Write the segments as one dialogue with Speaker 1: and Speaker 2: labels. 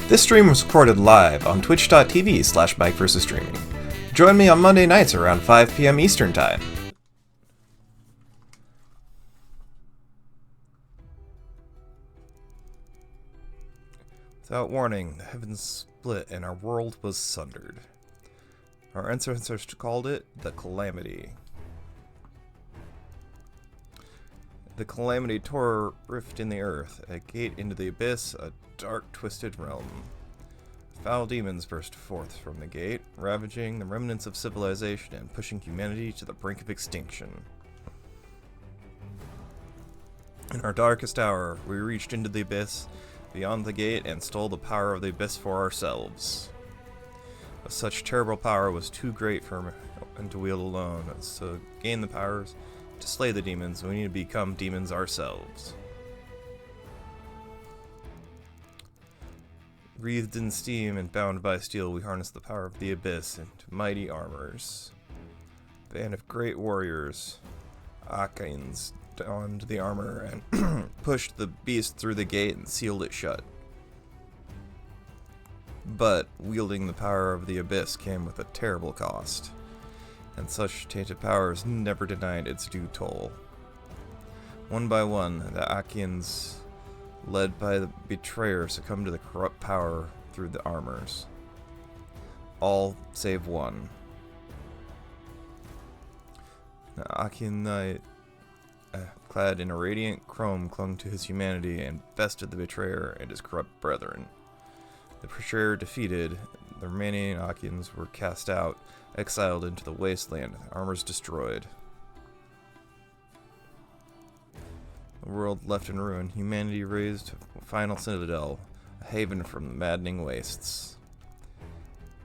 Speaker 1: This stream was recorded live on twitch.tv/MikeVersusStreaming. Join me on Monday nights around 5 p.m. Eastern Time. Without warning, the heavens split and our world was sundered. Our ancestors called it the Calamity. The Calamity tore a rift in the earth, a gate into the abyss, a dark, twisted realm. Foul demons burst forth from the gate, ravaging the remnants of civilization and pushing humanity to the brink of extinction. In our darkest hour, we reached into the abyss, beyond the gate, and stole the power of the abyss for ourselves. But such terrible power was too great for man to wield alone, so to gain the powers to slay the demons, we need to become demons ourselves. Wreathed in steam and bound by steel, we harness the power of the abyss into mighty armors. A band of great warriors, Akains, donned the armor and pushed the beast through the gate and sealed it shut. But wielding the power of the abyss came with a terrible cost, and such tainted powers never denied its due toll. One by one, the Akians, led by the betrayer, succumbed to the corrupt power through the armors. All save one. The Akian knight, clad in a radiant chrome, clung to his humanity and bested the betrayer and his corrupt brethren. The betrayer defeated, the remaining Akians were cast out, exiled into the wasteland, armors destroyed. The world left in ruin, humanity raised a final citadel, a haven from the maddening wastes.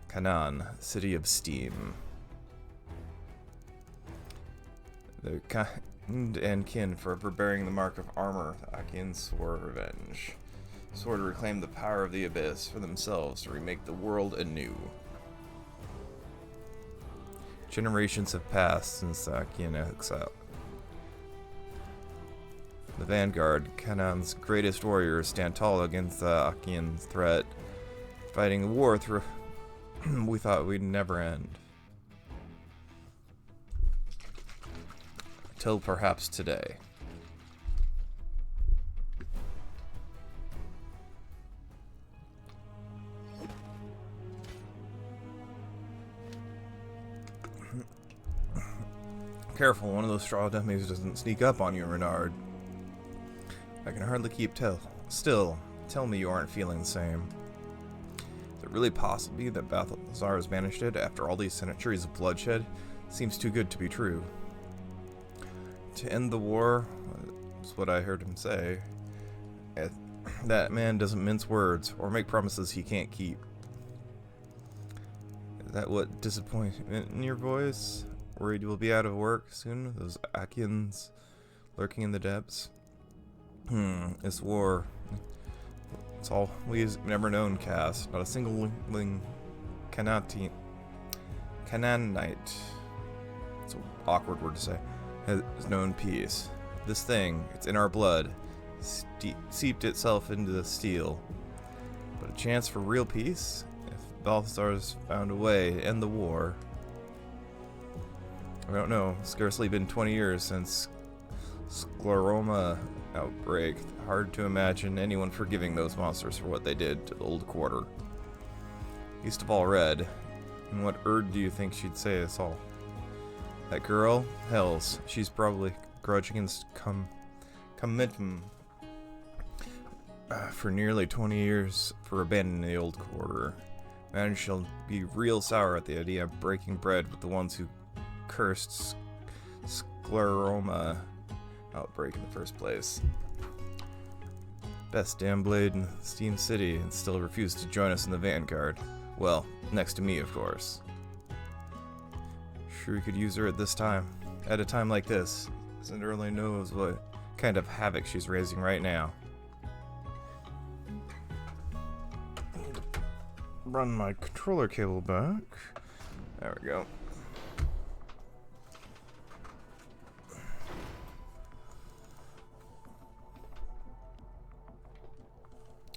Speaker 1: Canaan, city of steam. The kind and kin forever bearing the mark of armor, the Akians swore revenge. Swore to reclaim the power of the abyss for themselves, to remake the world anew. Generations have passed since the Akian exile. The vanguard, Canaan's greatest warriors, stand tall against the Akian threat, fighting a war through we thought we'd never end. Till perhaps today. Careful, one of those straw dummies doesn't sneak up on you, Renard. I can hardly keep still. Tell me you aren't feeling the same. Is it really possible that Balthazar has managed it after all these centuries of bloodshed? Seems too good to be true. To end the war, is what I heard him say. That man doesn't mince words or make promises he can't keep. Is that what disappointment in your voice? Worried you will be out of work soon? Those Akians lurking in the depths? This war. It's all we've never known, Cass. Not a single Canaanite. It's an awkward word to say. Has known peace. This thing, it's in our blood, seeped itself into the steel. But a chance for real peace? If Balthazar's found a way to end the war. I don't know. Scarcely been 20 years since Scleroma outbreak. Hard to imagine anyone forgiving those monsters for what they did to the old quarter. Least of all Red. And what do you think she'd say us all? That girl? Hells. She's probably grudging against commitment for nearly 20 years for abandoning the old quarter. Man, she'll be real sour at the idea of breaking bread with the ones who cursed Scleroma outbreak in the first place. Best damn blade in Steam City and still refused to join us in the vanguard. Well, next to me, of course. Sure, we could use her at this time. At a time like this. Cinder only knows what kind of havoc she's raising right now. Run my controller cable back. There we go.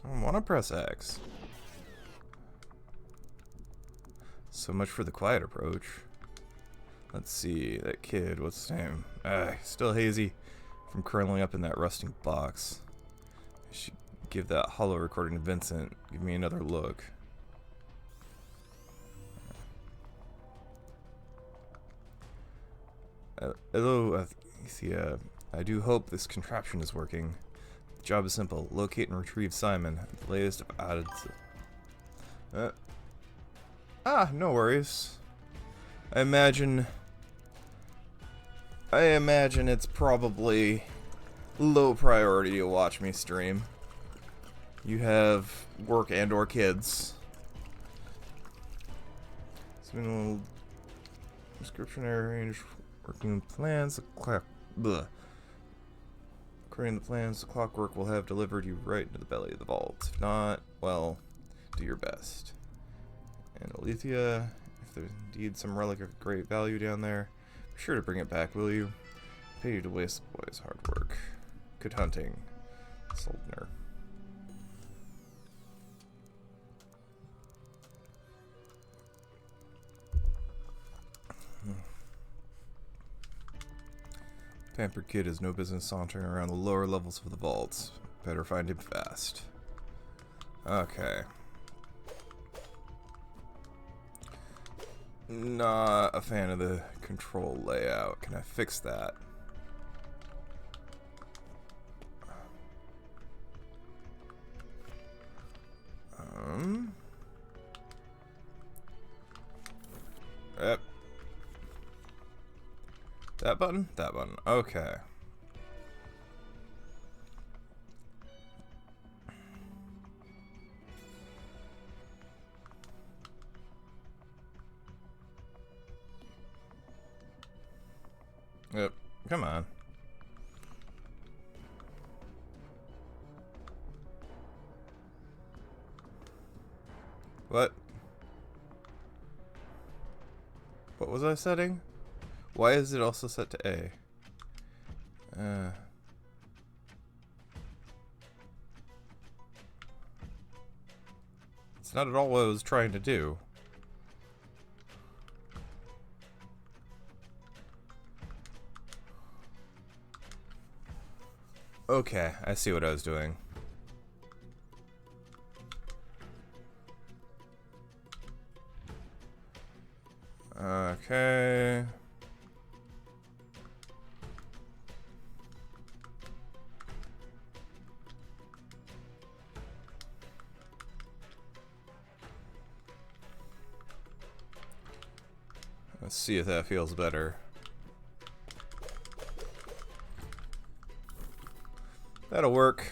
Speaker 1: I want to press X. So much for the quiet approach. Let's see, that kid, what's his name? Still hazy from curling up in that rusting box. I should give that hollow recording to Vincent. Give me another look. Hello, Alethea. I do hope this contraption is working. The job is simple. Locate and retrieve Simon. The latest I've added to... no worries. I imagine it's probably low priority to watch me stream. You have work and or kids. It's been a little description I arranged working plans. According to the plans, the clockwork will have delivered you right into the belly of the vault. If not, well, do your best. And Alethea, if there's indeed some relic of great value down there, be sure to bring it back, will you? Pay you to waste the boy's hard work. Good hunting, Cinder. Pampered kid has no business sauntering around the lower levels of the vaults. Better find him fast. Okay. Not a fan of the control layout. Can I fix that? Yep. That button? That button. Okay. Yep. Come on. What? What was I setting? Why is it also set to A? It's not at all what I was trying to do. Okay, I see what I was doing. Okay. Let's see if that feels better. That'll work.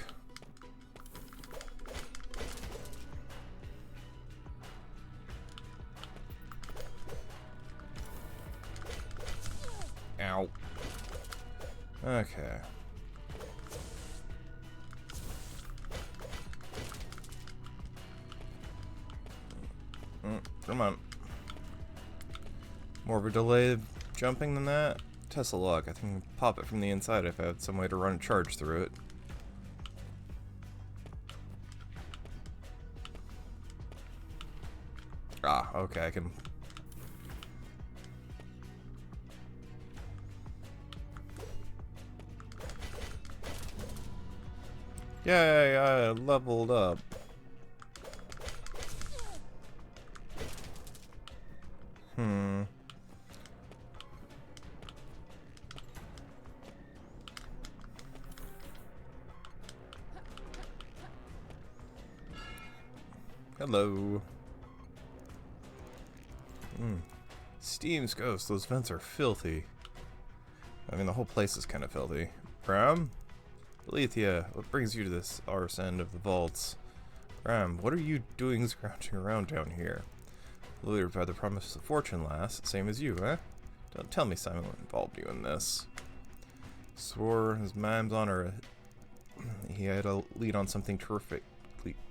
Speaker 1: Ow. Okay. Come on. More of a delay jumping than that? Test of luck. I think I can pop it from the inside if I had some way to run a charge through it. Ah, okay, I can... Yay, I leveled up. Hello. Steam's ghost. Those vents are filthy. I mean, the whole place is kind of filthy. Bram? Alethea, what brings you to this arse end of the vaults? Bram, what are you doing scrounging around down here? Lured by the promise of fortune, lass. Same as you, eh? Don't tell me Simon involved you in this. Swore his mom's honor he had a lead on something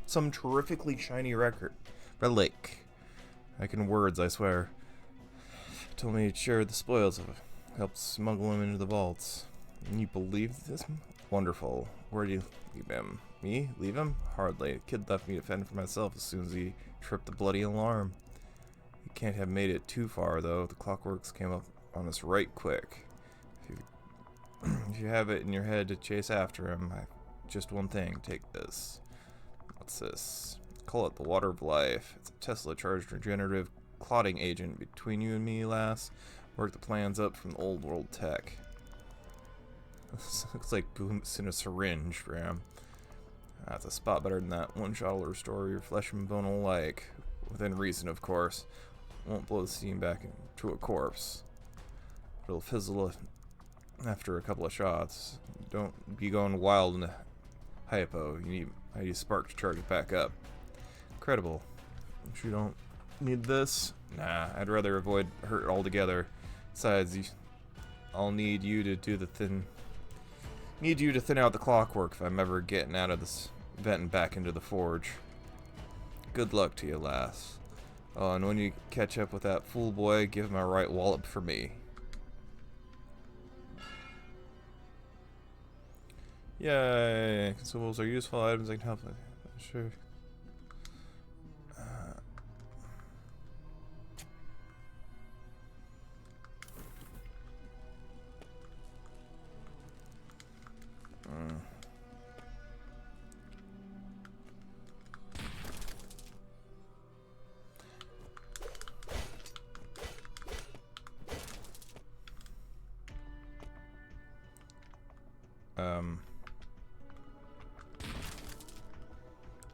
Speaker 1: some terrifically shiny relic. Like in words, I swear. Told me he'd shared the spoils of it. Helped smuggle him into the vaults. And you believe this? Wonderful. Where'd you leave him? Me? Leave him? Hardly. The kid left me to fend for myself as soon as he tripped the bloody alarm. You can't have made it too far, though. The clockworks came up on us right quick. If you have it in your head to chase after him, just one thing. Take this. What's this? Call it the Water of Life. It's a Tesla-charged regenerative clotting agent. Between you and me, lass, work the plans up from the old world tech. This looks like booms in a syringe, Bram. That's a spot better than that one-shot will restore your flesh and bone alike. Within reason, of course. Won't blow the steam back into a corpse. It'll fizzle after a couple of shots. Don't be going wild in a hypo. You need a spark to charge it back up. Incredible. You don't need this? Nah, I'd rather avoid hurt altogether. Besides, I'll need you to do the thin out the clockwork if I'm ever getting out of this vent and back into the forge. Good luck to you, lass. Oh, and when you catch up with that fool boy, give him a right wallop for me. Yay! Consumables are useful items that can help. Sure.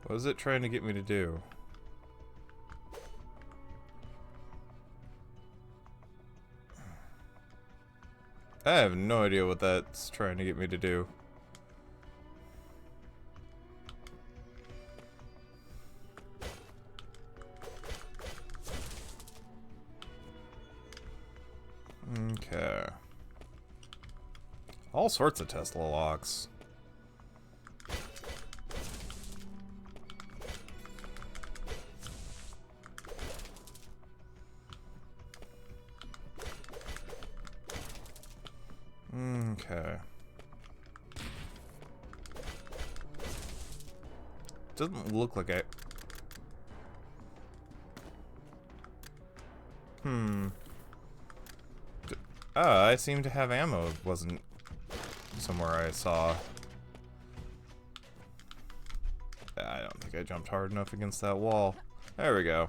Speaker 1: What is it trying to get me to do? I have no idea what that's trying to get me to do. Okay. All sorts of Tesla locks. Okay. Doesn't look like I... I seem to have ammo. It wasn't somewhere I saw. I don't think I jumped hard enough against that wall. There we go.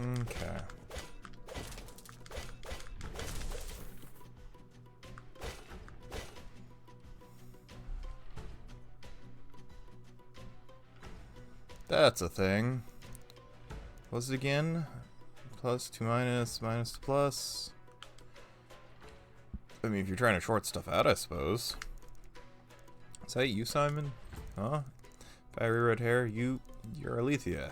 Speaker 1: Okay. That's a thing. What's it again? Plus, 2 minus, minus to plus. I mean, if you're trying to short stuff out, I suppose. Is that you, Simon? Huh? Fiery red hair? You're Alethea.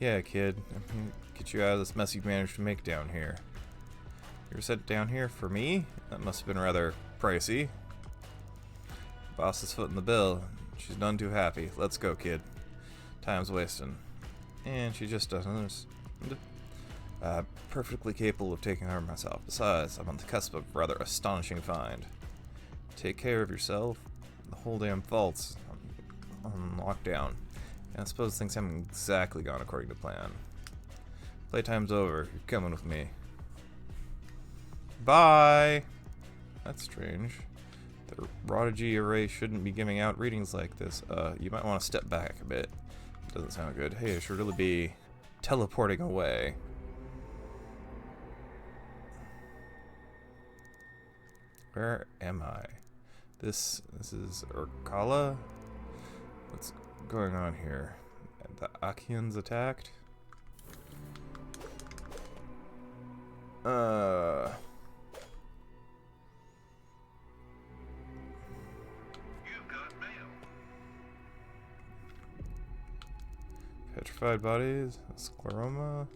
Speaker 1: Yeah, kid. I'm gonna get you out of this mess you've managed to make down here. You were sent down here for me? That must have been rather pricey. Boss is footing the bill. She's none too happy. Let's go, kid. Time's wasting. And she just doesn't understand. Perfectly capable of taking care of myself. Besides, I'm on the cusp of a rather astonishing find. Take care of yourself. The whole damn vault's on lockdown. And I suppose things haven't exactly gone according to plan. Playtime's over. You're coming with me. Bye! That's strange. The Prodigy array shouldn't be giving out readings like this. You might want to step back a bit. Doesn't sound good. Hey, I should really be teleporting away. Where am I? This is Urkala? What's going on here? The Achaeans attacked? Petrified bodies, scleroma.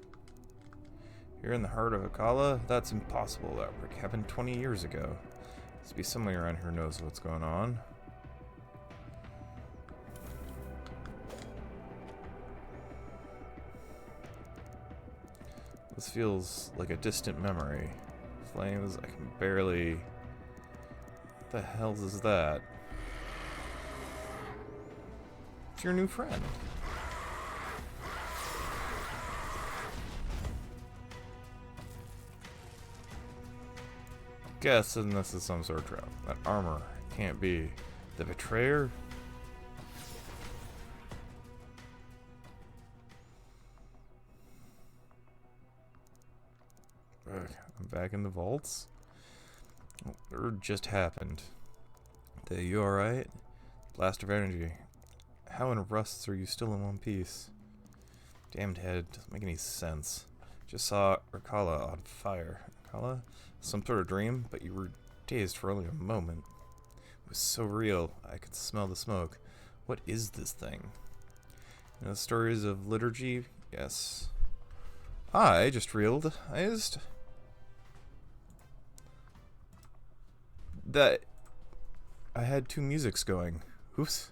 Speaker 1: Here in the heart of Akala? That's impossible. That outbreak happened 20 years ago. Must be somebody around here who knows what's going on. This feels like a distant memory. flames. I can barely... What the hell is that? It's your new friend. Guessing this is some sort of trap. That armor can't be. The betrayer? Ugh, I'm back in the vaults? What just happened? You alright? Blast of energy. How in rusts are you still in one piece? Damned head, doesn't make any sense. Just saw Urkala on fire. Urkala? Some sort of dream, but you were dazed for only a moment. It was so real, I could smell the smoke. What is this thing? You know the stories of liturgy? Yes. I just realized that I had two musics going. Oops.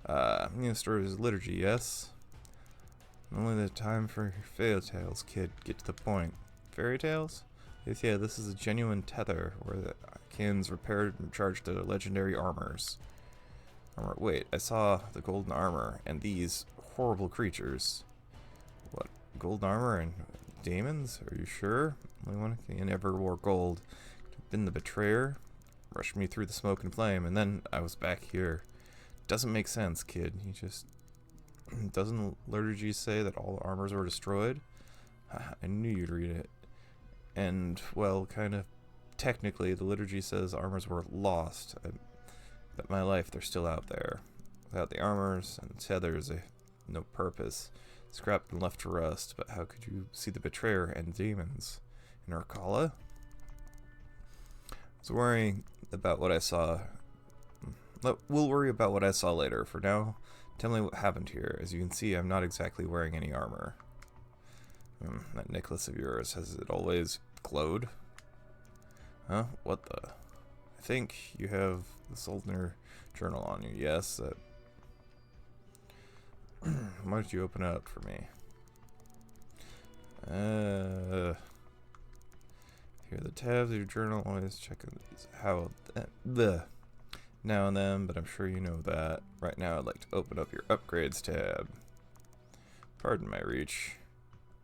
Speaker 1: You know stories of liturgy, yes? Only the time for fairy tales, kid. Get to the point. Fairy tales? Yes, yeah, this is a genuine tether where the kins repaired and charged to legendary armors. Wait, I saw the golden armor and these horrible creatures. What? Golden armor and demons? Are you sure? Only one who ever wore gold. Could have been the betrayer. Rushed me through the smoke and flame, and then I was back here. Doesn't make sense, kid. You just... Doesn't liturgy say that all the armors were destroyed? I knew you'd read it. And, well, kind of technically, the liturgy says armors were lost. But my life, they're still out there. Without the armors and the tethers, they have no purpose. Scrapped and left to rust. But how could you see the betrayer and demons? In Urkala? I was worrying about what I saw. We'll worry about what I saw later. For now, tell me what happened here. As you can see, I'm not exactly wearing any armor. That necklace of yours, has it always glowed? Huh? What the? I think you have the Cinder journal on you. Yes, that... Why don't you open it up for me? Here are the tabs of your journal. Always check how the now and then, but I'm sure you know that. Right now, I'd like to open up your upgrades tab. Pardon my reach.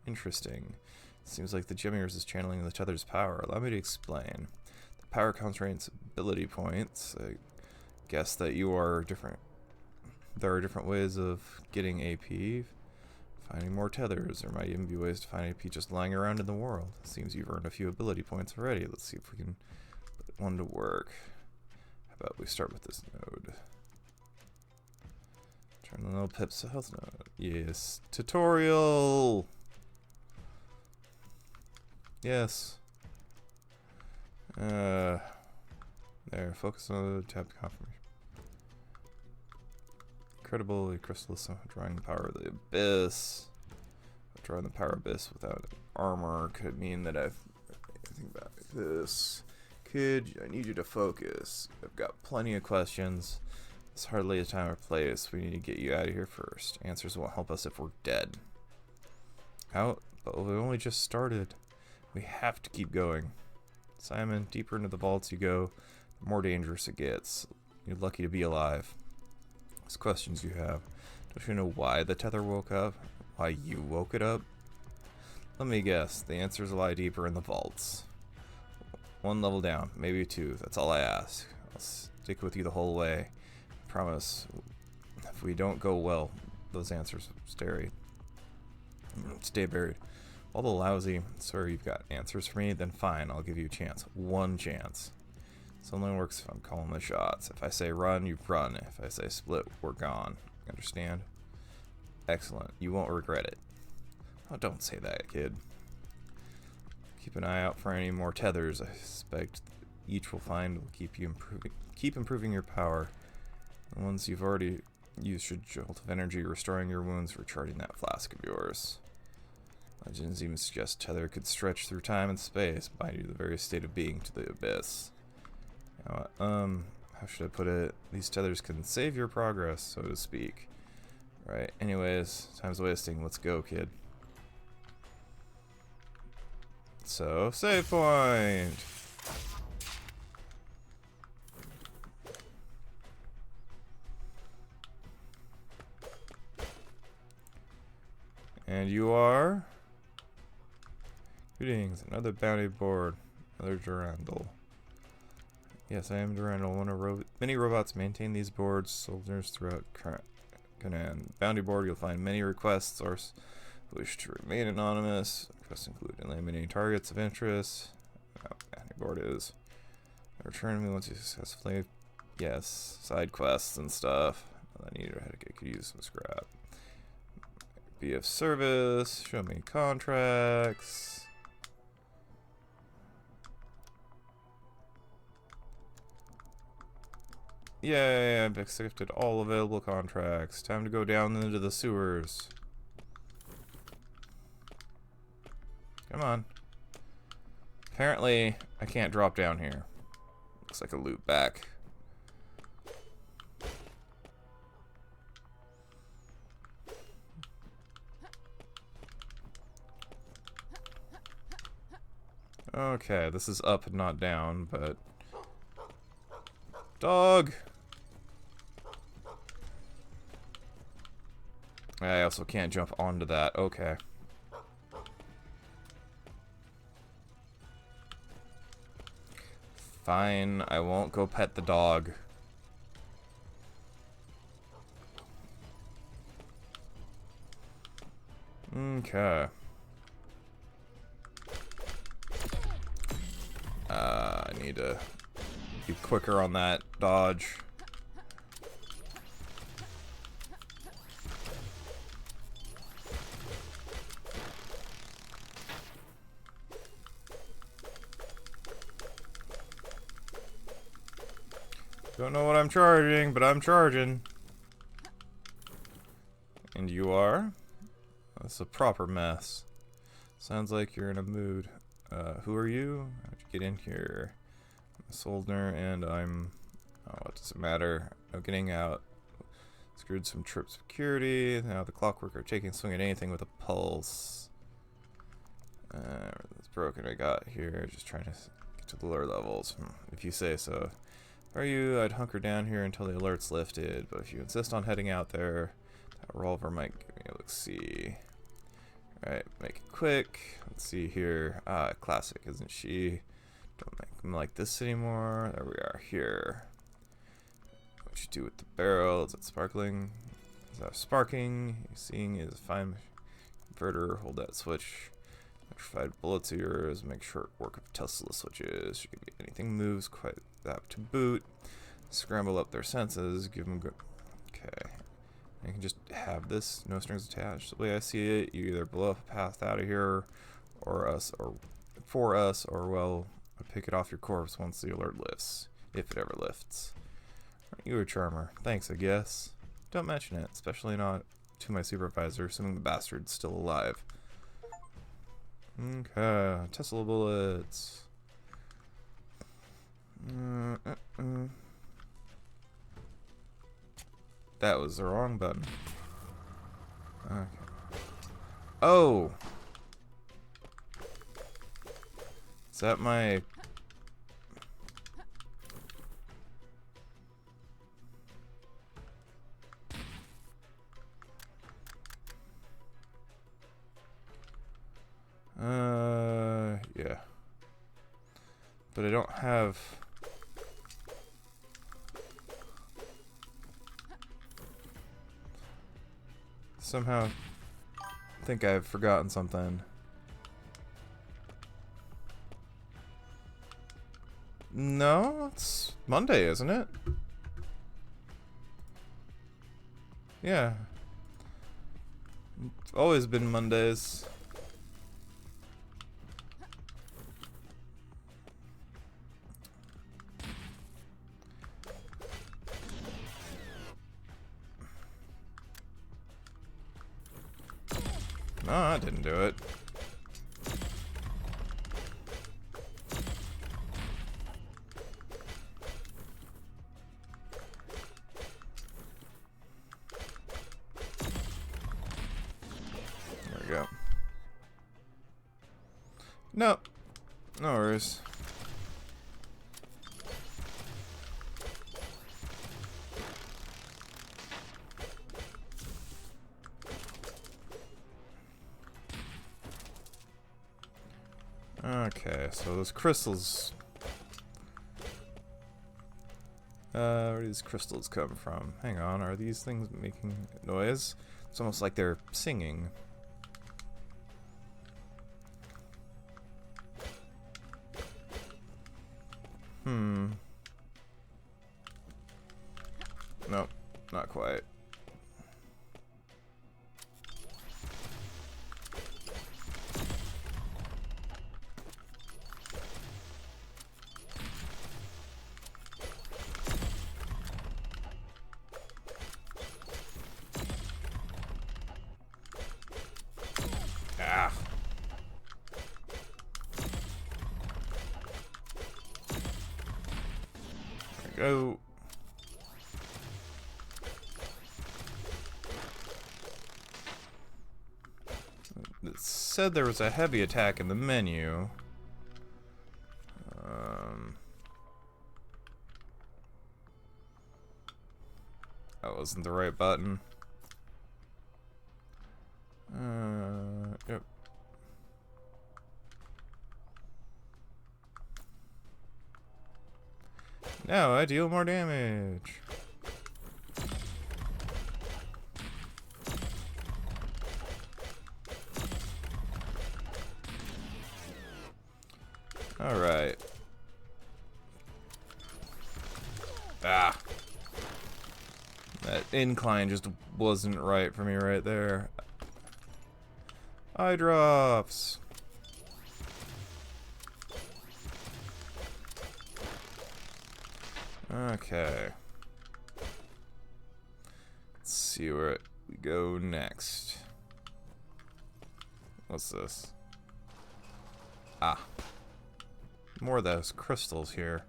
Speaker 1: Interesting. Seems like the gem yours is channeling the tether's power. Allow me to explain. The power constraints ability points. I guess that you are different. There are different ways of getting AP. Finding more tethers. There might even be ways to find AP just lying around in the world. Seems you've earned a few ability points already. Let's see if we can put one to work. How about we start with this node? Turn the little Pip's health node. Yes. Tutorial! Yes. There. Focus on the tab confirmation. Incredibly crystallis drawing the power of the abyss. Drawing the power of abyss without armor could mean that I've... Think about this. Kid, I need you to focus. I've got plenty of questions. It's hardly a time or place. We need to get you out of here first. Answers won't help us if we're dead. How? But we only just started. We have to keep going. Simon, deeper into the vaults you go, the more dangerous it gets. You're lucky to be alive. These questions you have. Don't you know why the tether woke up? Why you woke it up? Let me guess. The answers lie deeper in the vaults. One level down, maybe two. That's all I ask. I'll stick with you the whole way. Promise. If we don't go well, those answers stay buried. All the lousy, sorry you've got answers for me, then fine, I'll give you a chance. One chance. This only works if I'm calling the shots. If I say run, you run. If I say split, we're gone. Understand? Excellent. You won't regret it. Oh, don't say that, kid. Keep an eye out for any more tethers. I suspect each will find will keep improving your power. The ones you've already used should jolt of energy, restoring your wounds, recharging that flask of yours. Legends even suggest tether could stretch through time and space, bind you to the very state of being to the abyss. Now, how should I put it? These tethers can save your progress, so to speak. Right, anyways, time's wasting. Let's go, kid. So, save point! And you are? Greetings, another bounty board. Another Durandal. Yes, I am Durandal. Many robots maintain these boards, soldiers throughout Canaan. Bounty board, you'll find many requests or wish to remain anonymous. Requests include eliminating targets of interest. Bounty board is. Return me once you successfully. Yes, side quests and stuff. I need I could use some scrap. Be of service. Show me contracts. Yay, I've accepted all available contracts. Time to go down into the sewers. Come on. Apparently, I can't drop down here. Looks like a loop back. Okay, this is up and not down, but... Dog! I also can't jump onto that. Okay. Fine, I won't go pet the dog. Okay. I need to be quicker on that dodge. Don't know what I'm charging, but I'm charging. And you are? That's a proper mess. Sounds like you're in a mood. Who are you? How'd you get in here? I'm a Soldner, and I'm... Oh, what does it matter? No getting out. Screwed some trip security. Now the clockwork are taking a swing at anything with a pulse. It's broken I got here. Just trying to get to the lower levels. If you say so. If I were you, I'd hunker down here until the alert's lifted. But if you insist on heading out there, that revolver might give me a look-see. Alright, make it quick. Let's see here. Ah, classic, isn't she? Don't make them like this anymore. There we are, here. What you do with the barrel? Is it sparkling? Is that sparking? You're seeing is a fine converter. Hold that switch. Electrified bullets are yours. Make short work of Tesla switches. You can be anything moves, quite that to boot. Scramble up their senses. Give them good. Okay. You can just have this, no strings attached. The way I see it, you either blow up a path out of here, or us, or for us, or well, pick it off your corpse once the alert lifts, if it ever lifts. Aren't you a charmer? Thanks, I guess. Don't mention it, especially not to my supervisor, assuming the bastard's still alive. Okay, Tesla bullets. That was the wrong button. Okay. Oh! Is that my... yeah. But I don't have... Somehow think I've forgotten something. No, it's Monday, isn't it? Yeah. It's always been Mondays. No, I didn't do it. There we go. Nope, No worries. Okay, so those crystals. Where do these crystals come from? Hang on, are these things making noise? It's almost like they're singing. Nope, not quite. Ah. There we go. It said there was a heavy attack in the menu. That wasn't the right button. Yep. Now I deal more damage. Alright. Ah. That incline just wasn't right for me right there. Eye drops. Okay. Let's see where we go next. What's this? Ah. More of those crystals here.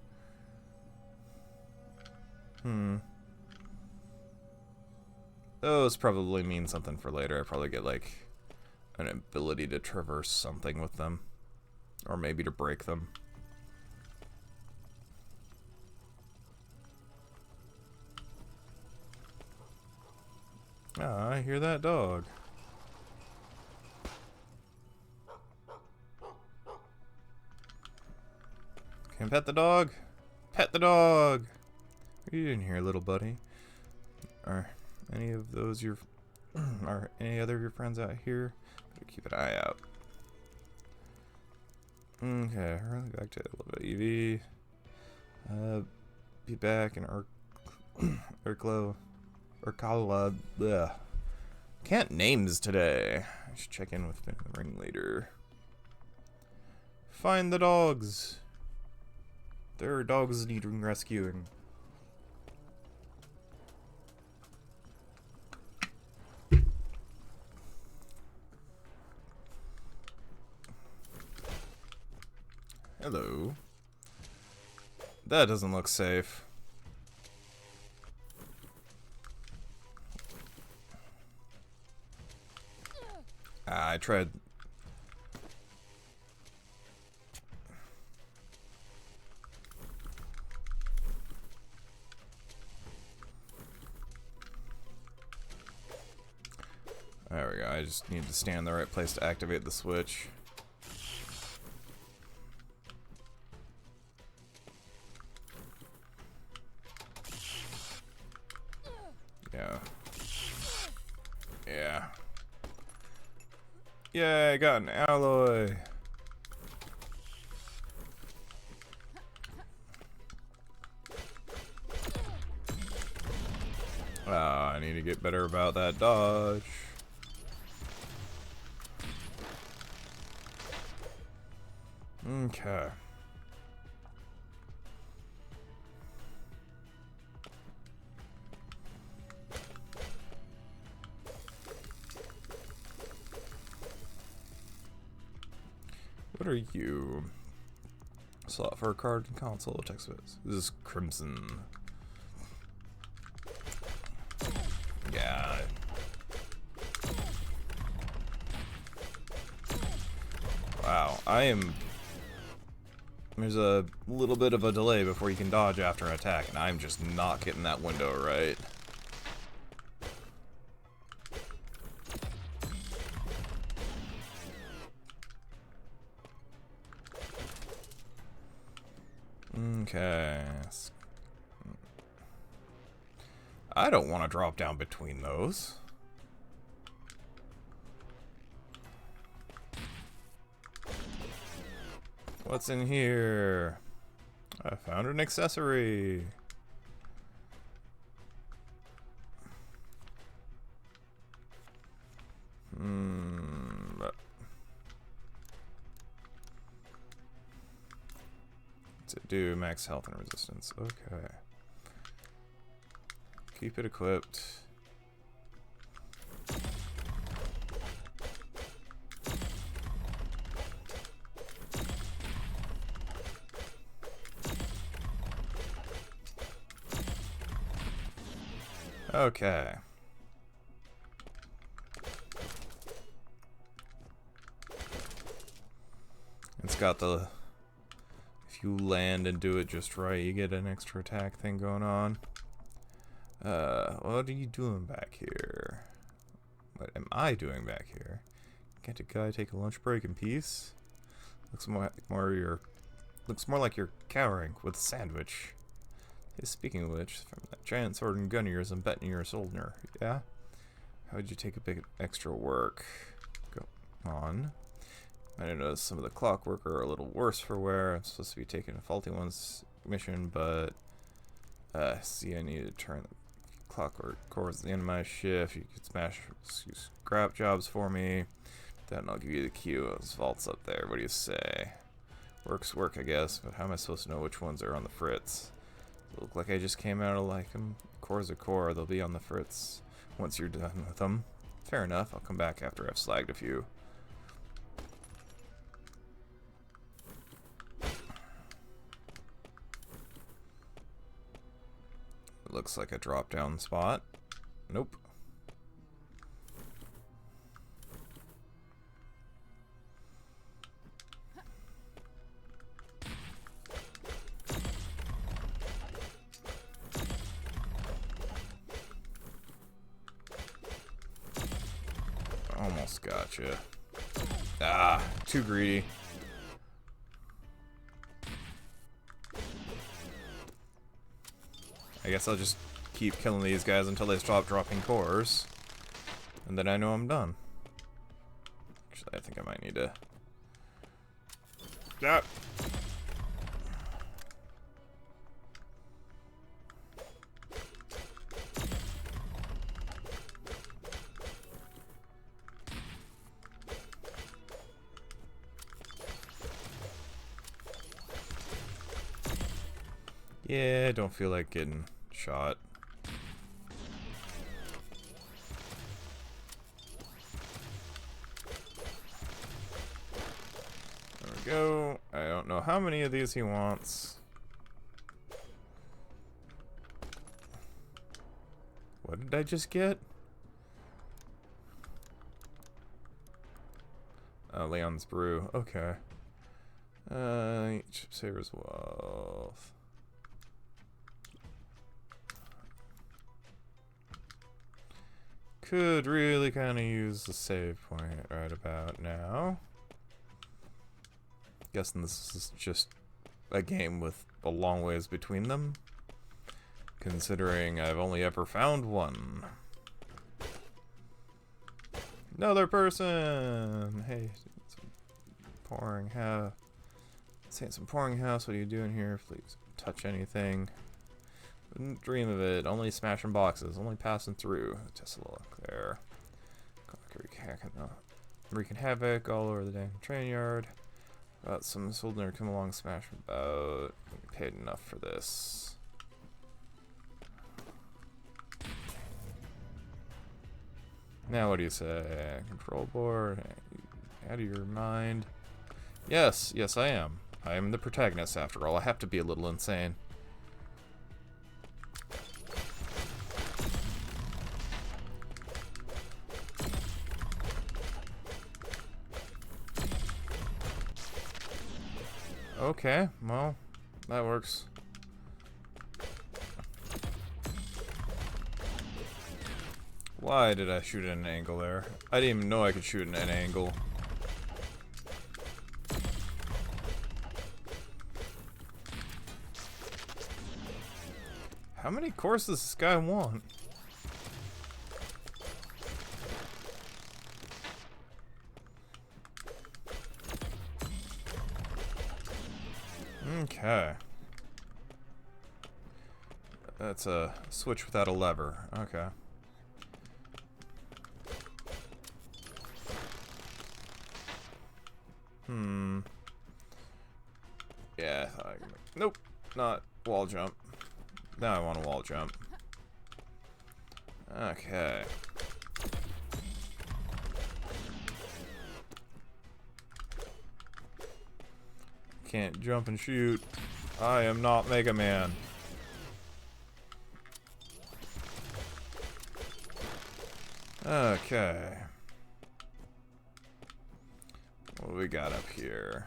Speaker 1: Those probably mean something for later. I probably get like an ability to traverse something with them. Or maybe to break them. Ah, I hear that dog. Can I pet the dog? Pet the dog! Are you in here, little buddy? Are any of those your... are any other of your friends out here? Better keep an eye out. Okay, really back to a little bit EV. Be back in Urkala. Ugh. Can't names today. I should check in with the ringleader. Find the dogs. There are dogs needing rescuing. Hello. That doesn't look safe. Ah, I tried. There we go. I just need to stand in the right place to activate the switch. Yeah. Yeah. Yay, I got an alloy. Ah, I need to get better about that dodge. Okay. What are you? Slot for a card and console text bits. This is Crimson. Yeah. Wow, I am There's a little bit of a delay before you can dodge after an attack, and I'm just not getting that window right. Okay. I don't want to drop down between those. What's in here? I found an accessory. What's it do? Max health and resistance. Okay. Keep it equipped. Okay. It's got the... If you land and do it just right, you get an extra attack thing going on. What are you doing back here? What am I doing back here? Can't a guy take a lunch break in peace? Looks more like you're cowering with a sandwich. Hey, speaking of which, from that giant sword and gun of yours, I'm betting you're a soldier. Yeah? How'd you take a bit extra work? Go on. I noticed some of the clockwork are a little worse for wear. I'm supposed to be taking a faulty one's mission, but see, I need to turn the clockwork towards the end of my shift. You could smash scrap jobs for me. Then I'll give you the queue of those vaults up there. What do you say? Work's work, I guess, but how am I supposed to know which ones are on the fritz? Look like I just came out of like them. Core's a core, they'll be on the fritz once you're done with them. Fair enough, I'll come back after I've slagged a few. It looks like a drop down spot. Nope. Almost gotcha. Ah, too greedy. I guess I'll just keep killing these guys until they stop dropping cores. And then I know I'm done. Actually, I think I might need to... Ah! Yeah, I don't feel like getting shot. There we go. I don't know how many of these he wants. What did I just get? Leon's brew. Okay. Chip Saver's wealth. Could really kind of use the save point right about now. Guessing this is just a game with a long ways between them, considering I've only ever found one. Another person! Hey, some pouring house. Saying some pouring house, what are you doing here? Please touch anything. Wouldn't dream of it. Only smashing boxes. Only passing through. Just a look there. Wreaking havoc all over the damn train yard. Got some soldier come along, smash about. Paid enough for this. Now what do you say? Control board. Out of your mind. Yes, yes I am. I am the protagonist after all. I have to be a little insane. Okay, well, that works. Why did I shoot at an angle there? I didn't even know I could shoot at an angle. How many cores does this guy want? Okay. That's a switch without a lever. Okay. Yeah, nope, not wall jump. Now I want a wall jump. Okay. Can't jump and shoot. I am not Mega Man. Okay. What do we got up here?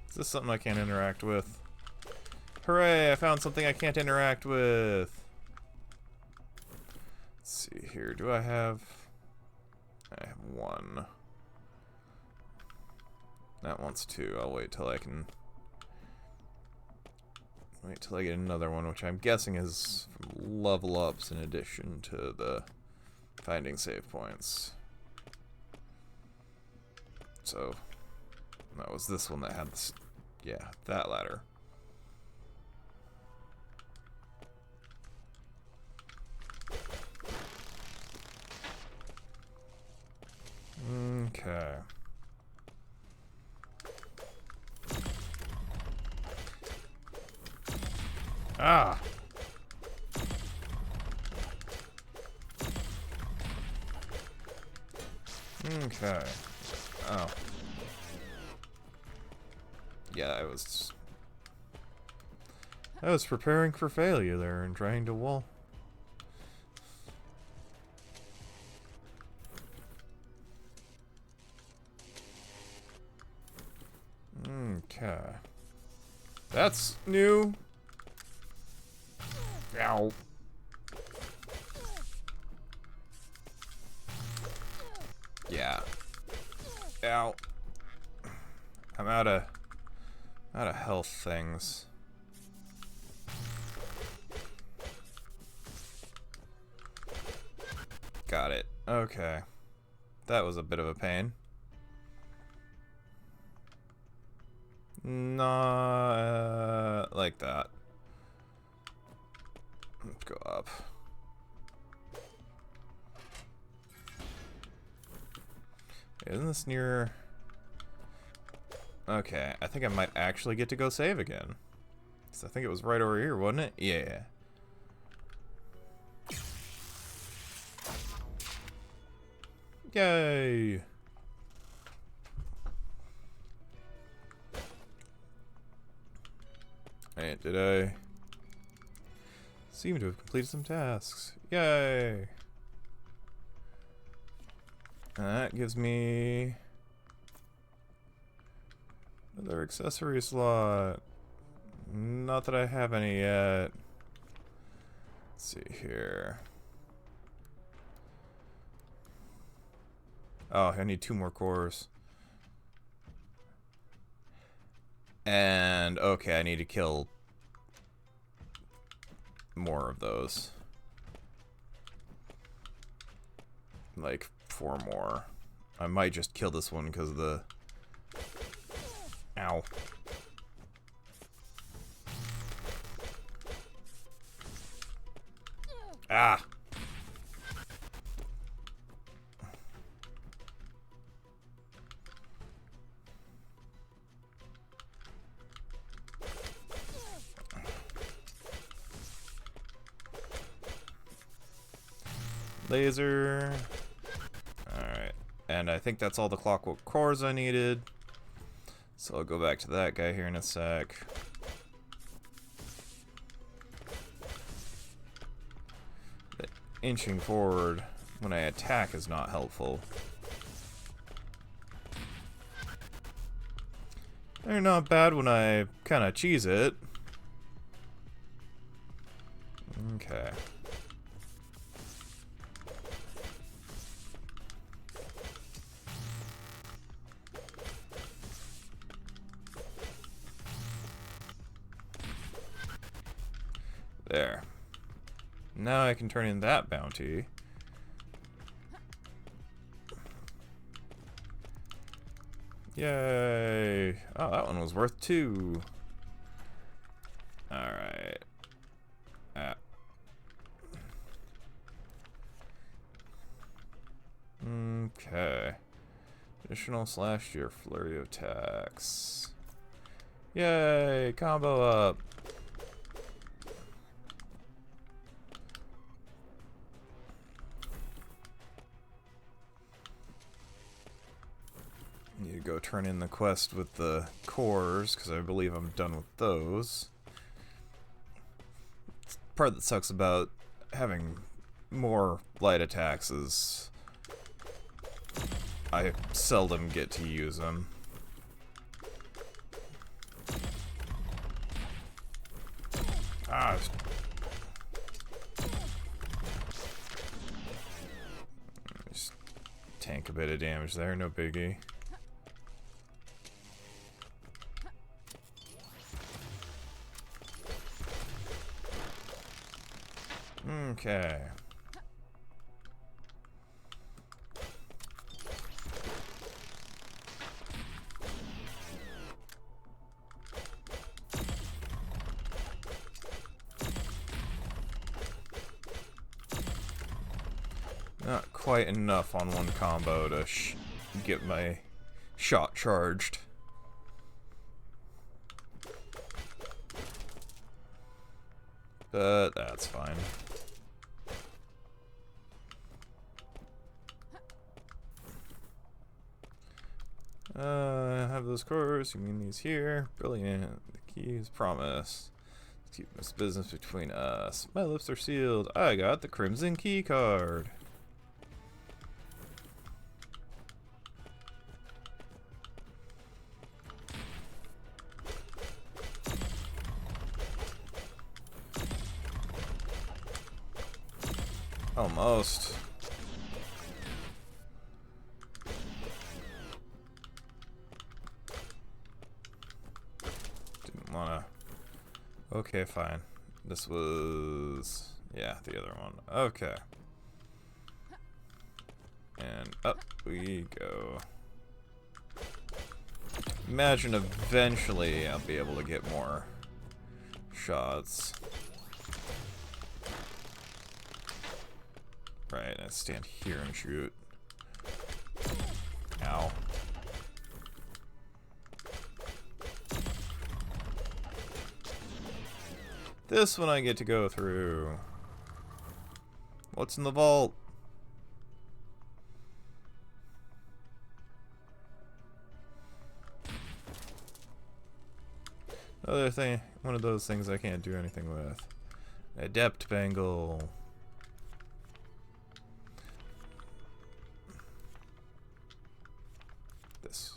Speaker 1: Is this something I can't interact with? Hooray, I found something I can't interact with. Let's see here. Do I have... I have one. That one's two. I'll wait till I can... Wait till I get another one, which I'm guessing is from level ups in addition to the finding save points. So, that was this one that had this... Yeah, that ladder. Okay. Ah! Okay. Oh. Yeah, I was preparing for failure there and trying to wall. Okay. That's new. Ow. Yeah. Ow. I'm out of health things. Got it. Okay. That was a bit of a pain. Not like that. Let's go up. Isn't this near... Okay, I think I might actually get to go save again. So I think it was right over here, wasn't it? Yeah. Yay! And did I seem to have completed some tasks? Yay! And that gives me another accessory slot. Not that I have any yet. Let's see here. Oh, I need 2 more cores. And, okay, I need to kill more of those. Like, 4 more. I might just kill this one because of the... Ow. Ah! Laser. Alright. And I think that's all the clockwork cores I needed. So I'll go back to that guy here in a sec. The inching forward when I attack is not helpful. They're not bad when I kind of cheese it. Okay. There. Now I can turn in that bounty. Yay! Oh, that one was worth 2. Alright. Okay. Additional /year flurry of attacks. Yay! Combo up! Need to go turn in the quest with the cores, because I believe I'm done with those. The part that sucks about having more light attacks is I seldom get to use them. Ah. Just tank a bit of damage there, no biggie. Okay. Not quite enough on one combo to get my shot charged. But that's fine. Have those cores, you mean these here? Brilliant. The key is promise. Let's keep this business between us. My lips are sealed. I got the crimson key card. Almost. Didn't wanna. Okay, fine. This was. Yeah, the other one. Okay. And up we go. Imagine eventually I'll be able to get more shots. Right, I stand here and shoot. Ow. This one I get to go through. What's in the vault? Another thing, one of those things I can't do anything with. Adept bangle. This.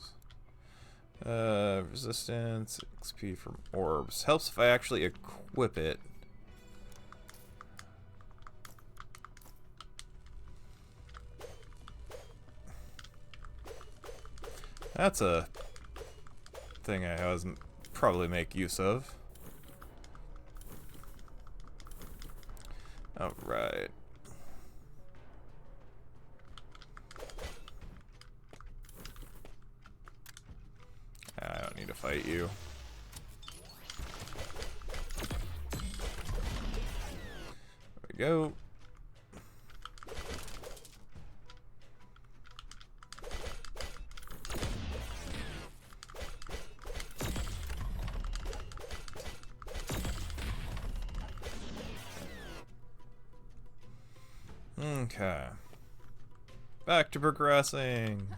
Speaker 1: Resistance, XP from orbs. Helps if I actually equip it. That's a thing I always probably make use of. Alright. I don't need to fight you. There we go. Okay. Back to progressing.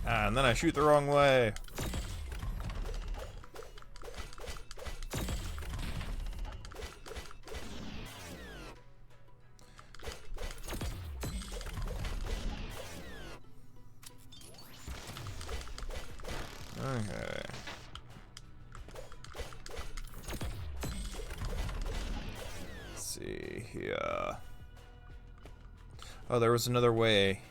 Speaker 1: Ah, and then I shoot the wrong way. Okay. Let's see here. Oh, there was another way.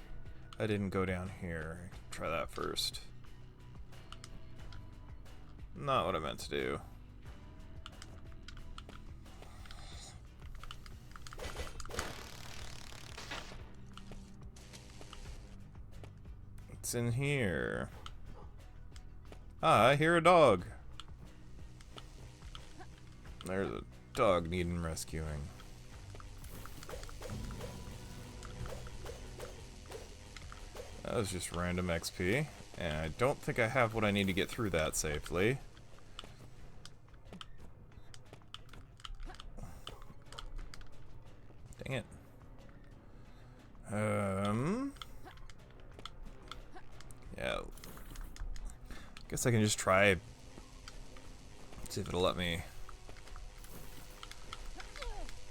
Speaker 1: I didn't go down here. Try that first. Not what I meant to do. What's in here? Ah, I hear a dog. There's a dog needing rescuing. That was just random XP, and I don't think I have what I need to get through that safely. Dang it. Yeah. Guess I can just try. See if it'll let me.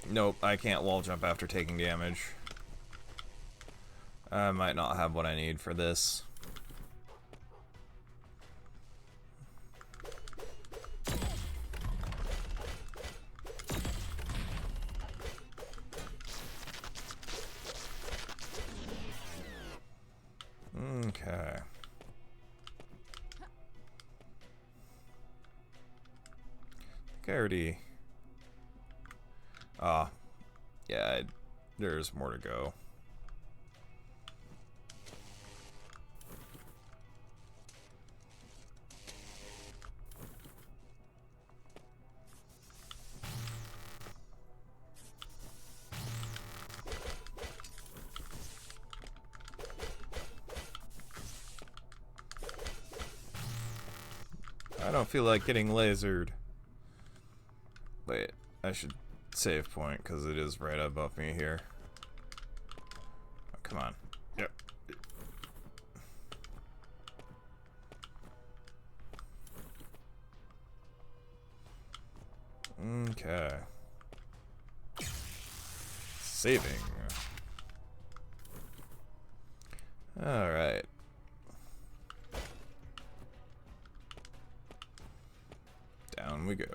Speaker 1: Nope, I can't wall jump after taking damage. I might not have what I need for this. Okay. I already... Ah. Yeah, there's more to go. I don't feel like getting lasered. Wait, I should save point because it is right above me here. Oh, come on. Yep. Okay. Saving. Alright. Down we go.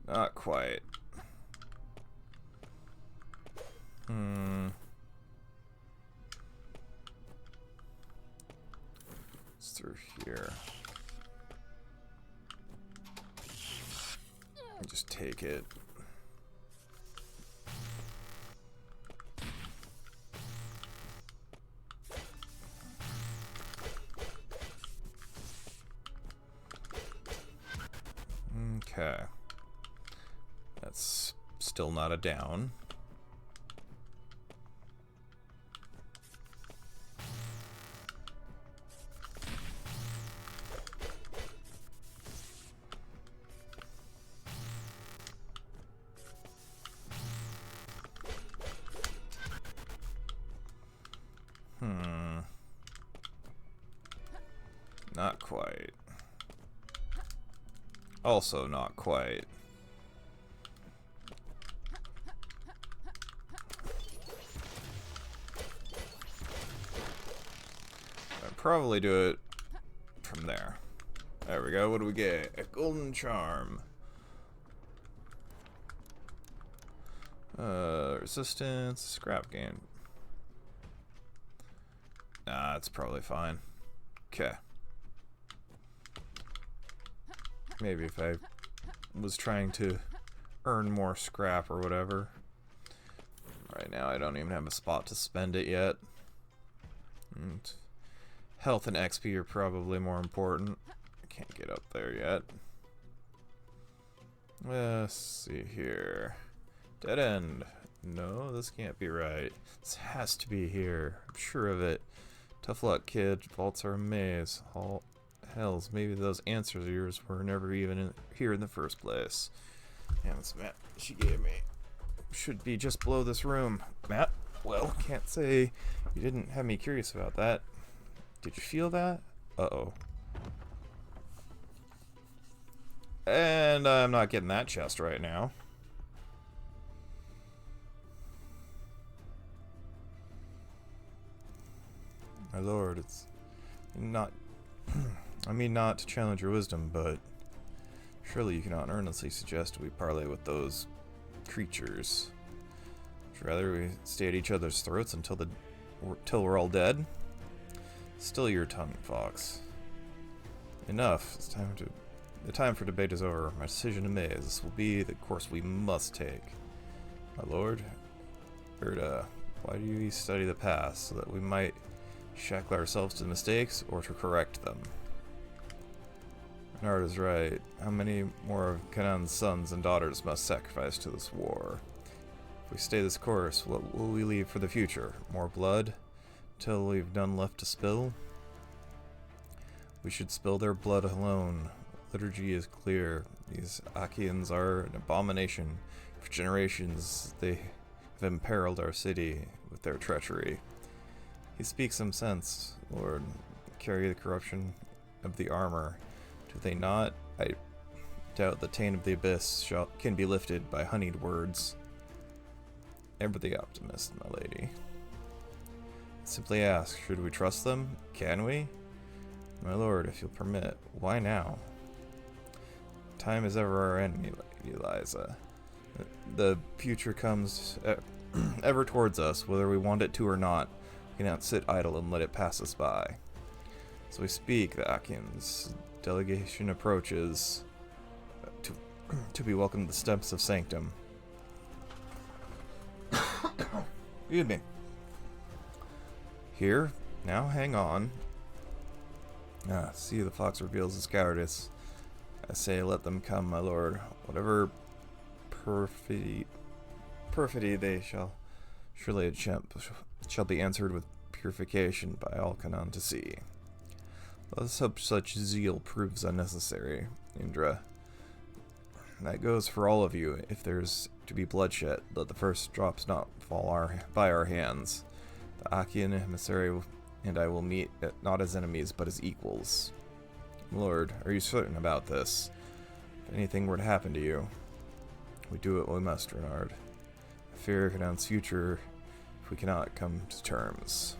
Speaker 1: Not quite. It's through here. Just take it. Okay. That's still not a down. Not quite. Also not quite. I'd probably do it from there. There we go. What do we get? A golden charm. Resistance, scrap gain. Nah, it's probably fine. Okay. Maybe if I was trying to earn more scrap or whatever. Right now I don't even have a spot to spend it yet. And health and XP are probably more important. I can't get up there yet. Let's see here. Dead end. No, this can't be right. This has to be here. I'm sure of it. Tough luck, kid. Vaults are a maze. Hells, maybe those answers of yours were never even here in the first place. Damn, this map she gave me should be just below this room. Map? Well, can't say you didn't have me curious about that. Did you feel that? Uh-oh. And I'm not getting that chest right now. My lord, it's not... I mean, not to challenge your wisdom, but surely you cannot earnestly suggest we parley with those creatures. Would you rather we stay at each other's throats until we're all dead? Still your tongue, Fox. Enough. The time for debate is over. My decision to make is this will be the course we must take. My lord, Gerda, why do you study the past so that we might shackle ourselves to mistakes or to correct them? Bernard is right. How many more of Canaan's sons and daughters must sacrifice to this war? If we stay this course, what will we leave for the future? More blood? Till we've none left to spill? We should spill their blood alone. Liturgy is clear. These Achaeans are an abomination. For generations, they have imperiled our city with their treachery. He speaks some sense, Lord. Carry the corruption of the armor. Do they not? I doubt the taint of the abyss can be lifted by honeyed words. Ever the optimist, my lady. Simply ask, should we trust them? Can we? My lord, if you'll permit, why now? Time is ever our enemy, Eliza. The future comes ever towards us, whether we want it to or not. We cannot sit idle and let it pass us by. As we speak, the Achaeans' delegation approaches to be welcomed to the steps of Sanctum. Excuse me. Here, now hang on. See, the fox reveals his cowardice. I say, let them come, my lord. Whatever perfidy they shall surely attempt shall be answered with purification by all Canaan to see. Let us hope such zeal proves unnecessary, Indra. That goes for all of you. If there's to be bloodshed, let the first drops not fall by our hands. The Achaean emissary and I will meet not as enemies, but as equals. Lord, are you certain about this? If anything were to happen to you, we do what we must, Renard. I fear Canaan's future if we cannot come to terms.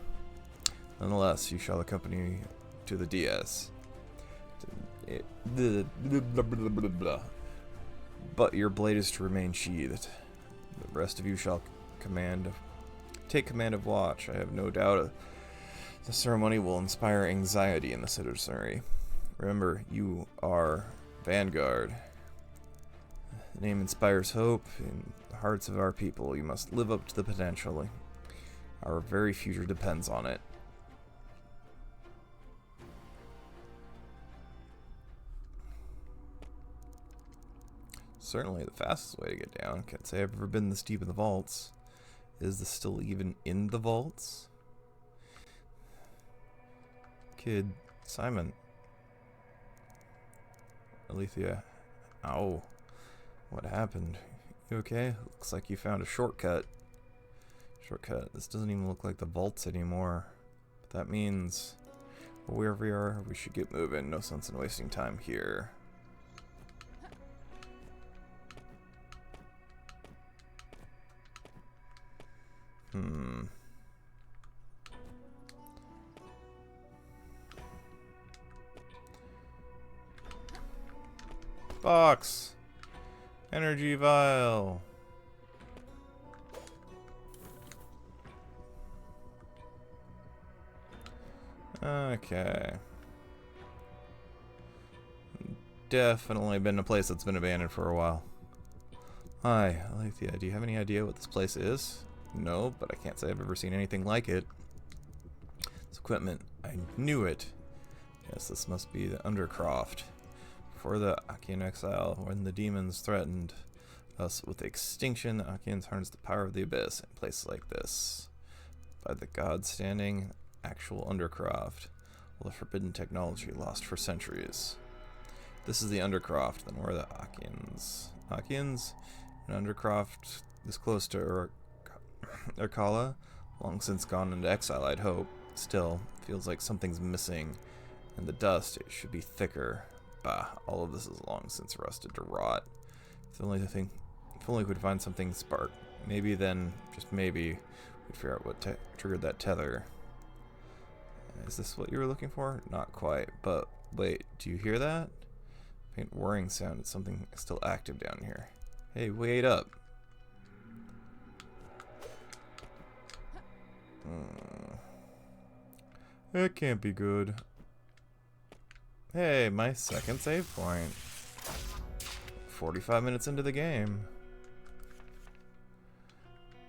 Speaker 1: Nonetheless, you shall accompany me to the DS. But your blade is to remain sheathed. The rest of you shall take command of watch. I have no doubt the ceremony will inspire anxiety in the citizenry. Remember, you are Vanguard. The name inspires hope in the hearts of our people. You must live up to the potential. Our very future depends on it. Certainly the fastest way to get down. Can't say I've ever been this deep in the vaults. Is this still even in the vaults? Kid, Simon. Alethea. Ow. What happened? You okay? Looks like you found a shortcut. This doesn't even look like the vaults anymore. But that means wherever we are, we should get moving. No sense in wasting time here. Box! Energy vial! Okay. Definitely been a place that's been abandoned for a while. Hi, Alethea, do you have any idea what this place is? No, but I can't say I've ever seen anything like it. This equipment, I knew it. Yes, this must be the Undercroft. Before the Achaean exile, when the demons threatened us with extinction, the Achaeans harnessed the power of the abyss in places like this. By the gods standing, actual Undercroft, well, the forbidden technology lost for centuries. This is the Undercroft, then where are the Achaeans? Hawkins, an Undercroft this close to Urkala, long since gone into exile, I'd hope. Still, feels like something's missing, and the dust, it should be thicker. Bah, all of this is long since rusted to rot. If only we'd find something spark. Maybe then, just maybe, we'd figure out what triggered that tether. Is this what you were looking for? Not quite, but wait, do you hear that? Faint whirring sound. It's something still active down here. Hey, wait up. That can't be good. Hey, my second save point. 45 minutes into the game.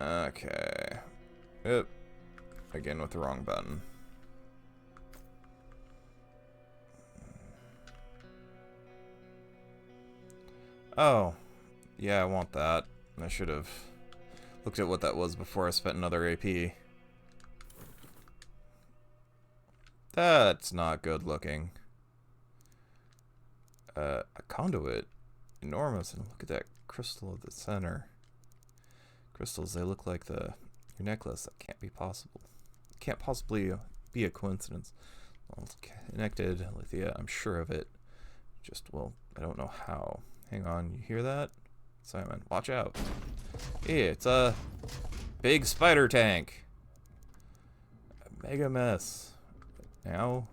Speaker 1: Okay. Yep. Again with the wrong button. Oh. Yeah, I want that. I should have looked at what that was before I spent another AP. That's not good looking. A conduit. Enormous. And look at that crystal at the center. Crystals, they look like your necklace. That can't be possible. Can't possibly be a coincidence. Well, it's connected, Lithia, I'm sure of it. Just, well, I don't know how. Hang on, you hear that? Simon, watch out. Hey, it's a big spider tank. A mega mess. Now,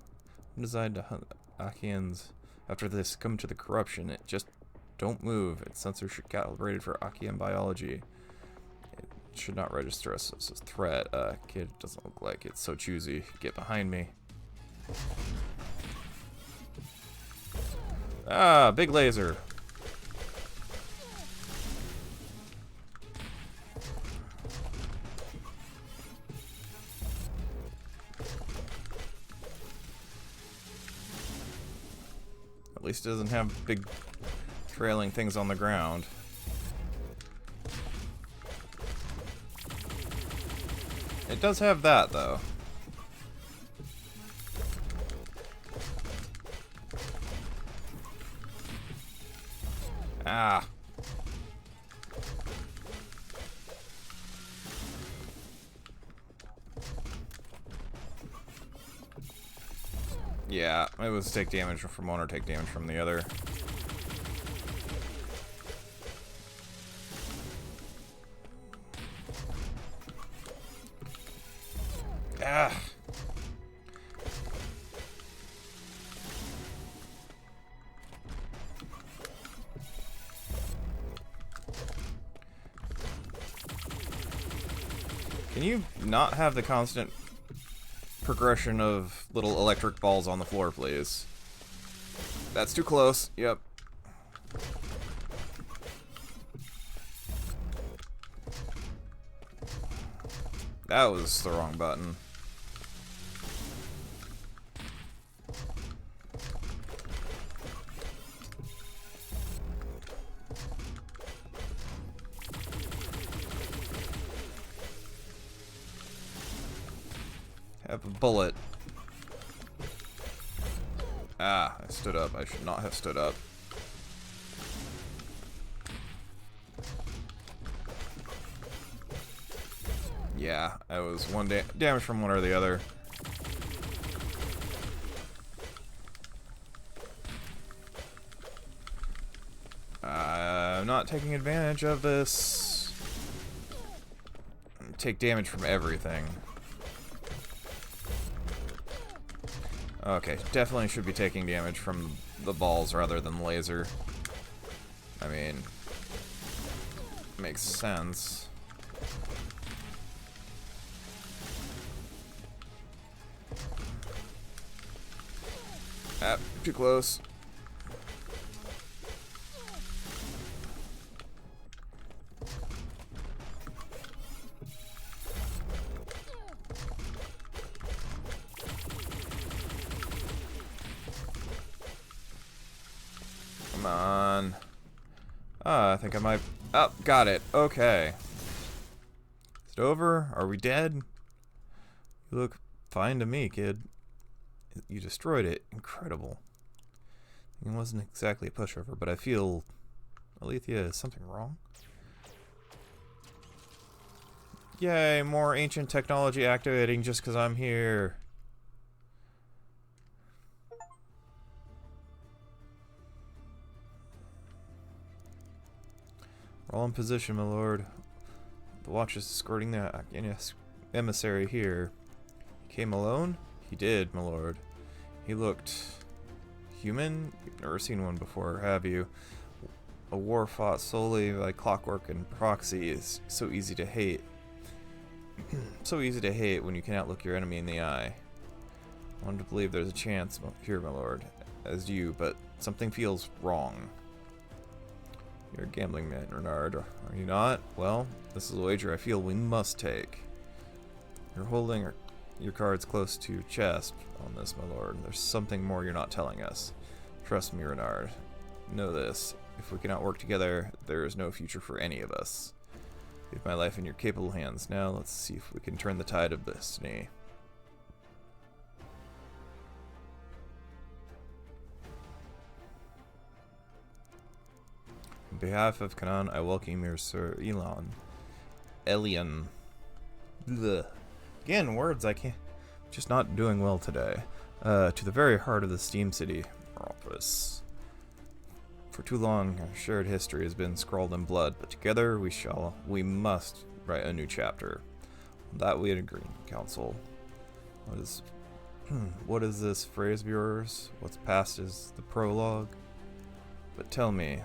Speaker 1: I'm designed to hunt Achians. After this, come to the corruption. It just don't move. Its sensors should calibrated for Achian biology. It should not register us as a threat. Kid doesn't look like it's so choosy. Get behind me. Ah, big laser. At least it doesn't have big trailing things on the ground. It does have that, though. Ah. Yeah, it was take damage from one or take damage from the other. Ah. Can you not have the constant progression of little electric balls on the floor, please? That's too close. Yep. That was the wrong button. Have a bullet. Ah, I stood up. I should not have stood up. Yeah, I was one damage from one or the other. I'm not taking advantage of this. Take damage from everything. Okay, definitely should be taking damage from the balls rather than laser. I mean, makes sense. Ah, too close. Come on. I think I might... Oh, got it. Okay. Is it over? Are we dead? You look fine to me, kid. You destroyed it. Incredible. It wasn't exactly a pushover, but I feel Alethea, is something wrong? Yay, more ancient technology activating just because I'm here. We're all in position, my lord. The watch is escorting the emissary here. He came alone? He did, my lord. He looked human? You've never seen one before, have you? A war fought solely by clockwork and proxy is so easy to hate. So easy to hate when you cannot look your enemy in the eye. I want to believe there's a chance here, my lord, as you, but something feels wrong. You're a gambling man, Renard, are you not? Well, this is a wager I feel we must take. You're holding your cards close to your chest on this, my lord. There's something more you're not telling us. Trust me, Renard. Know this. If we cannot work together, there is no future for any of us. Leave my life in your capable hands. Now, let's see if we can turn the tide of destiny. On behalf of Canaan, I welcome you, Sir Elian. Ugh. Again, words I can't. Just not doing well today. To the very heart of the Steam City office. For too long, our shared history has been scrawled in blood, but together we must write a new chapter. On that we agree, Council. What is this phrase of yours? What's past is the prologue. But tell me,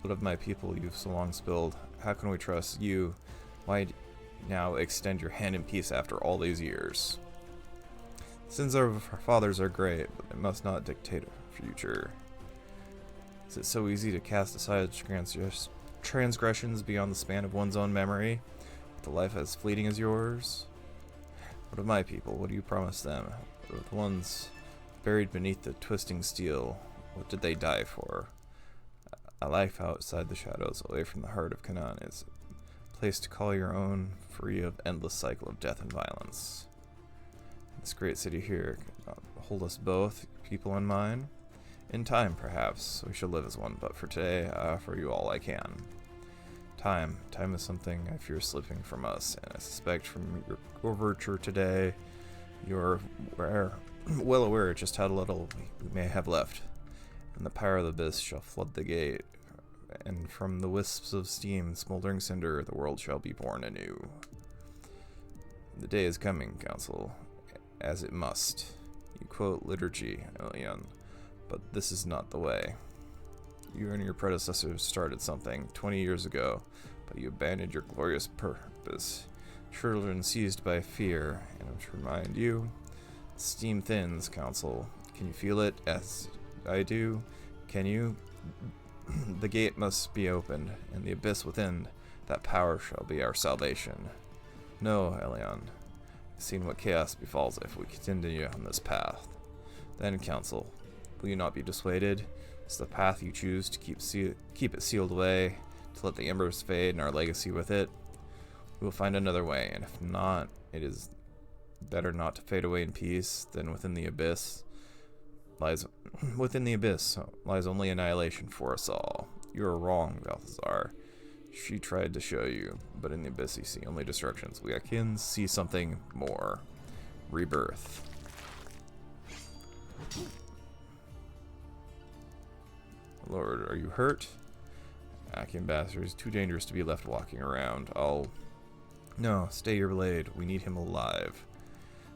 Speaker 1: what of my people you've so long spilled? How can we trust you? Why now extend your hand in peace after all these years? Sins of our fathers are great, but they must not dictate our future. Is it so easy to cast aside transgressions beyond the span of one's own memory, with a life as fleeting as yours? What of my people? What do you promise them? The ones buried beneath the twisting steel, what did they die for? A life outside the shadows, away from the heart of Canaan, is a place to call your own, free of endless cycle of death and violence. This great city here can hold us both, people and mine. In time, perhaps, we shall live as one, but for today, I offer you all I can. Time. Time is something I fear slipping from us, and I suspect from your overture today, you're well aware just how little we may have left. And the power of the abyss shall flood the gate, and from the wisps of steam, smoldering cinder, the world shall be born anew. The day is coming, Council, as it must. You quote liturgy, Elian. But this is not the way. You and your predecessors started something 20 years ago, but you abandoned your glorious purpose. Children seized by fear, and to remind you, steam thins, Council. Can you feel it as I do? Can you? The gate must be opened, and the abyss within, that power shall be our salvation. No, Elian. I've seen what chaos befalls if we continue on this path. Then, Council, will you not be dissuaded? It's the path you choose to keep it sealed away, to let the embers fade and our legacy with it. We will find another way, and if not, it is better not to fade away in peace than within the abyss. Lies only annihilation for us all. You are wrong, Balthazar. She tried to show you, but in the abyss you see only destructions. We can see something more. Rebirth. Lord, are you hurt? Akin bastard is too dangerous to be left walking around. No, stay your blade. We need him alive.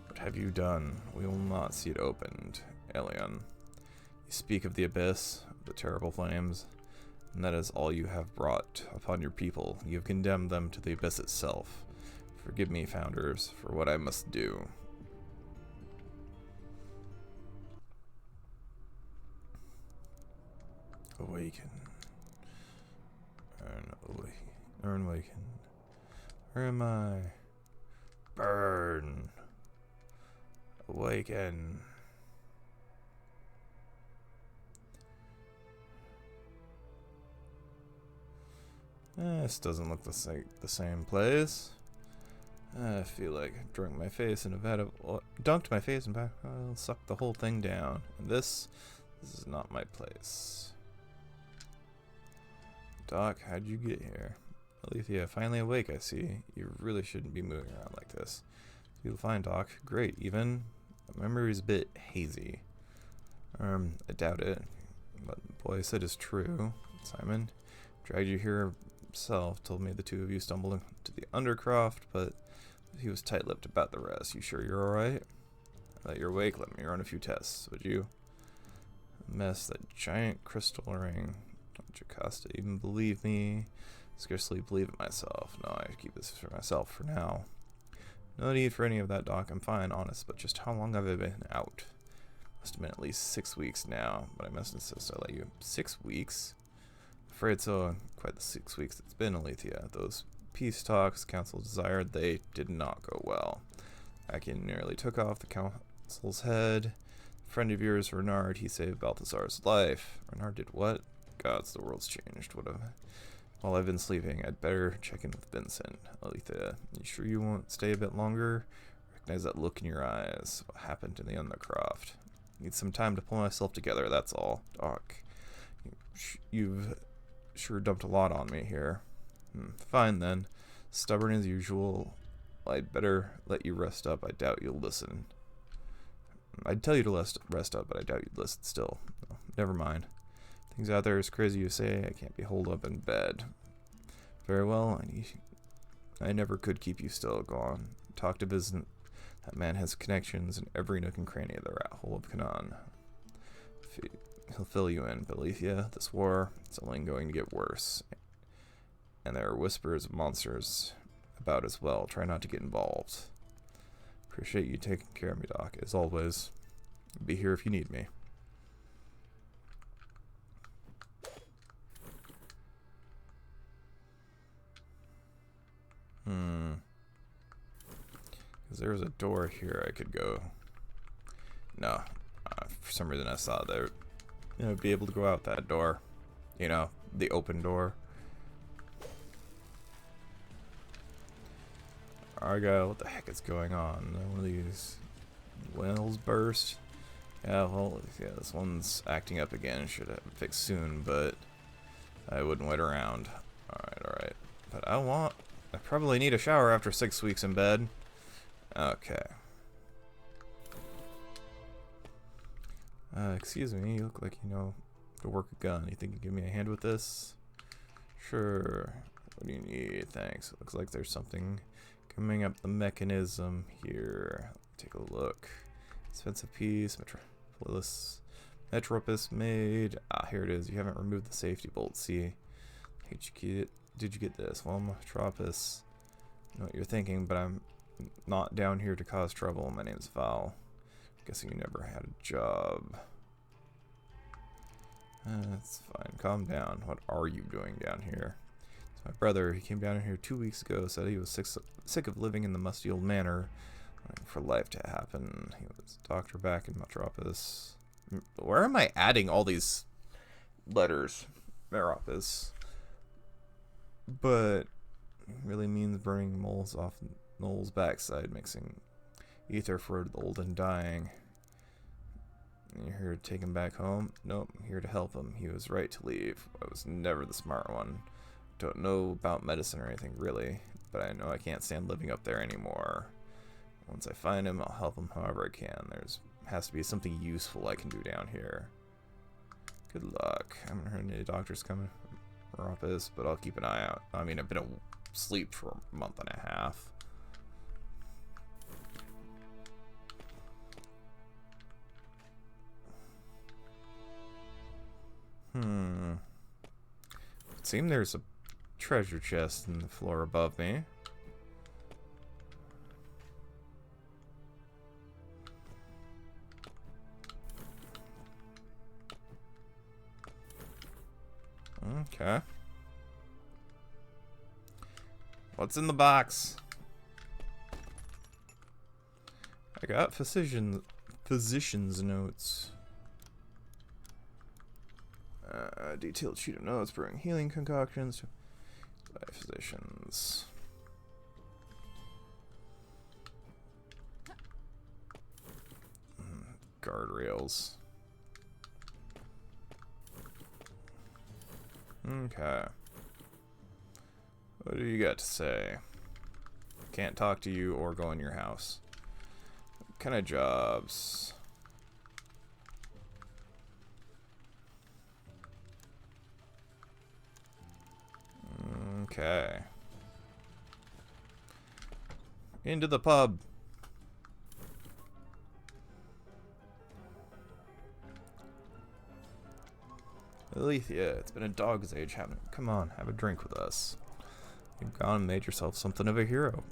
Speaker 1: What have you done? We will not see it opened. Elian. You speak of the abyss, the terrible flames, and that is all you have brought upon your people. You have condemned them to the abyss itself. Forgive me, founders, for what I must do. Awaken. Awaken. Where am I? Burn. Awaken. This doesn't look the same place. I feel like I dunked my face in a vat of I'll suck the whole thing down. And this is not my place. Doc, how'd you get here? Alethea, finally awake, I see. You really shouldn't be moving around like this. Feel fine, Doc. Great, even. My memory's a bit hazy. I doubt it. What the boy said is true. Simon dragged you here himself, told me the two of you stumbled into the Undercroft, but he was tight-lipped about the rest. You sure you're alright? Now that you're awake, let me run a few tests, would you? Mess, that giant crystal ring. Don't Jocasta even believe me? Scarcely believe it myself. No, I keep this for myself for now. No need for any of that, Doc. I'm fine, honest, but just how long have I been out? Must have been at least 6 weeks now, but I must insist I let you. 6 weeks? Afraid so. Quite the 6 weeks it's been, Alethea. Those peace talks Council desired, they did not go well. Akin nearly took off the Council's head. A friend of yours, Renard, he saved Balthazar's life. Renard did what? Gods, the world's changed. What have While I've been sleeping, I'd better check in with Vincent. Alethea, you sure you won't stay a bit longer? Recognize that look in your eyes. What happened in the Undercroft? Need some time to pull myself together, that's all. Doc, you've sure dumped a lot on me here. Fine then. Stubborn as usual. I'd better let you rest up. I doubt you'll listen. I'd tell you to rest up, but I doubt you'd listen still. No, never mind. Things out there as crazy you say. I can't be holed up in bed. Very well. I never could keep you still. Go on. Talk to Vincent. That man has connections in every nook and cranny of the rat hole of Canaan. He'll fill you in. But Alethea, this war, it's only going to get worse. And there are whispers of monsters about as well. Try not to get involved. Appreciate you taking care of me, Doc. As always, I'll be here if you need me. Because there's a door here I could go. No. For some reason I saw there. Be able to go out that door. You know, the open door. Argyle, what the heck is going on? One of these wells burst. Yeah, well, yeah, this one's acting up again. Should have it fixed soon, but I wouldn't wait around. Alright. But I probably need a shower after 6 weeks in bed. Okay. Excuse me, you look like you know to work a gun. You think you can give me a hand with this? Sure. What do you need? Thanks. It looks like there's something coming up the mechanism here. Take a look. Expensive piece. Metropus made. Ah, here it is. You haven't removed the safety bolt. See? Did you get this? Well, Metropus. I know what you're thinking, but I'm not down here to cause trouble. My name's Val. Guessing you never had a job. That's fine. Calm down. What are you doing down here? It's my brother. He came down here 2 weeks ago. Said he was sick of living in the musty old manor. Waiting for life to happen. He was a doctor back in Metropus. Where am I adding all these letters? Meropus. But it really means burning moles off Noel's backside, mixing ether for the old and dying. You're here to take him back home? Nope, I'm here to help him. He was right to leave. I was never the smart one. Don't know about medicine or anything, really, but I know I can't stand living up there anymore. Once I find him, I'll help him however I can. Has to be something useful I can do down here. Good luck. I haven't heard any doctors coming from our office, but I'll keep an eye out. I mean, I've been asleep for a month and a half. It seems there's a treasure chest in the floor above me. Okay. What's in the box? I got physician's notes. Detailed sheet of notes, brewing healing concoctions by physicians. Guardrails. Okay. What do you got to say? Can't talk to you or go in your house. What kind of jobs? Okay. Into the pub. Alethea, it's been a dog's age. Come on, have a drink with us. You've gone and made yourself something of a hero.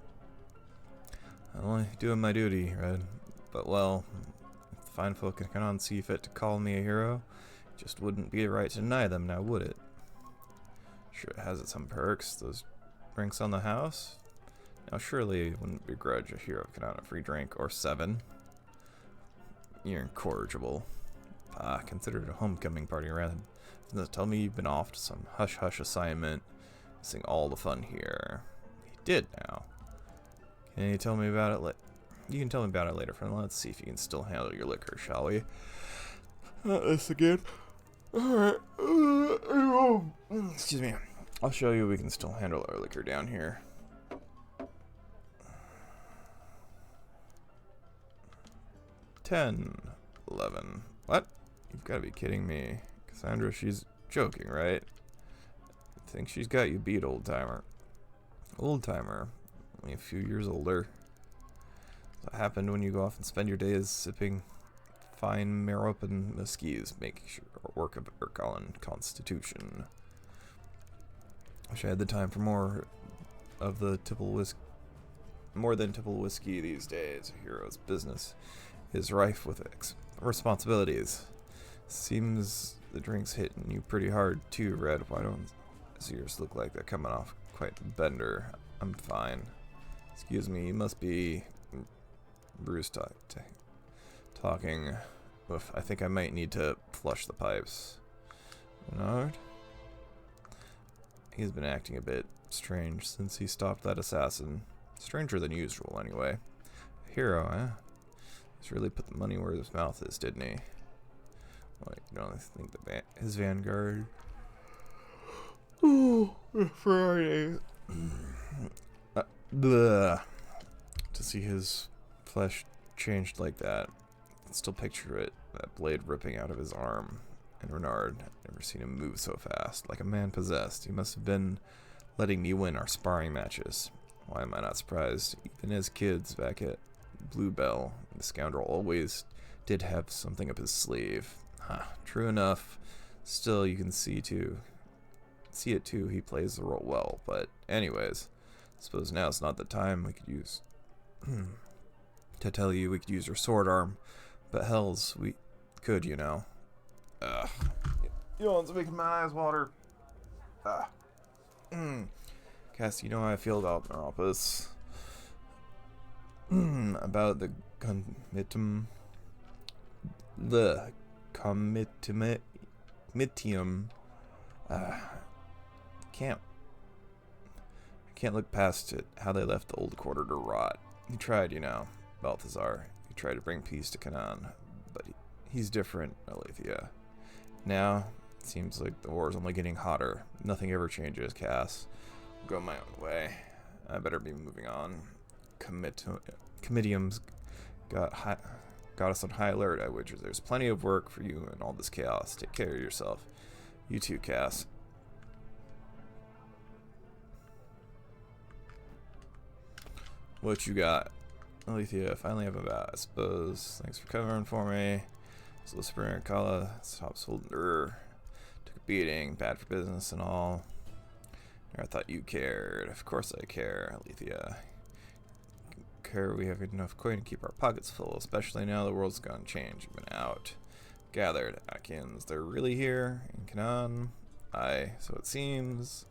Speaker 1: I'm only doing my duty, Red. But well, if the fine folk cannot see fit to call me a hero, it just wouldn't be right to deny them, now would it? Sure, it has its some perks. Those drinks on the house? Now surely you wouldn't begrudge a hero cannot a free drink, or 7. You're incorrigible. Consider it a homecoming party, Red. Doesn't that tell me you've been off to some hush-hush assignment, missing all the fun here? He did now. Can you tell me about it? You can tell me about it later, friend. Let's see if you can still handle your liquor, shall we? Not this again. Alright. Excuse me. I'll show you we can still handle our liquor down here. $10, $11. What? You've got to be kidding me. Cassandra, she's joking, right? I think she's got you beat, old timer. Old timer. Only a few years older. What happened when you go off and spend your days sipping fine Maropan whiskies, making sure work on Constitution. Wish I had the time for more of the more than tipple whiskey these days. A hero's business is rife with responsibilities. Seems the drink's hitting you pretty hard too, Red. Why don't yours look like they're coming off quite a bender? I'm fine. Excuse me, you must be Bruce talking. Oof, I think I might need to flush the pipes. Bernard? He's been acting a bit strange since he stopped that assassin. Stranger than usual, anyway. A hero, eh? He's really put the money where his mouth is, didn't he? Well, you don't think his vanguard... Oh, Friday. To see his flesh changed like that, I can still picture it, that blade ripping out of his arm. And Renard, I've never seen him move so fast, like a man possessed. He must have been letting me win our sparring matches. Why am I not surprised? Even as kids back at Bluebell, the scoundrel always did have something up his sleeve. True enough. Still, you can see it too, he plays the role well. But anyways, I suppose now it's not the time we could use to tell you we could use your sword arm. But hells, we could, you know. You know what's making my eyes water? Cass, you know how I feel about Meropis. About the comitium. Can't look past it, how they left the old quarter to rot. He tried, you know, Balthazar. He tried to bring peace to Canaan, but he's different, Alethea. Now, it seems like the war's only getting hotter. Nothing ever changes, Cass. I'll go my own way. I better be moving on. Comitium's got us on high alert, I wager. There's plenty of work for you in all this chaos. Take care of yourself. You too, Cass. What you got? Alethea, finally have a bat, I suppose. Thanks for covering for me. Solicitor and Kala, stops holding her. Took a beating, bad for business and all. I thought you cared. Of course I care, Alethea. Care we have enough coin to keep our pockets full, especially now the world's gone change. You've been out. Gathered, Atkins. They're really here in Canaan. Aye, so it seems.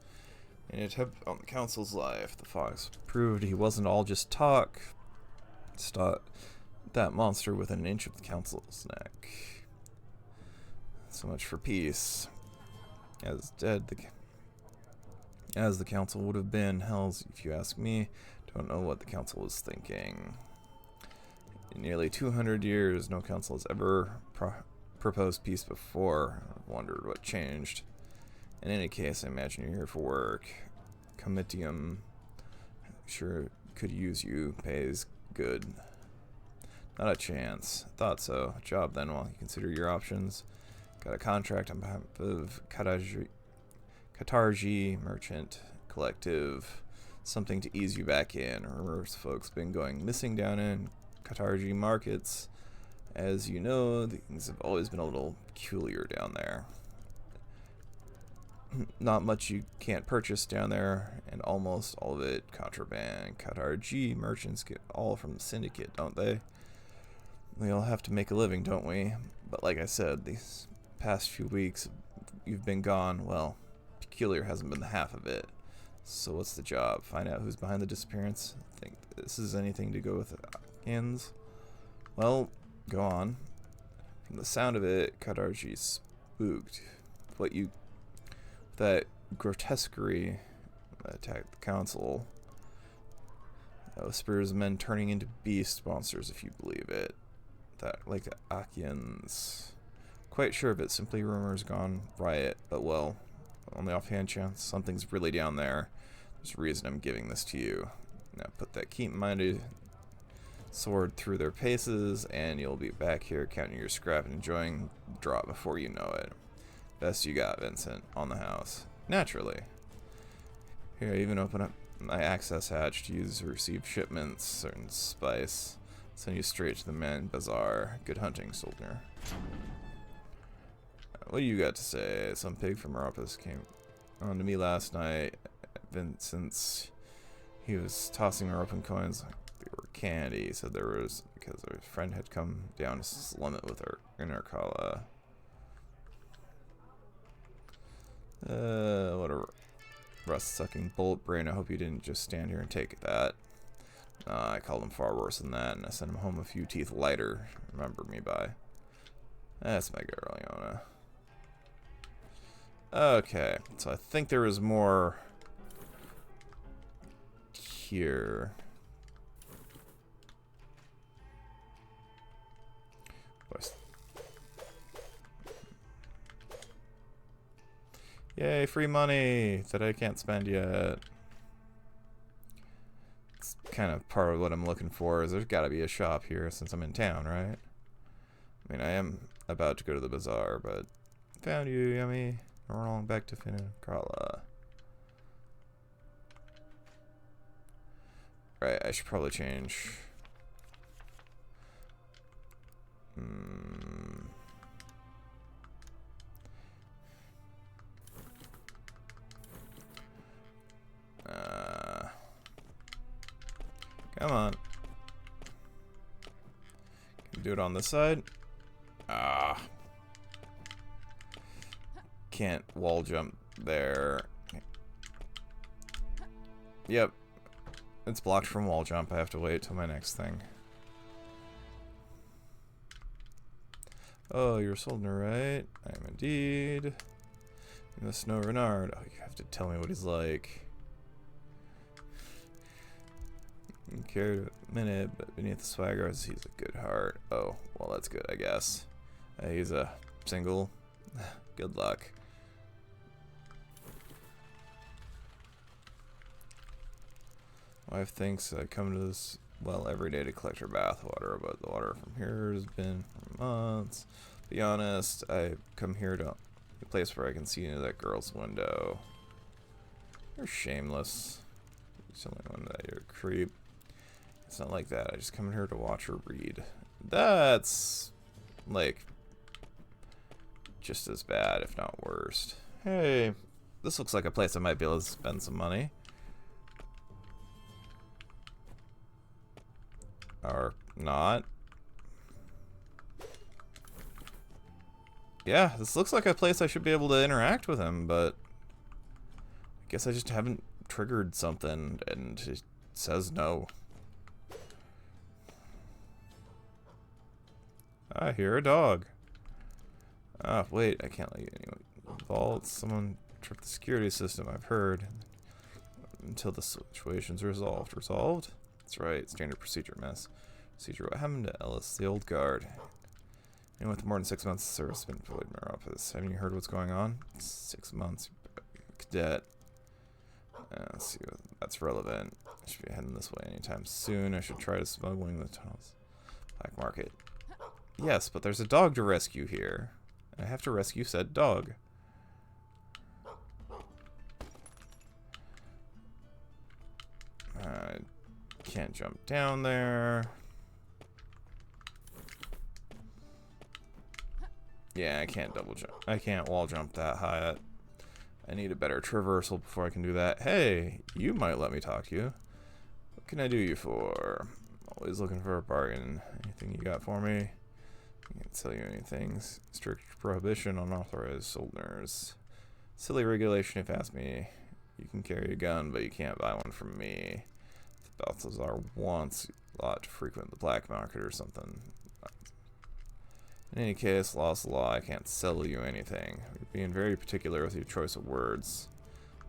Speaker 1: In an attempt on the council's life, the fox proved he wasn't all just talk. Stop that monster within an inch of the council's neck. So much for peace. As the council would have been, hells, if you ask me. Don't know what the council was thinking. In nearly 200 years, no council has ever proposed peace before. I've wondered what changed. In any case, I imagine you're here for work. comitium. Sure could use you. Pays good. Not a chance. Thought so. Job then while you consider your options. Got a contract on behalf of Katarji Merchant Collective. Something to ease you back in. Rumors folks been going missing down in Katarji markets. As you know, things have always been a little peculiar down there. Not much you can't purchase down there, and almost all of it contraband. Katarji merchants get all from the syndicate, don't they? We all have to make a living, don't we? But like I said, these past few weeks you've been gone, well, peculiar hasn't been the half of it. So what's the job? Find out who's behind the disappearance? Think this is anything to go with hands? Well, go on. From the sound of it, Katarji's spooked. That grotesquerie attacked the council. Whispers of men turning into beast monsters, if you believe it. That, like the Akians. Quite sure of it, simply rumors gone riot, but well, on the offhand chance something's really down there. There's a reason I'm giving this to you. Now put that keen-minded sword through their paces, and you'll be back here counting your scrap and enjoying the drop before you know it. Best you got, Vincent. On the house. Naturally. Here, I even open up my access hatch to use or receive shipments, certain spice. Send you straight to the main bazaar. Good hunting, soldier. What do you got to say? Some pig from Meropis came on to me last night. Since he was tossing Meropan coins like they were candy. He said there was because our friend had come down to slum it with her in her kala. What a rust-sucking bullet brain. I hope you didn't just stand here and take that. I called him far worse than that, and I sent him home a few teeth lighter. Remember me by. That's my girl, Leona. Okay, so I think there was more here. Yay, free money that I can't spend yet. It's kind of part of what I'm looking for, is there's got to be a shop here since I'm in town, right? I mean, I am about to go to the bazaar, but found you, yummy. Wrong, back to Finicala. Right, I should probably change. Come on. Can do it on this side. Can't wall jump there. Yep. It's blocked from wall jump. I have to wait till my next thing. Oh, you're a soldier, right? I am indeed. You must know Renard. Oh, you have to tell me what he's like. Cared a minute, but beneath the swagger, he's a good heart. Oh, well, that's good, I guess. He's a single. Good luck. Wife thinks I come to this well every day to collect her bath water, but the water from here has been for months. Be honest, I come here to a place where I can see into that girl's window. You're shameless. You're telling one that you're a creep. It's not like that. I just come here to watch her read. That's like just as bad, if not worse. Hey, this looks like a place I might be able to spend some money. Or not. Yeah, this looks like a place I should be able to interact with him, but I guess I just haven't triggered something and it says no. I hear a dog. Ah, wait, I can't let you anyway. Vault, someone tripped the security system, I've heard. Until the situation's resolved. Resolved? That's right, standard procedure mess. Procedure, what happened to Ellis, the old guard? And with more than 6 months of service been employed in our office. Haven't you heard what's going on? 6 months. Cadet. Let's see if that's relevant. I should be heading this way anytime soon. I should try to smuggling the tunnels. Black market. Yes, but there's a dog to rescue here. I have to rescue said dog. I can't jump down there. Yeah, I can't double jump. I can't wall jump that high. I need a better traversal before I can do that. Hey, you might let me talk to you. What can I do you for? Always looking for a bargain. Anything you got for me? I can't sell you anything. Strict prohibition on authorized soldiers. Silly regulation if you ask me. You can carry a gun, but you can't buy one from me. The Balthazar wants a lot to frequent the black market or something. In any case, law's the law. I can't sell you anything. You're being very particular with your choice of words.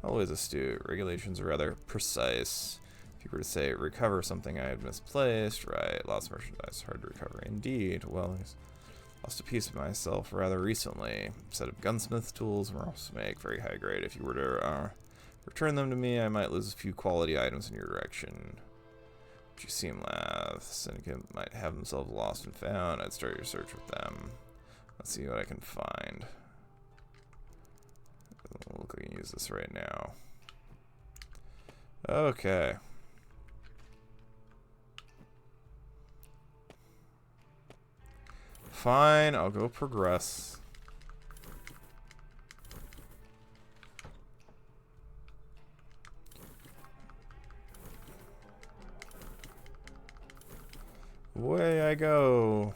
Speaker 1: Always astute. Regulations are rather precise. If you were to say, recover something I had misplaced, right, lost merchandise, hard to recover. Indeed. Well, I lost a piece of myself rather recently. A set of gunsmith tools were also make very high grade. If you were to return them to me, I might lose a few quality items in your direction. You seem like the syndicate might have themselves lost and found. I'd start your search with them. Let's see what I can find. Look, I can use this right now. Okay. Fine, I'll go progress. Away I go.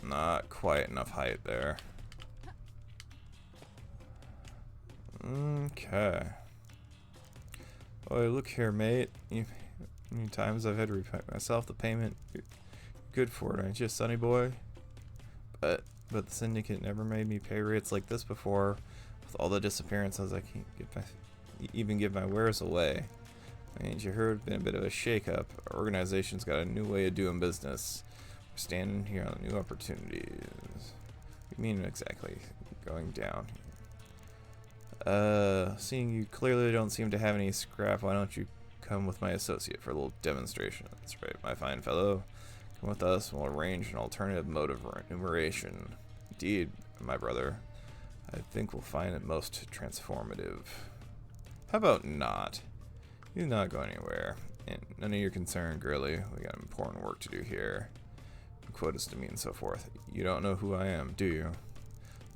Speaker 1: Not quite enough height there. Okay. Oh, look here, mate. Many times I've had to repay myself the payment. You're good for it, aren't you, sonny boy? But the syndicate never made me pay rates like this before. With all the disappearances, I can't even give my wares away. Ain't you heard? Been a bit of a shake-up. Our organization's got a new way of doing business. We're standing here on new opportunities. What do you mean exactly? Going down. Seeing you clearly don't seem to have any scrap, why don't you come with my associate for a little demonstration? That's right, my fine fellow. Come with us and we'll arrange an alternative mode of remuneration. Indeed, my brother. I think we'll find it most transformative. How about not? He's not going anywhere. And none of your concern, girly. We got important work to do here. Quotas to me and so forth. You don't know who I am, do you?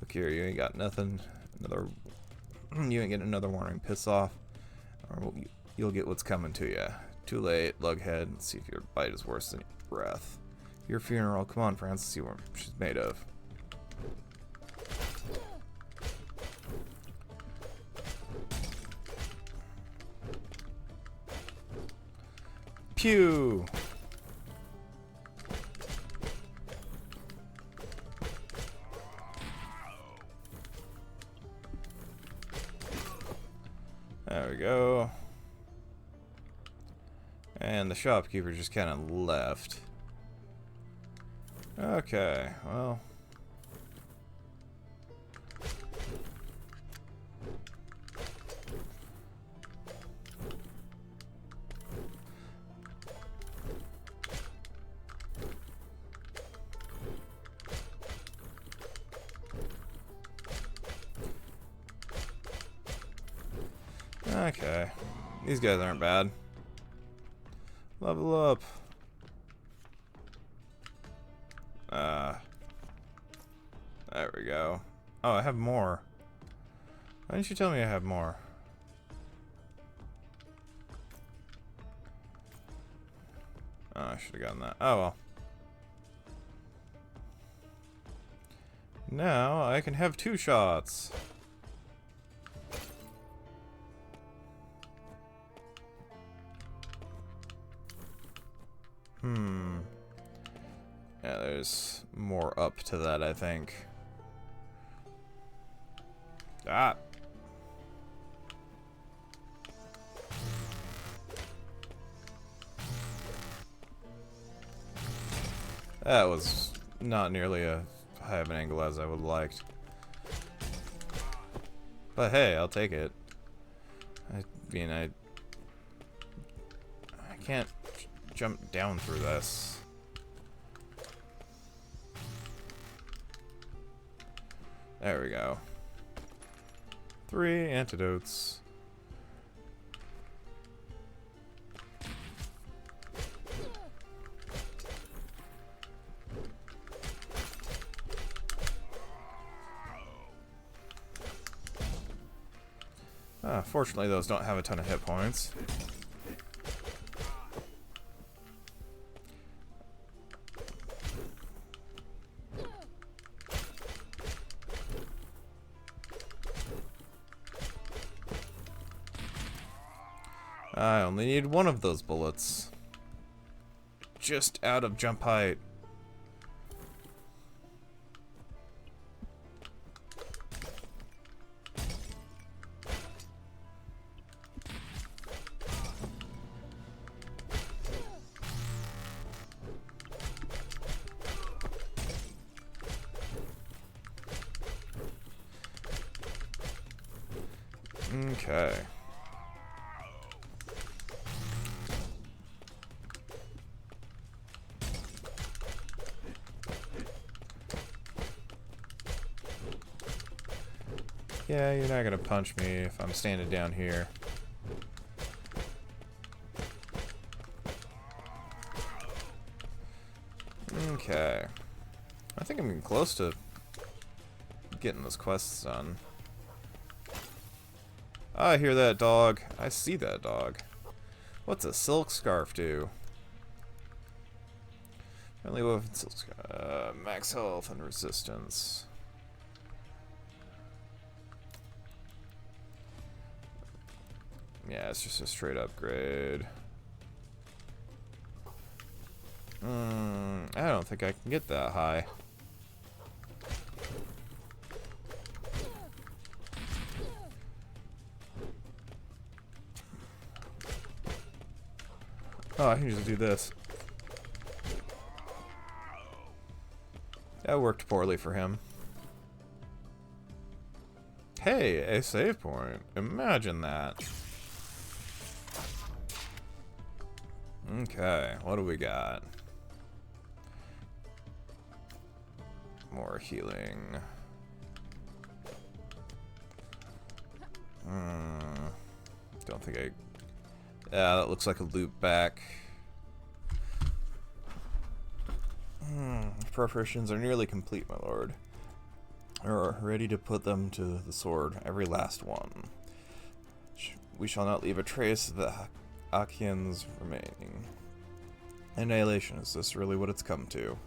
Speaker 1: Look here, you ain't got nothing. You ain't getting another warning. Piss off, or you'll get what's coming to you. Too late, lughead. Let's see if your bite is worse than your breath. Your funeral. Come on, Francis. See what she's made of. Pew! There we go. And the shopkeeper just kind of left. Okay, well. Okay. These guys aren't bad. Level up. There we go. Oh, I have more. Why didn't you tell me I have more? Oh, I should have gotten that. Oh well. Now I can have 2 shots. Yeah, there's more up to that, I think. Ah! That was not nearly as high of an angle as I would have liked. But hey, I'll take it. I mean, I can't jump down through this. There we go. 3 antidotes. Fortunately, those don't have a ton of hit points. I only need one of those bullets. Just out of jump height. Okay. Yeah, you're not gonna punch me if I'm standing down here. Okay. I think I'm getting close to getting those quests done. I hear that dog. I see that dog. What's a silk scarf do? Only woven silk scarf. Max health and resistance. Yeah, it's just a straight upgrade. I don't think I can get that high. Oh, I can just do this. That worked poorly for him. Hey, a save point. Imagine that. Okay, what do we got? More healing. Don't think I... Yeah, that looks like a loop back. Preparations are nearly complete, my lord. We're ready to put them to the sword, every last one. We shall not leave a trace of the Achaeans remaining. Annihilation, is this really what it's come to?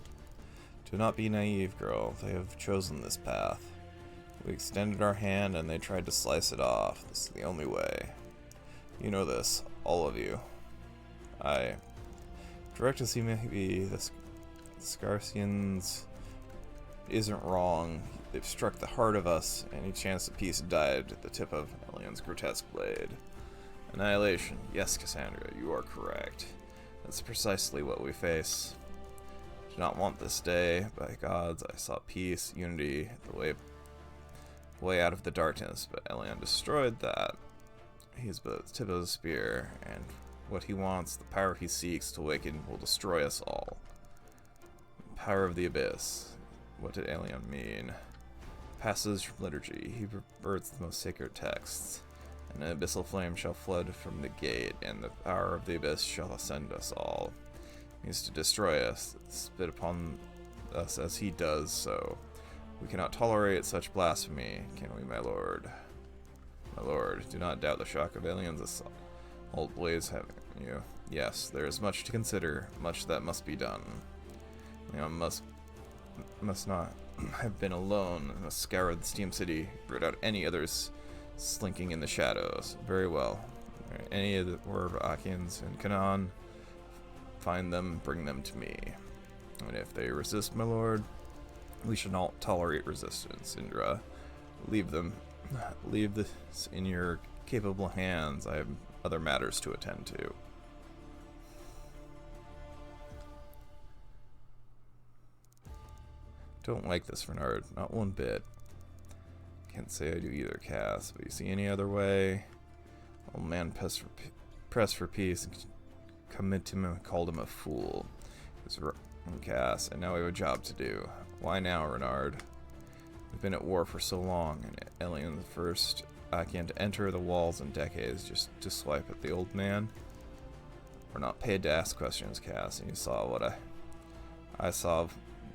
Speaker 1: Do not be naive, girl. They have chosen this path. We extended our hand and they tried to slice it off. This is the only way. You know this, all of you. Direct as he may be, the Scarcians isn't wrong. They've struck the heart of us. Any chance of peace died at the tip of Elion's grotesque blade. Annihilation. Yes, Cassandra, you are correct. That's precisely what we face. I do not want this day. By gods, I sought peace, unity, the way out of the darkness, but Elion destroyed that. He's but the tip of the spear, and what he wants, the power he seeks to awaken, will destroy us all. Power of the Abyss. What did Elion mean? Passage from liturgy. He perverts the most sacred texts. An abyssal flame shall flood from the gate, and the power of the abyss shall ascend us all. He means to destroy us, spit upon us as he does so. We cannot tolerate such blasphemy, can we, my lord? My lord, do not doubt the shock of Elion's assault. Old blaze having you. Yes, there is much to consider, much that must be done. Leon must not have been alone, must scour the Steam City, root out any others slinking in the shadows. Very well. Any of the Achaeans in Canaan, find them, bring them to me. And if they resist, my lord, we shall not tolerate resistance. Indra, leave this in your capable hands. I have other matters to attend to. Don't like this, Renard. Not one bit. can't say I do either, Cass, but you see any other way? Old man pressed for peace and committed to him and called him a fool. He was wrong, Cass, and now we have a job to do. Why now, Renard? We've been at war for so long, and Elian the First began to enter the walls in decades just to swipe at the old man. We're not paid to ask questions, Cass, and you saw what I saw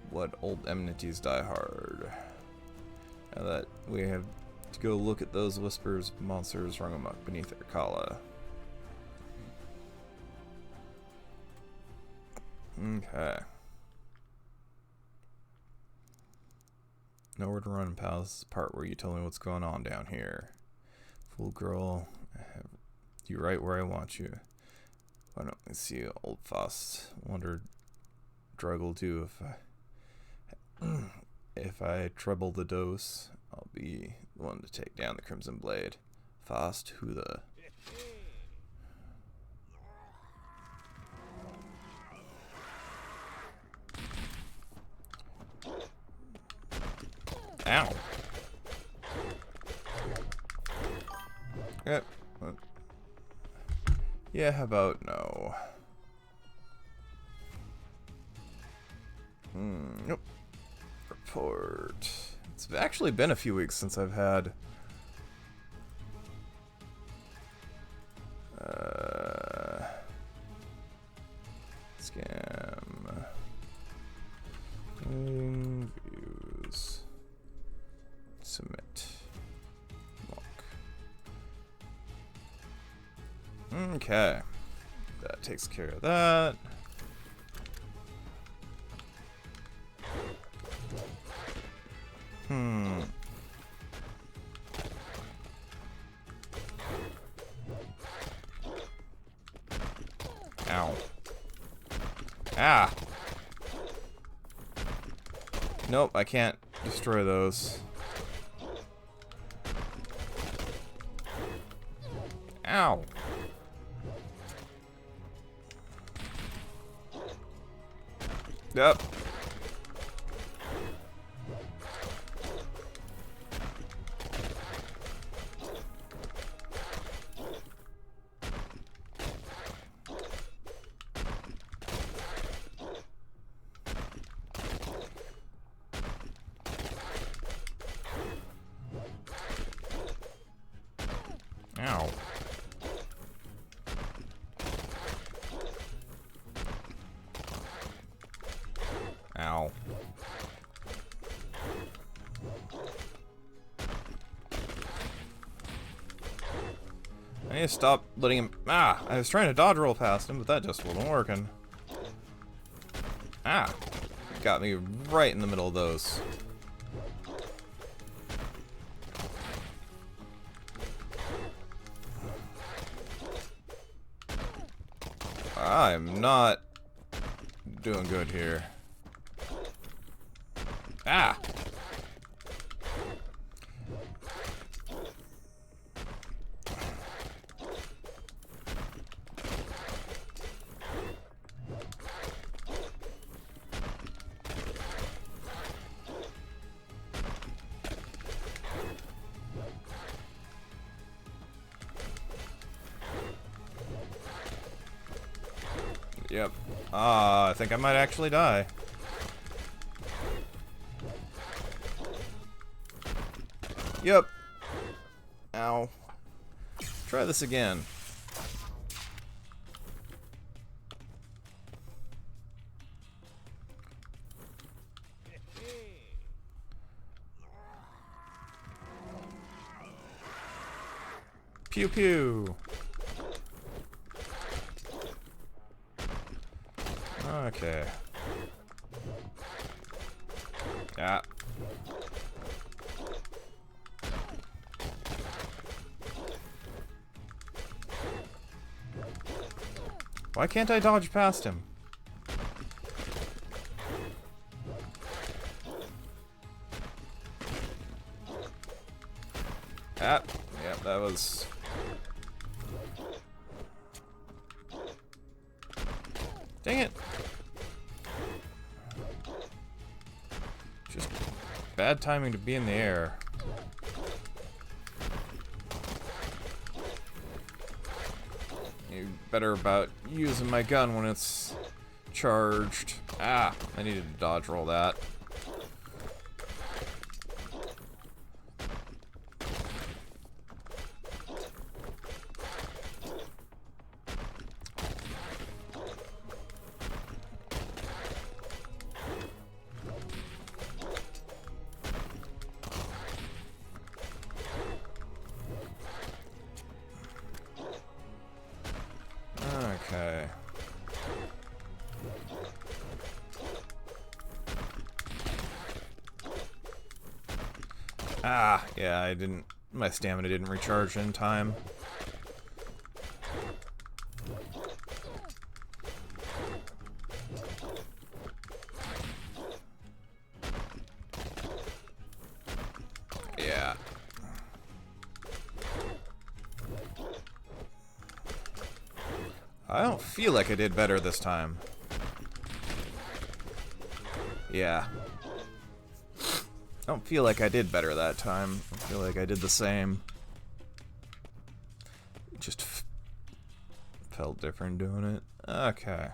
Speaker 1: what old enmities die hard. Now that we have to go look at those whispers, monsters rung amok beneath our Kala. Okay. Nowhere to run, pal. This is the part where you tell me what's going on down here. Fool girl, you right where I want you. Why don't we see old Faust? Wonder drug will do if I treble the dose. I'll be the one to take down the Crimson Blade. Faust, who the... Ow. Yep. Yeah, how about no? Nope. Report. It's actually been a few weeks since I've had scam views. Submit. Lock. Okay. That takes care of that. Ow. Ah! Nope, I can't destroy those. Ow! Yep. Ow. Ow. I need to stop letting him... Ah! I was trying to dodge roll past him, but that just wasn't working. Ah! Got me right in the middle of those. I'm not doing good here. Ah! Yep. I think I might actually die. Yep. Ow. Try this again. Pew pew. Okay. Yeah. Why can't I dodge past him? Ah, yeah, that was... Dang it! Just bad timing to be in the air. better about using my gun when it's charged. Ah, I needed to dodge roll that. Okay. Ah, yeah, my stamina didn't recharge in time. Yeah. I don't feel like I did better this time. Yeah. I don't feel like I did better that time. I feel like I did the same. It just felt different doing it. Okay.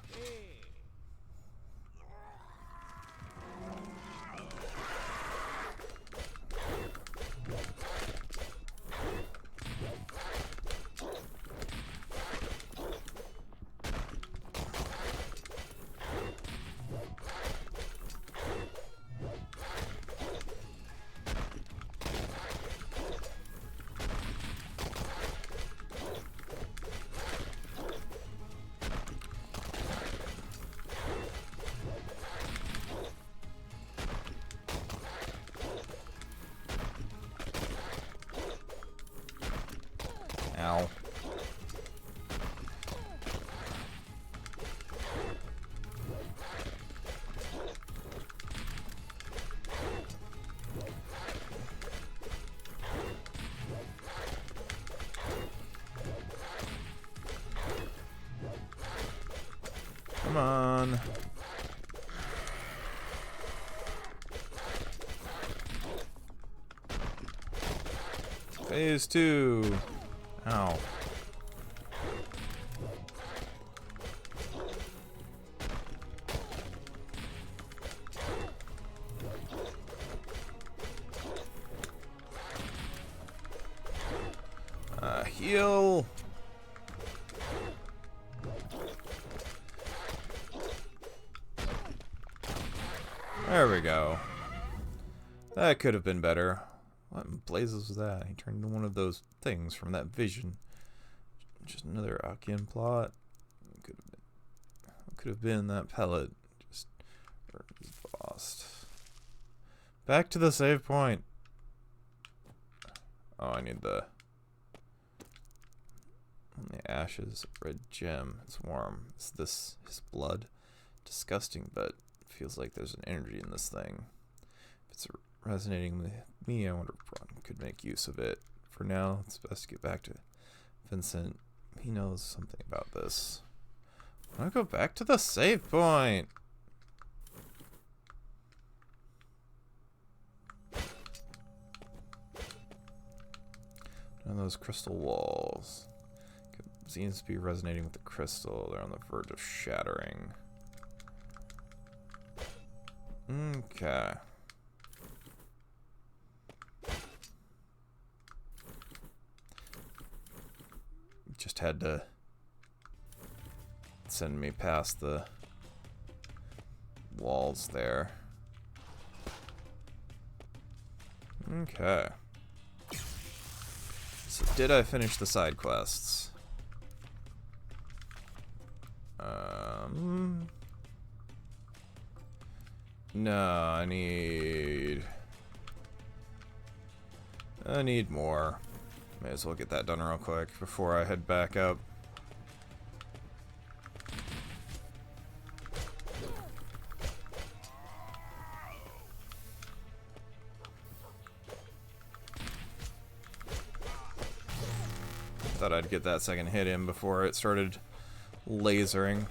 Speaker 1: Ow. Come on. Phase 2. Ow. Heal. There we go. That could have been better. What in blazes was that? He turned into one of those things from that vision. Just another Akian plot. Could have been that pellet. Just lost. Back to the save point. Oh, I need the ashes. Red gem. It's warm. Is this his blood? Disgusting, but feels like there's an energy in this thing. If it's resonating with me, I wonder if Ron could make use of it. For now, it's best to get back to Vincent. He knows something about this. I want to go back to the save point. And those crystal walls. Seems to be resonating with the crystal. They're on the verge of shattering. Okay. Just had to send me past the walls there. Okay. So did I finish the side quests? No, I need more. May as well get that done real quick before I head back up. Thought I'd get that second hit in before it started lasering.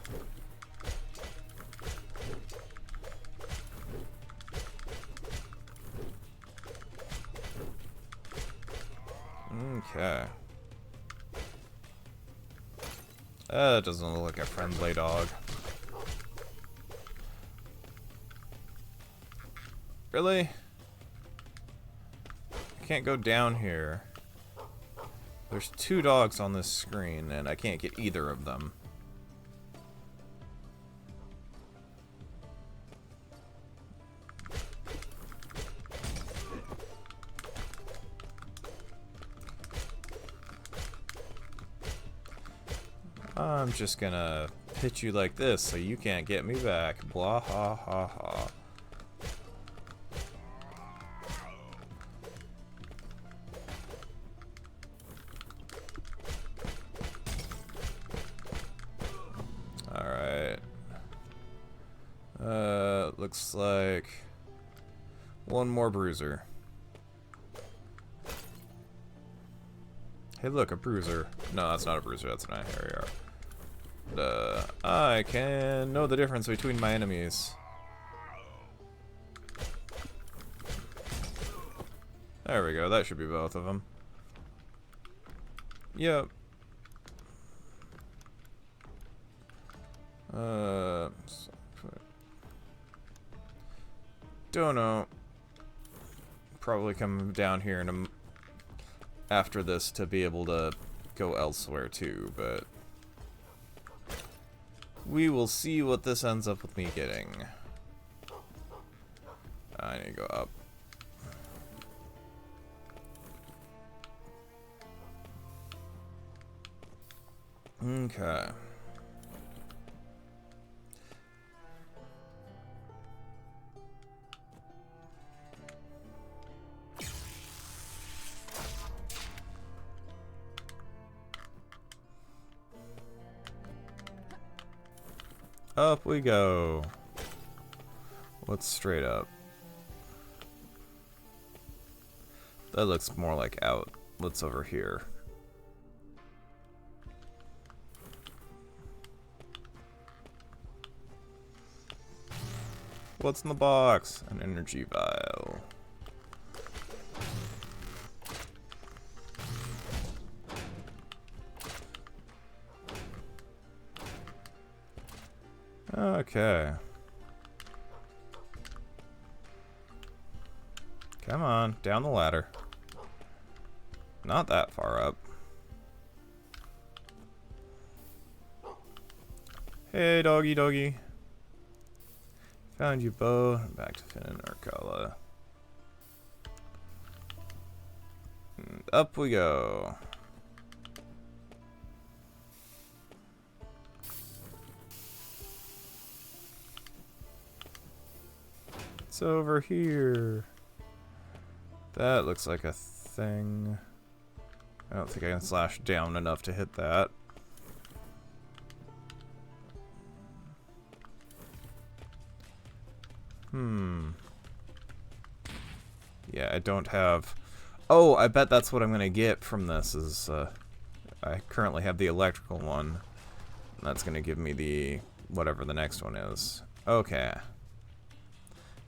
Speaker 1: Okay. That doesn't look like a friendly dog. Really? I can't go down here. There's 2 dogs on this screen, and I can't get either of them. I'm just gonna hit you like this so you can't get me back. Blah ha ha ha. Alright. Looks like one more bruiser. Hey look, a bruiser. No, that's not a bruiser, that's an here we are. I can know the difference between my enemies. There we go, that should be both of them. Yep. Don't know. Probably come down here in after this to be able to go elsewhere too, but we will see what this ends up with me getting. I need to go up. Okay. Up we go. What's straight up? That looks more like out. What's over here? What's in the box? An energy vial. Okay. Come on, down the ladder. Not that far up. Hey, doggy, doggy. Found you, Bo. Back to Finn and Arcala. And up we go. It's over here. That looks like a thing. I don't think I can slash down enough to hit that. Yeah, I don't have... Oh, I bet that's what I'm gonna get from this is, I currently have the electrical one. And that's gonna give me the... whatever the next one is. Okay.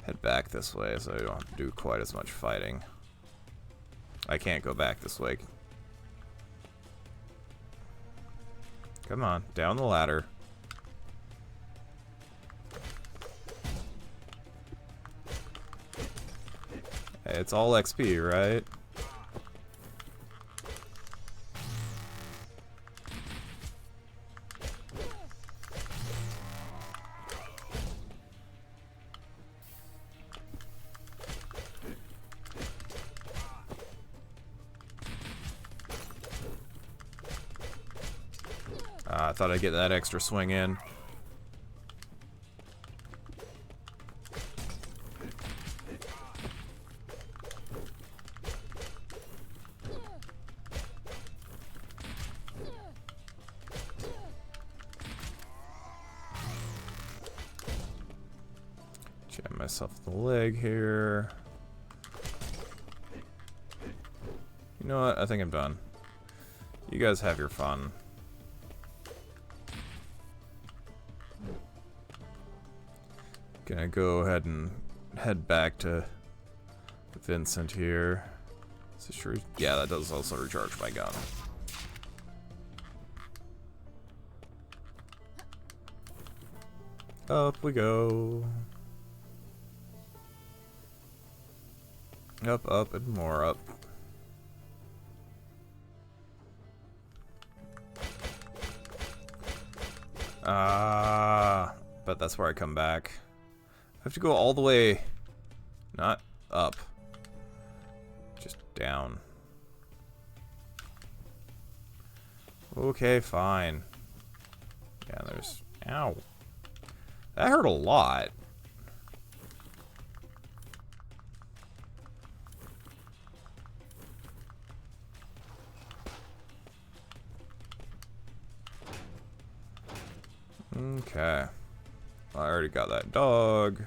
Speaker 1: Head back this way so I don't have to do quite as much fighting. I can't go back this way. Come on, down the ladder. Hey, it's all XP, right? I thought I'd get that extra swing in. Jab myself in the leg here. You know what? I think I'm done. You guys have your fun. Gonna go ahead and head back to Vincent here. Is it true? Yeah, that does also recharge my gun. Up we go. Up, up, and more up. But that's where I come back. I have to go all the way, not up, just down. Okay, fine. Yeah, there's, ow. That hurt a lot. Okay. I already got that dog.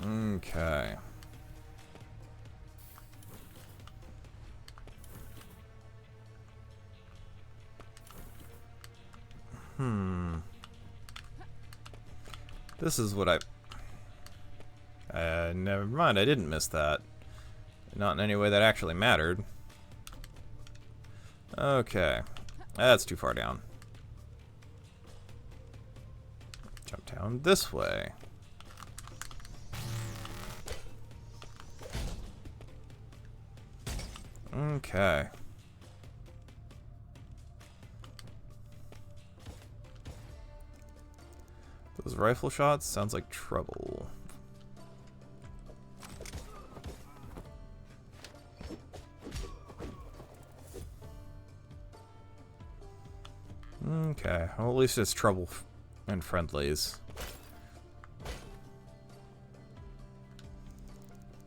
Speaker 1: Okay. This is what never mind, I didn't miss that. Not in any way that actually mattered. Okay. That's too far down. Jump down this way. Okay. Those rifle shots sounds like trouble. Okay, well, at least it's trouble and friendlies.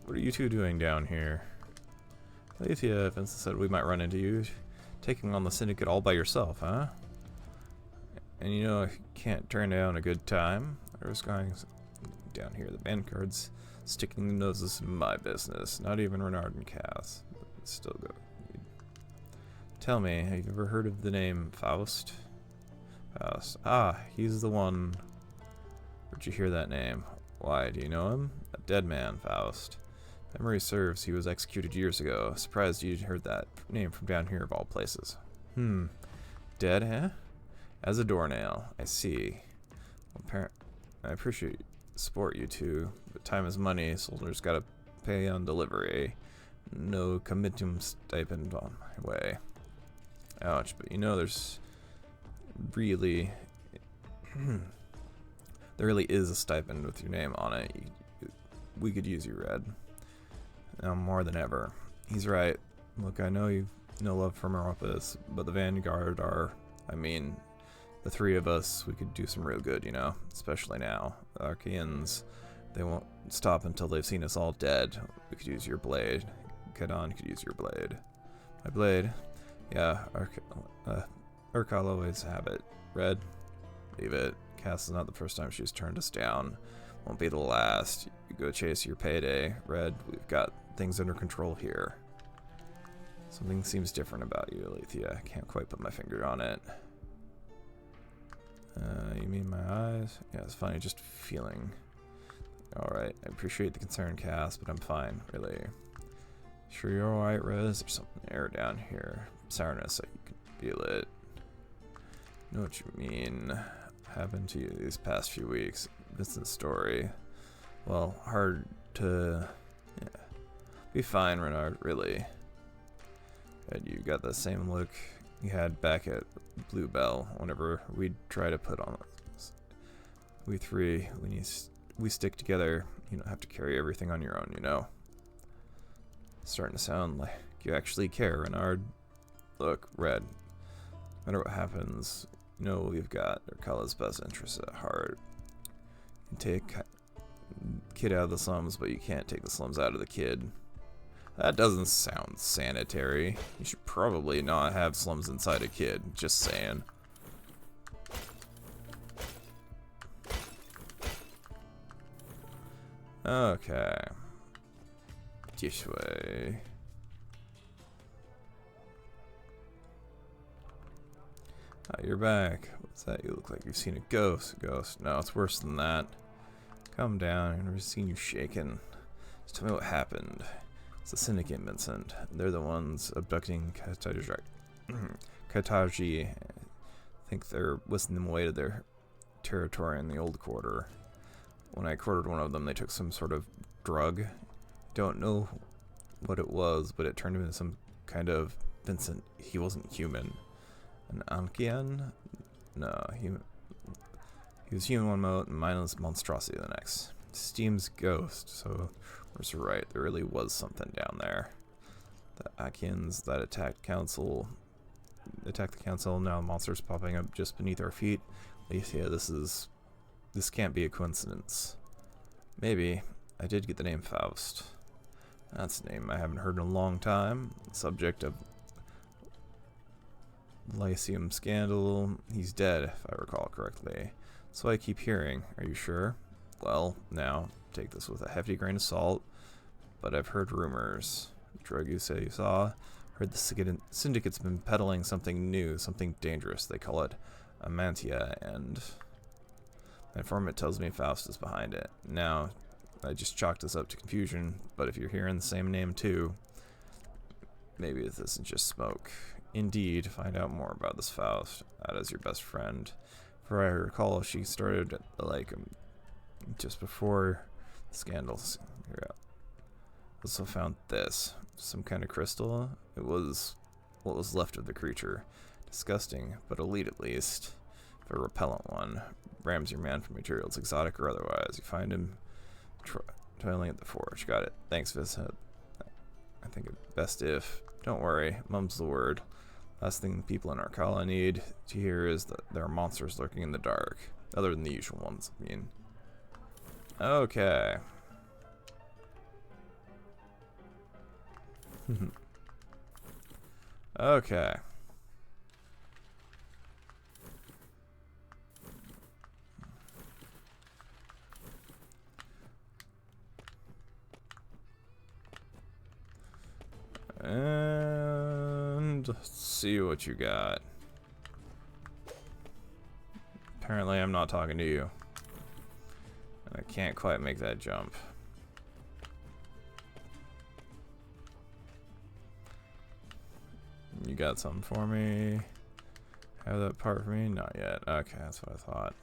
Speaker 1: What are you two doing down here? Alethea, Vincent said we might run into you. Taking on the Syndicate all by yourself, huh? And you know I can't turn down a good time. I was going down here. The vanguards sticking noses in my business. Not even Renard and Cass. But still go. Tell me, have you ever heard of the name Faust? Faust. Ah, he's the one. Where'd you hear that name? Why, do you know him? A dead man, Faust. Memory serves, he was executed years ago. Surprised you'd heard that name from down here of all places. Dead, eh? As a doornail, I see. Well, I appreciate support, you two, but time is money. Soldiers gotta pay on delivery. No committum stipend on my way. Ouch, but you know there's really... there really is a stipend with your name on it. We could use you, Red. Now more than ever. He's right. Look, I know you've no love for Meropis, but the Vanguard are... I mean... The three of us, we could do some real good, you know? Especially now. The Archaeans, they won't stop until they've seen us all dead. We could use your blade. Kadon could use your blade. My blade? Yeah, Urk'll always have it. Red? Leave it. Cass is not the first time she's turned us down. Won't be the last. You go chase your payday. Red, we've got things under control here. Something seems different about you, Alethea. I can't quite put my finger on it. You mean my eyes? Yeah, it's funny, just feeling. Alright, I appreciate the concern, Cass, but I'm fine, really. Sure you're alright, Rez? There's something in the air down here. Sourness, you can feel it. Know what you mean. Happened to you these past few weeks. Vincent's story. Well, hard to... Yeah. Be fine, Renard, really. And you got the same look you had back at Bluebell whenever we'd try to put on us. We three, when we stick together, you don't have to carry everything on your own, you know? It's starting to sound like you actually care, Renard. Look, Red, no matter what happens, you know we've got Urk'll's best interests at heart. You can take kid out of the slums, but you can't take the slums out of the kid. That doesn't sound sanitary. You should probably not have slums inside a kid. Just saying. Okay. This way. Ah, you're back. What's that? You look like you've seen a ghost. Ghost. No, it's worse than that. Calm down. I've never seen you shaken. Just tell me what happened. It's the Syndicate, Vincent. They're the ones abducting Kataji. I think they're whisking them away to their territory in the Old Quarter. When I quartered one of them, they took some sort of drug. Don't know what it was, but it turned him into some kind of... Vincent, he wasn't human. An Ankian? No, he was human one moment and mindless monstrosity the next. Steam's ghost, so was right, there really was something down there. The Akians that attacked the council, now monsters popping up just beneath our feet. Alicia, this can't be a coincidence. Maybe. I did get the name Faust. That's a name I haven't heard in a long time. Subject of Lyceum scandal. He's dead, if I recall correctly. So I keep hearing. Are you sure? Well, now, take this with a hefty grain of salt, but I've heard rumors. The drug you say you saw? Heard the Syndicate's been peddling something new, something dangerous. They call it Amantia, and my informant tells me Faust is behind it. Now, I just chalked this up to confusion, but if you're hearing the same name too, maybe this isn't just smoke. Indeed, find out more about this Faust. That is your best friend. For I recall, she started like just before the scandals. Yeah. Also found this, some kind of crystal. It was what was left of the creature. Disgusting, but elite at least. If a repellent one. Rams your man for materials, exotic or otherwise. You find him toiling at the forge. Got it. Thanks, Vincent. I think it best if. Don't worry, mum's the word. Last thing the people in our colony need to hear is that there are monsters lurking in the dark. Other than the usual ones, I mean. Okay. Okay. And let's see what you got. Apparently I'm not talking to you. And I can't quite make that jump. You got something for me? Have that part for me? Not yet. Okay, that's what I thought.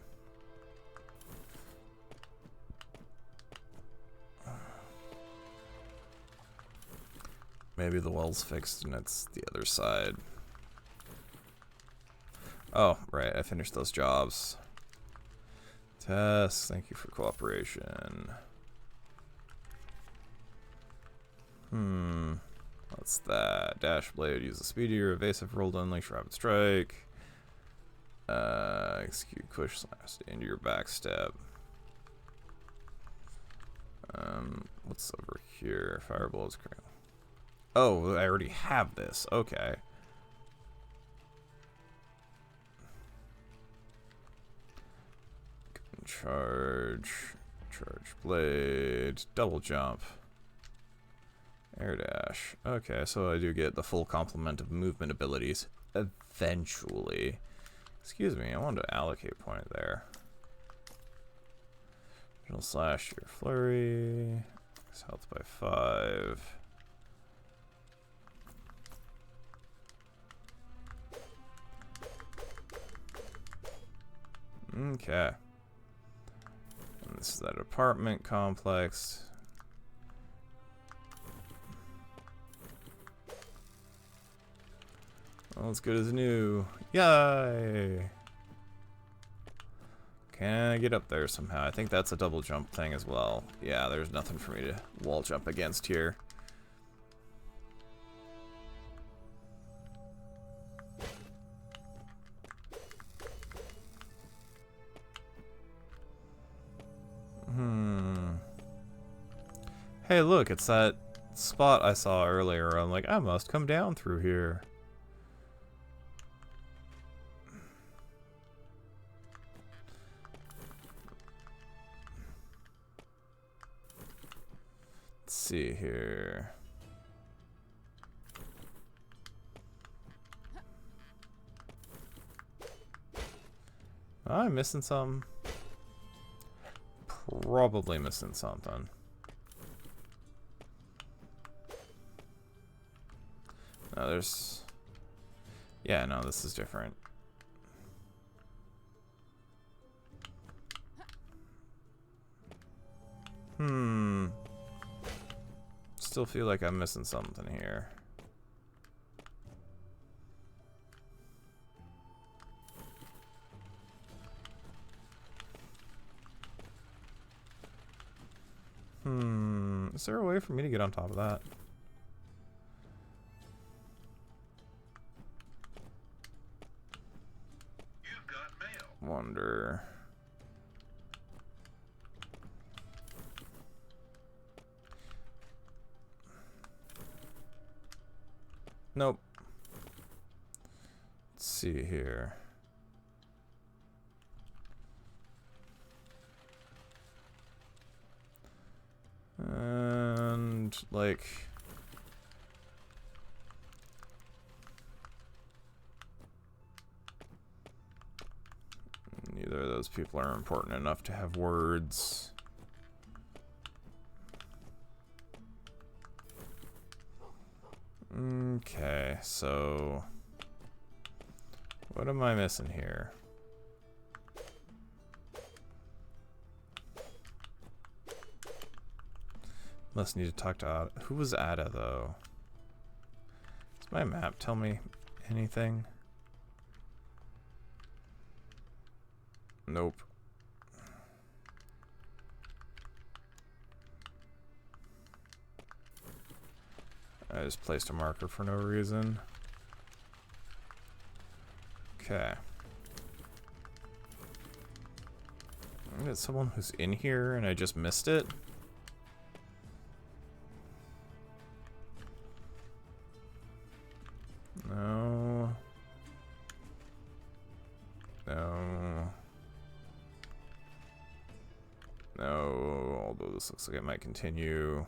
Speaker 1: Maybe the well's fixed and it's the other side. Oh, right, I finished those jobs. Tess, thank you for cooperation. What's that? Dash blade, use a speedier, evasive roll to unleash rapid strike. Execute push slash into your backstep. What's over here? Fireball is correct. Oh, I already have this. Okay. Charge blade, double jump, air dash. Okay, so I do get the full complement of movement abilities eventually. Excuse me, I wanted to allocate point there. Original slash your flurry, health by 5. Okay. And this is that apartment complex. Well, as good as new. Yay! Can I get up there somehow? I think that's a double jump thing as well. Yeah, there's nothing for me to wall jump against here. Hey, look, it's that spot I saw earlier. I'm like, I must come down through here. Let's see here. Am I missing something? Probably missing something. No, there's... Yeah, no, this is different. Still feel like I'm missing something here. Is there a way for me to get on top of that?
Speaker 2: You've got mail.
Speaker 1: Wonder. Nope. Let's see here. And like neither of those people are important enough to have words. Okay, so what am I missing here? Must need to talk to Ada. Who was Ada, though? Does my map tell me anything? Nope. I just placed a marker for no reason. Okay. I got someone who's in here and I just missed it. No. No. No. Although this looks like it might continue.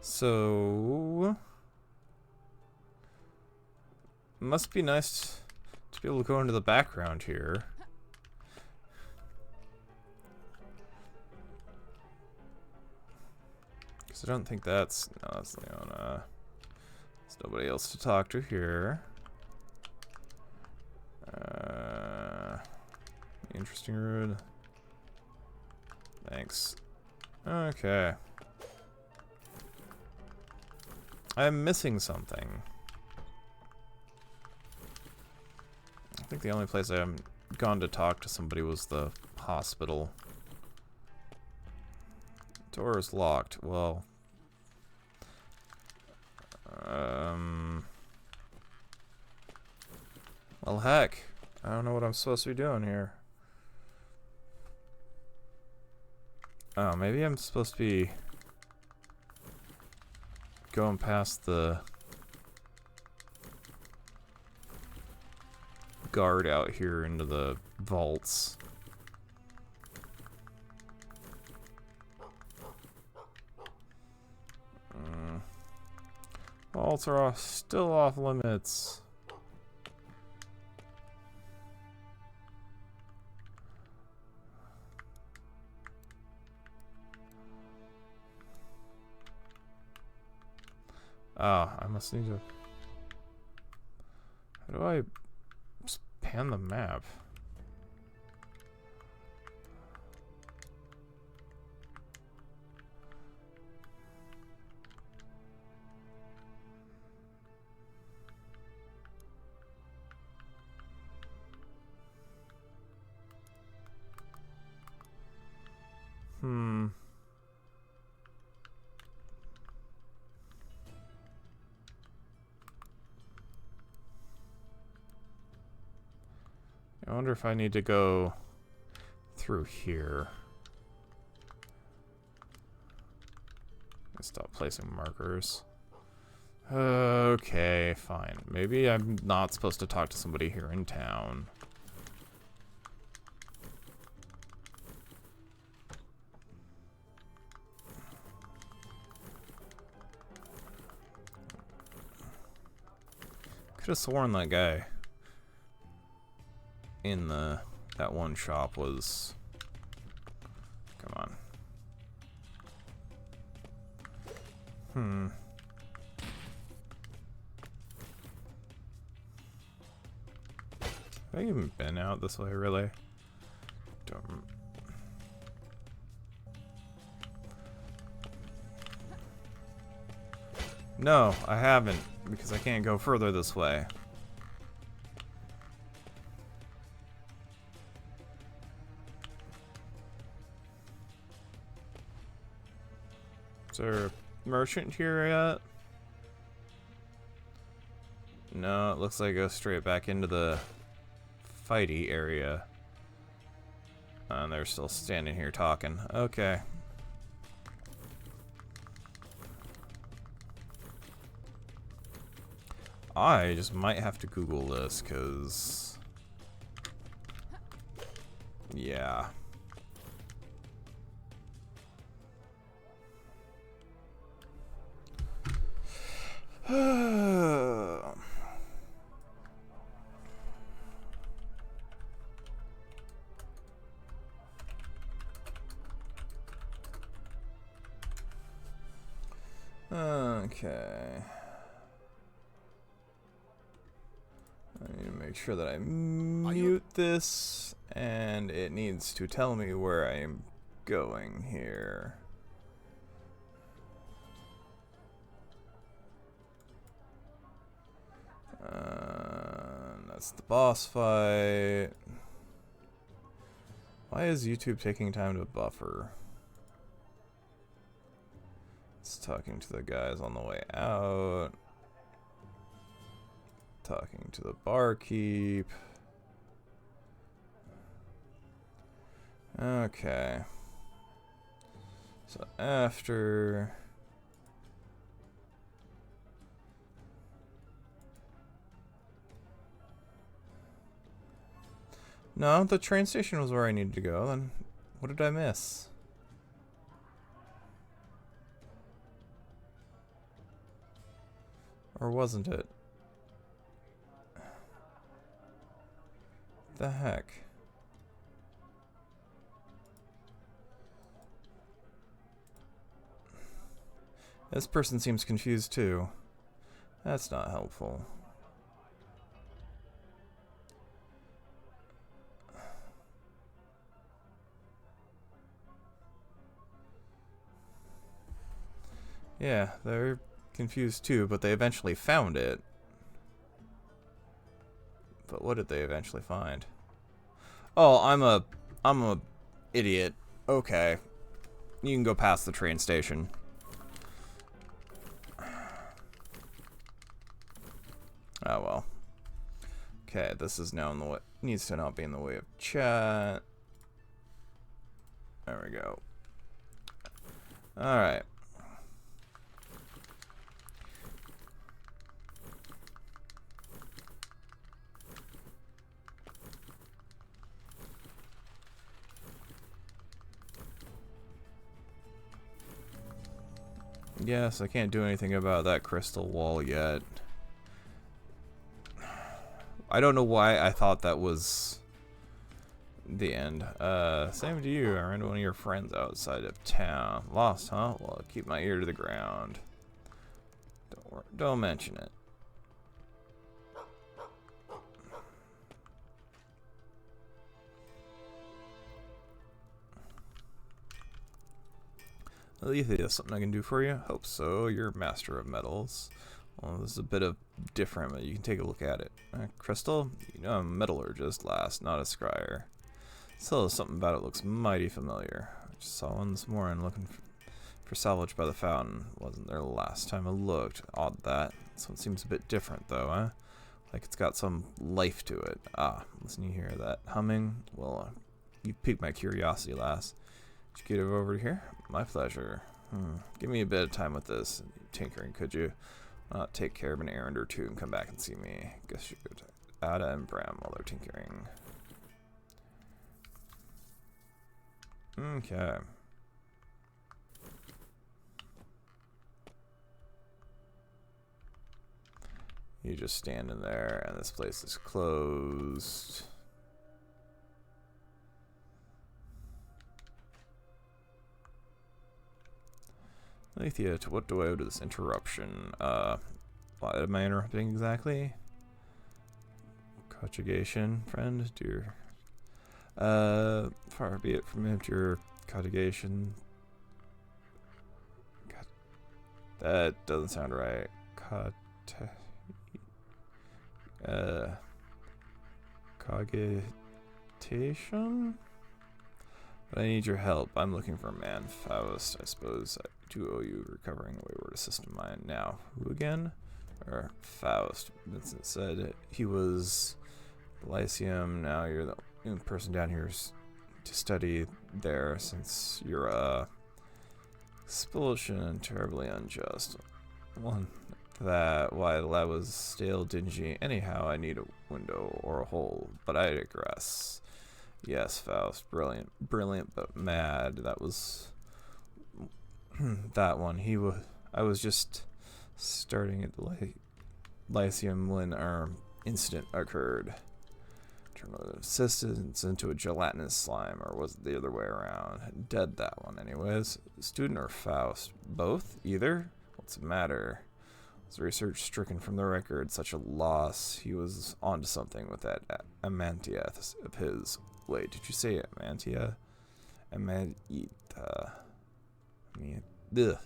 Speaker 1: So must be nice to be able to go into the background here. Because I don't think that's... No, that's Leona. There's nobody else to talk to here. Interesting road. Thanks. Okay. I'm missing something. I think the only place I've gone to talk to somebody was the hospital. Door is locked. Well, well, heck, I don't know what I'm supposed to be doing here. Oh, maybe I'm supposed to be going past the guard out here into the vaults. Vaults are still off limits. Ah, I must need to... How do I just pan the map? I wonder if I need to go through here. Stop placing markers. Okay, fine. Maybe I'm not supposed to talk to somebody here in town. Could have sworn that guy in that one shop was... Come on. Hmm. Have I even been out this way, really? Don't. No, I haven't, because I can't go further this way. Is there a merchant here yet? No, it looks like I go straight back into the fighty area. And they're still standing here talking. Okay. I just might have to Google this, because... yeah. Okay. I need to make sure that I mute this, and it needs to tell me where I am going here. That's the boss fight. Why is YouTube taking time to buffer? It's talking to the guys on the way out. Talking to the barkeep. Okay. So after... no, the train station was where I needed to go. Then what did I miss? Or wasn't it? The heck? This person seems confused too. That's not helpful. Yeah, they're confused too, but they eventually found it. But what did they eventually find? Oh, I'm a idiot. Okay. You can go past the train station. Oh well. Okay, this is now in the way, needs to not be in the way of chat. There we go. Alright. Yes, I can't do anything about that crystal wall yet. I don't know why I thought that was the end. Same to you. I ran into one of your friends outside of town. Lost, huh? Well, I'll keep my ear to the ground. Don't mention it. Alethea, something I can do for you? Hope so. You're a master of metals. Well, this is a bit of different, but you can take a look at it. Crystal? You know I'm a metallurgist last, not a scryer. Still, something about it looks mighty familiar. I just saw one this morning looking for salvage by the fountain. Wasn't there the last time I looked. Odd that. This one seems a bit different though, huh? Like it's got some life to it. Ah, listen, you hear that humming? Well, you piqued my curiosity, lass. Did you get it over here? My pleasure. Give me a bit of time with this tinkering, could you? Take care of an errand or two and come back and see me. Guess you could. Ada and Bram while they're tinkering. Okay. You just stand in there and this place is closed. Alethea, to what do I owe to this interruption? What am I interrupting exactly? Conjugation, friend, dear. Far be it from it, your conjugation. God, that doesn't sound right. Cogitation? But I need your help. I'm looking for a man, Faust. I suppose I do owe you recovering a wayward assistant of mine. Now, who again? Or Faust. Vincent said he was Lyceum. Now you're the only person down here to study there, since your expulsion terribly unjust. One that why the lab was stale, dingy. Anyhow, I need a window or a hole, but I digress. Yes, Faust, brilliant, but mad. That was that one. I was just starting at Lyceum when our incident occurred. Turned the assistants into a gelatinous slime, or was it the other way around? Dead, that one, anyways. Student or Faust? Both? Either? What's the matter? Was research stricken from the record? Such a loss. He was onto something with that Amantia of his. Wait, did you say Amantia? Amantita. Ugh.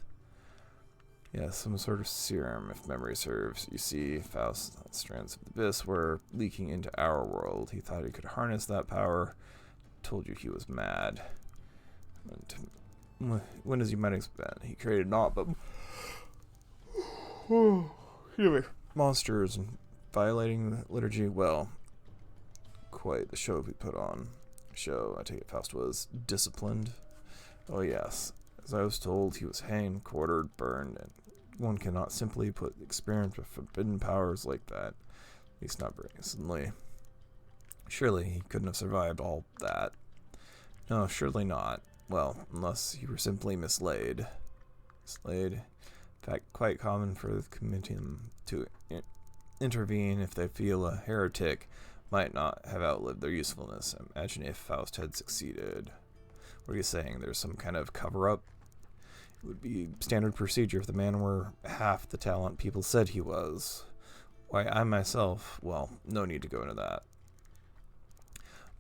Speaker 1: Yeah, some sort of serum, if memory serves. You see, Faust's strands of the abyss were leaking into our world. He thought he could harness that power. Told you he was mad. When as you might expect, he created naught but monsters and violating the liturgy. Well, quite the show we put on. I take it Faust was disciplined. Oh yes, as I was told, he was hanged, quartered, burned, and one cannot simply put experience with forbidden powers like that. At least not very instantly. Surely he couldn't have survived all that. No, surely not. Well, unless he were simply mislaid. In fact, quite common for the committee to intervene if they feel a heretic might not have outlived their usefulness. Imagine if Faust had succeeded. What are you saying? There's some kind of cover-up? It would be standard procedure if the man were half the talent people said he was. Why, I myself, well, no need to go into that.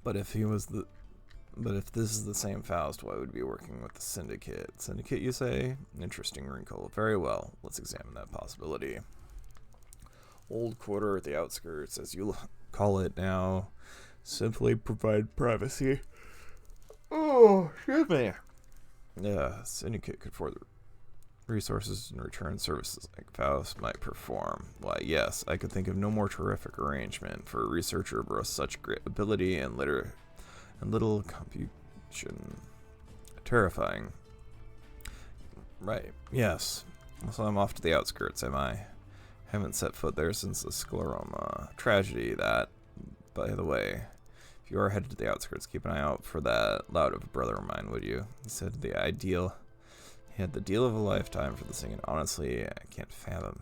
Speaker 1: But if this is the same Faust, why would he be working with the Syndicate? Syndicate, you say? Interesting wrinkle. Very well, let's examine that possibility. Old quarter at the outskirts, as you call it now, simply provide privacy. Oh, excuse me. Yeah, Syndicate could afford the resources and return services like Faust might perform. Why, yes, I could think of no more terrific arrangement for a researcher of such great ability and little computation. Terrifying. Right, yes. So I'm off to the outskirts, am I? Haven't set foot there since the scleroma tragedy. That, by the way, if you are headed to the outskirts, keep an eye out for that lout of a brother of mine, would you? He said he had the deal of a lifetime for this thing, and honestly, I can't fathom.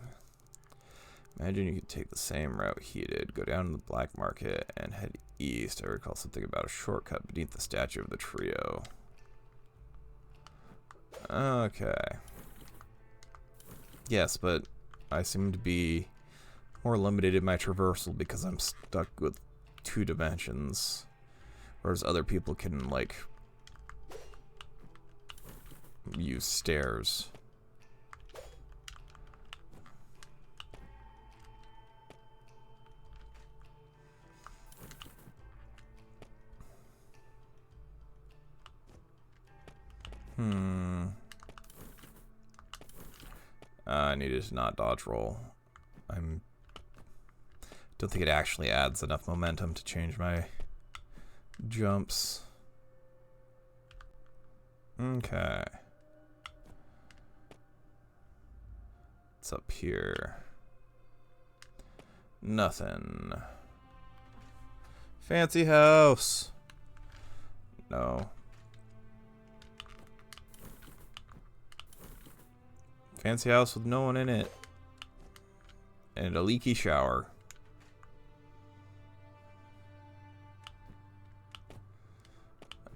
Speaker 1: Imagine you could take the same route he did, go down to the black market, and head east. I recall something about a shortcut beneath the statue of the trio. Okay. Yes, but I seem to be more limited in my traversal because I'm stuck with 2 dimensions, whereas other people can, like, use stairs. I needed to not dodge roll. Don't think it actually adds enough momentum to change my jumps. Okay. What's up here? Nothing. Fancy house. No. Fancy house with no one in it. And a leaky shower.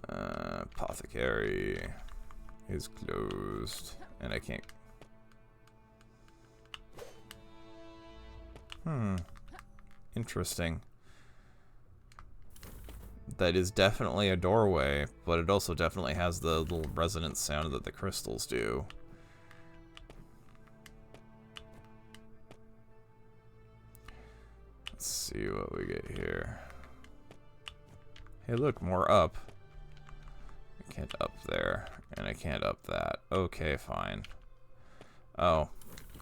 Speaker 1: Apothecary is closed. And I can't Interesting. That is definitely a doorway, but it also definitely has the little resonant sound that the crystals do. Let's see what we get here. Hey, look, more up. I can't up there, and I can't up that. Okay, fine. Oh,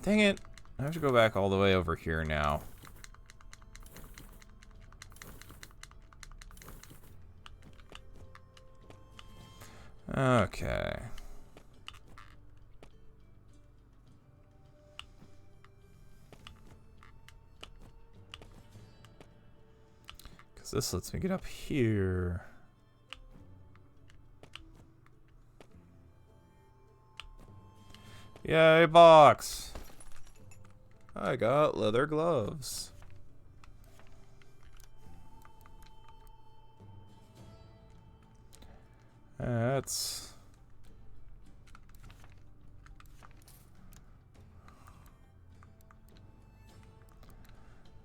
Speaker 1: dang it. I have to go back all the way over here now. Okay. Because this lets me get up here. Yay, box! I got leather gloves. That's...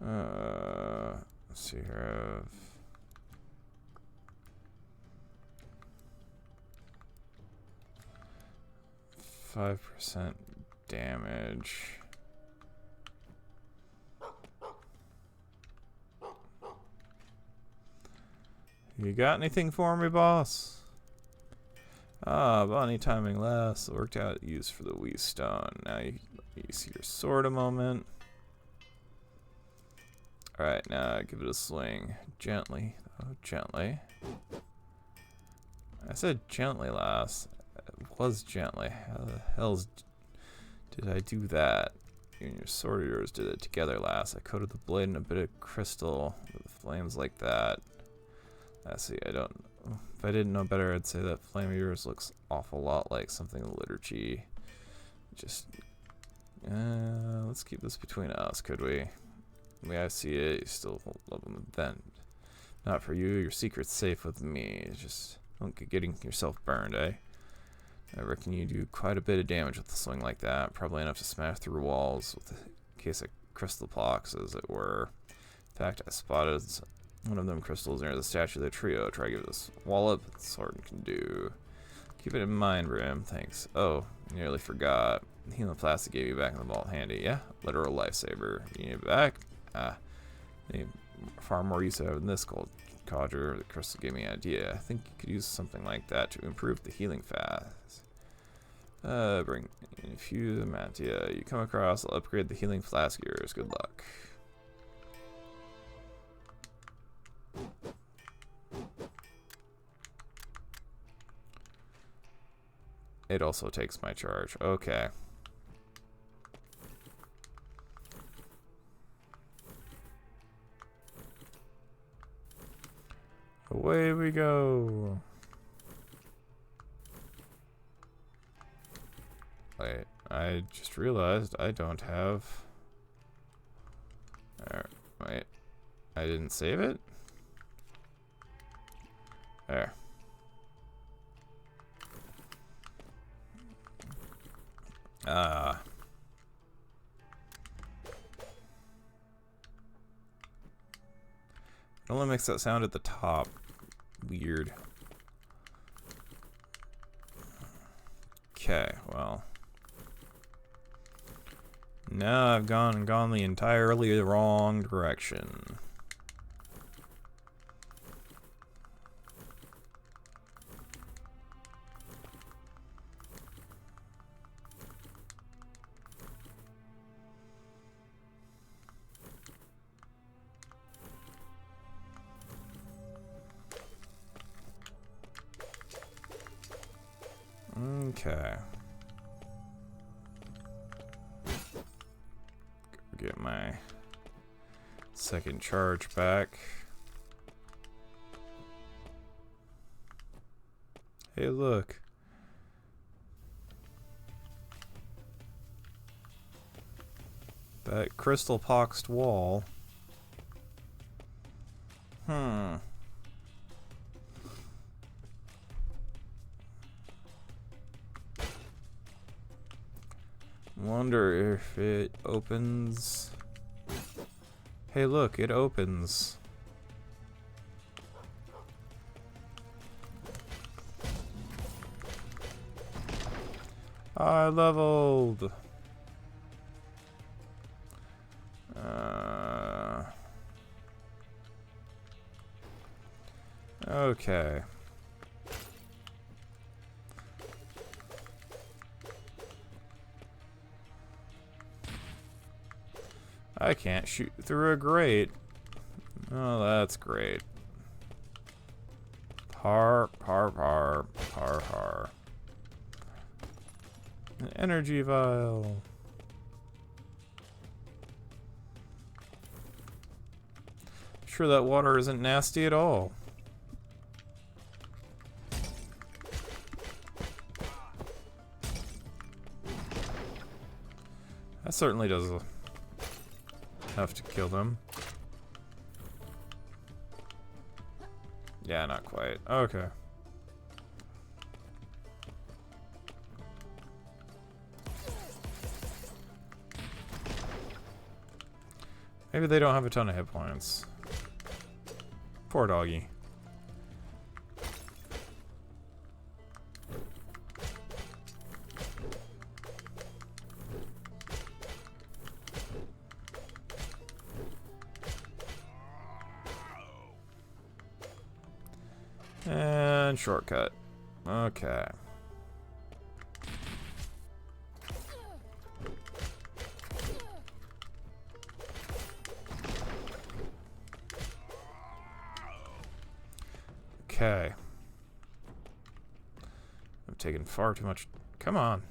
Speaker 1: let's see here. 5% damage. You got anything for me, boss? Ah, Bonnie timing last. Worked out used for the Wii Stone. Now you see your sword a moment. Alright, now give it a swing. Gently. Oh, gently. I said gently last. It was gently. How the hell did I do that? You and your sword of yours did it together last. I coated the blade in a bit of crystal with flames like that. I see, I don't know. If I didn't know better, I'd say that flame of yours looks awful lot like something in the liturgy. Just, let's keep this between us, could we? The way I see it, you still love him then. Not for you, your secret's safe with me. Just don't get getting yourself burned, eh? I reckon you do quite a bit of damage with a swing like that. Probably enough to smash through walls with a case of crystal pox, as it were. In fact, I spotted one of them crystals near the statue of the trio. Try to give this wallop. The sword can do. Keep it in mind, Brim. Thanks. Oh, nearly forgot. The healing plastic gave you back in the vault handy. Yeah, literal lifesaver. You need it back? Ah, need far more use out of this gold codger. The crystal gave me an idea. I think you could use something like that to improve the healing fast. Bring a few mantia you come across. I'll upgrade the healing flask of yours. Good luck. It also takes my charge. Okay. Away we go. Wait, I just realized I don't have... Wait, I didn't save it? There. It only makes that sound at the top. Weird. Okay, well. Now I've gone the entirely wrong direction. Okay. Get my second charge back. Hey, look. That crystal poxed wall. Wonder if it opens Hey, look, it opens. I leveled. Okay. I can't shoot through a grate. Oh, that's great. Har, har, har, har, har. An energy vial. Sure, that water isn't nasty at all. That certainly does enough to kill them. Yeah, not quite. Okay. Maybe they don't have a ton of hit points. Poor doggy. And shortcut. Okay. Okay. I'm taking far too much. Come on.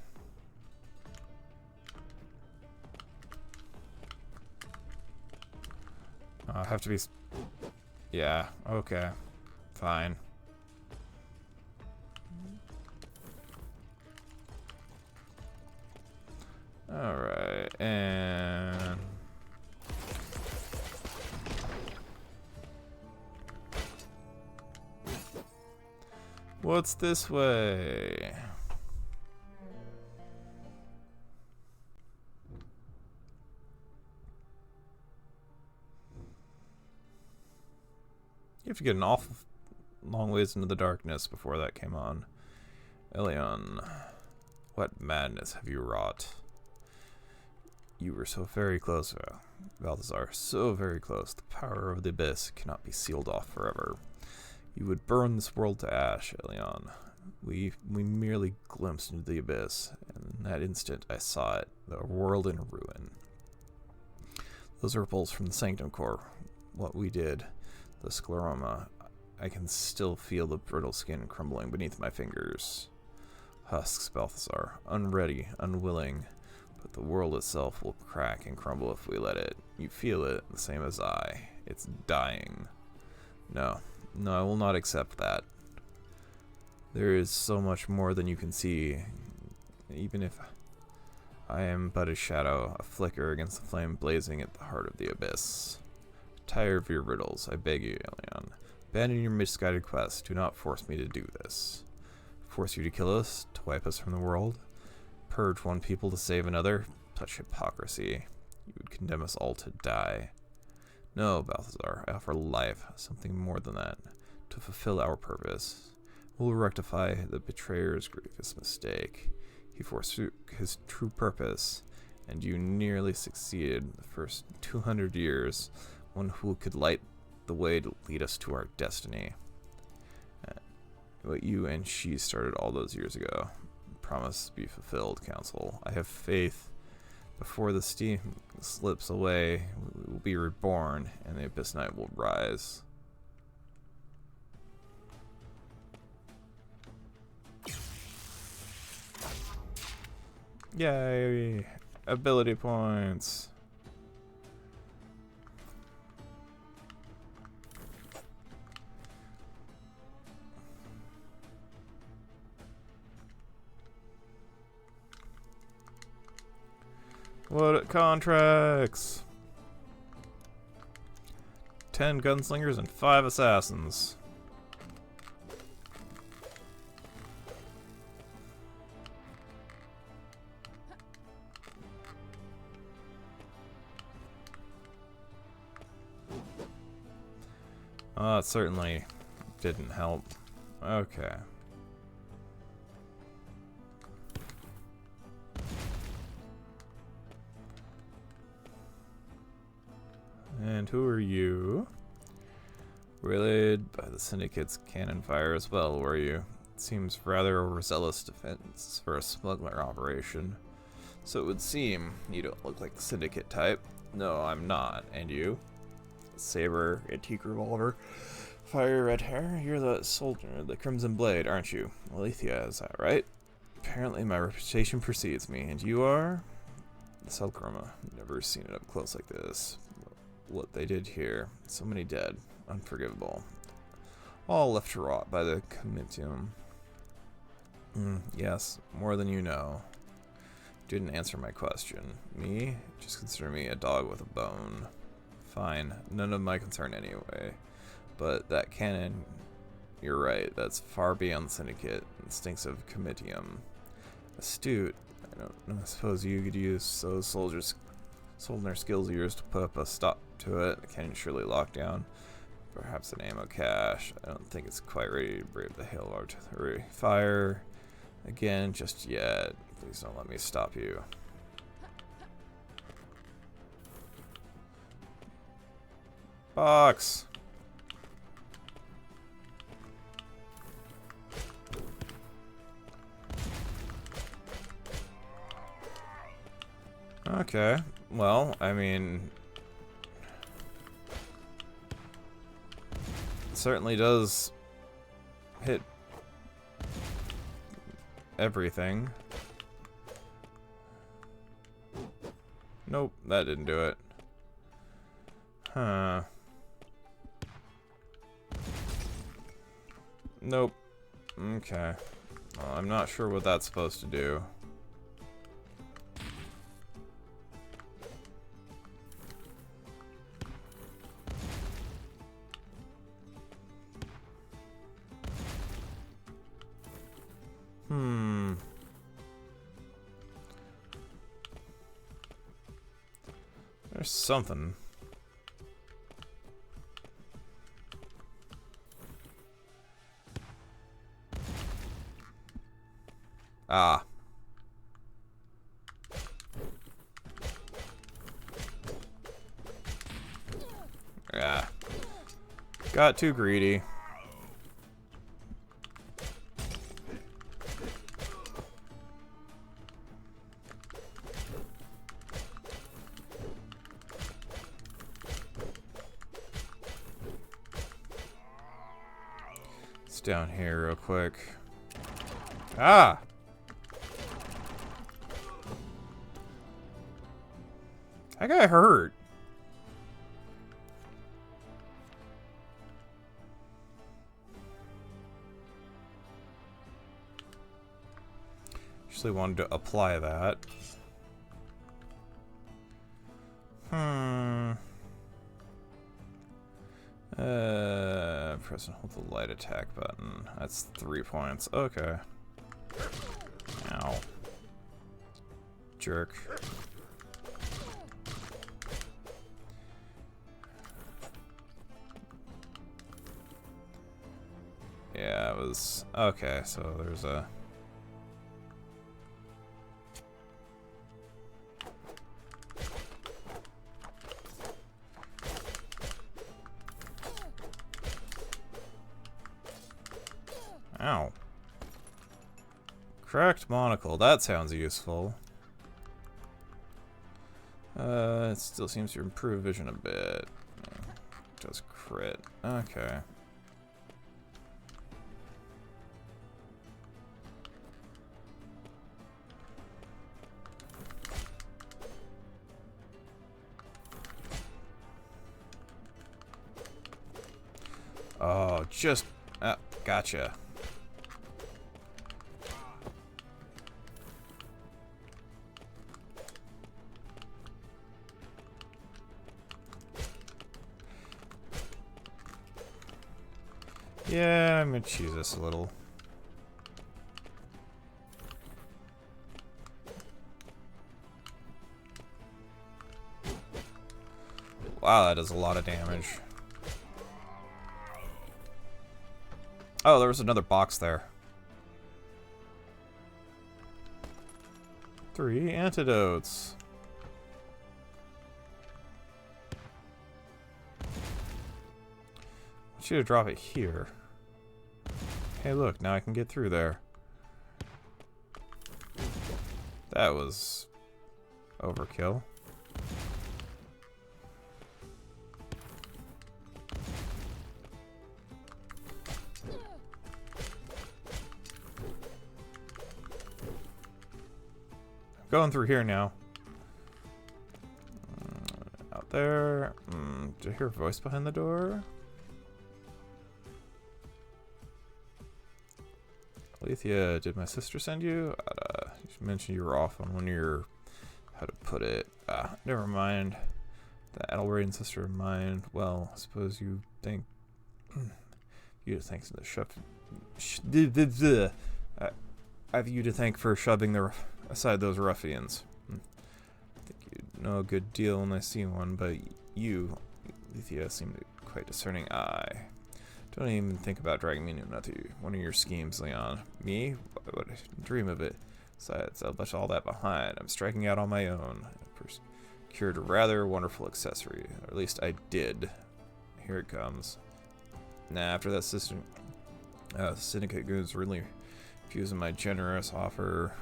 Speaker 1: I have to be. Yeah, okay. Fine. Alright, and. What's this way? You have to get an awful long ways into the darkness before that came on. Elion, what madness have you wrought? You were so very close, Balthazar, so very close. The power of the abyss cannot be sealed off forever. You would burn this world to ash, Elion. We merely glimpsed into the abyss, and in that instant I saw it, the world in ruin. Those ripples from the Sanctum Core, what we did, the scleroma, I can still feel the brittle skin crumbling beneath my fingers. Husks, Balthazar, unready, unwilling, but the world itself will crack and crumble if we let it. You feel it, the same as I. It's dying. No, I will not accept that. There is so much more than you can see, even if I am but a shadow, a flicker against the flame blazing at the heart of the abyss. Tire of your riddles, I beg you, Elion. Abandon your misguided quest. Do not force me to do this. Force you to kill us, to wipe us from the world? Purge one people to save another? Such hypocrisy. You would condemn us all to die. No, Balthazar, I offer life, something more than that, to fulfill our purpose. We'll rectify the betrayer's grievous mistake. He forsook his true purpose, and you nearly succeeded the first 200 years, one who could light the way to lead us to our destiny. What you and she started all those years ago. Promise to be fulfilled, Council. I have faith. Before the steam slips away, we will be reborn, and the Abyss Knight will rise. Yay! Ability points. What contracts? 10 gunslingers and 5 assassins. Well, it certainly didn't help. Okay. And who are you? Related by the Syndicate's cannon fire as well, were you? It seems rather overzealous defense for a smuggler operation. So it would seem you don't look like the Syndicate type. No, I'm not. And you? Saber, antique revolver, fire red hair. You're the soldier, the Crimson Blade, aren't you? Alethea, is that right? Apparently my reputation precedes me. And you are? The Selkroma. Never seen it up close like this. What they did here. So many dead. Unforgivable. All left to rot by the Comitium. Yes, more than you know. Didn't answer my question. Me? Just consider me a dog with a bone. Fine. None of my concern anyway. But that cannon, you're right. That's far beyond the Syndicate. It stinks of Comitium. Astute. I don't know. I suppose you could use those soldiers' skills of yours to put up a stop to it. The cannon surely locked down. Perhaps an ammo cache. I don't think it's quite ready to brave the hail of artillery fire again just yet. Please don't let me stop you. Box. Okay. Well, I mean, it certainly does hit everything. Nope, that didn't do it. Huh. Nope. Okay. Well, I'm not sure what that's supposed to do. There's something. Ah. Yeah. Got too greedy. It's down here real quick. Ah! I got hurt. Actually wanted to apply that. Press and hold the light attack button. That's 3 points. Okay. Ow. Jerk. Yeah, it was... Okay, so there's a... Ow. Cracked monocle. That sounds useful. It still seems to improve vision a bit. Does crit. Okay. Oh, just... gotcha. Yeah, I'm gonna choose this a little. Wow, that does a lot of damage. Oh, there was another box there. 3 antidotes. I want you to drop it here. Hey, look, now I can get through there. That was overkill. Going through here now. Out there. Did I hear a voice behind the door? Alethea, did my sister send you? You mentioned you were off on one of your, how to put it. Never mind. The Adelraid sister of mine. Well, I suppose you think you to thank the I have you to thank for shoving aside those ruffians. I think you know a good deal when I see one, but you, Alethea, seem to be quite discerning eye. Don't even think about dragging me into one of your schemes, Leon. Me? I would dream of it. Besides, I'll left all that behind. I'm striking out on my own. I procured a rather wonderful accessory. Or at least I did. Here it comes. Nah, after that syndicate goons really refusing my generous offer.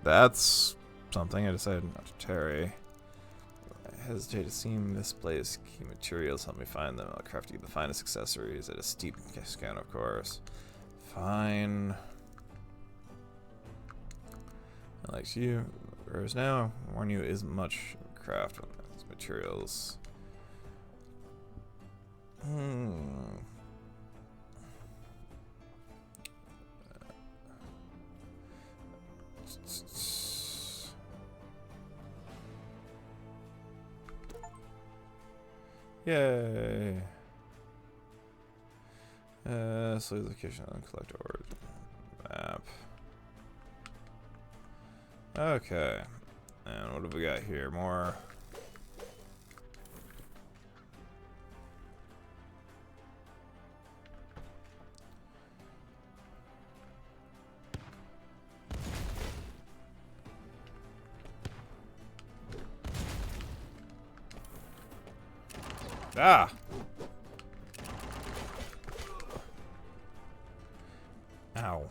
Speaker 1: That's something I decided not to tarry. I hesitate to seem misplaced. Key materials help me find them. I'll craft you the finest accessories at a steep discount, of course. Fine. Like you, whereas now, I warn you, isn't much craft with these materials. Yay! Select location and collect ore map. Okay. And what have we got here? More. Ah! Ow.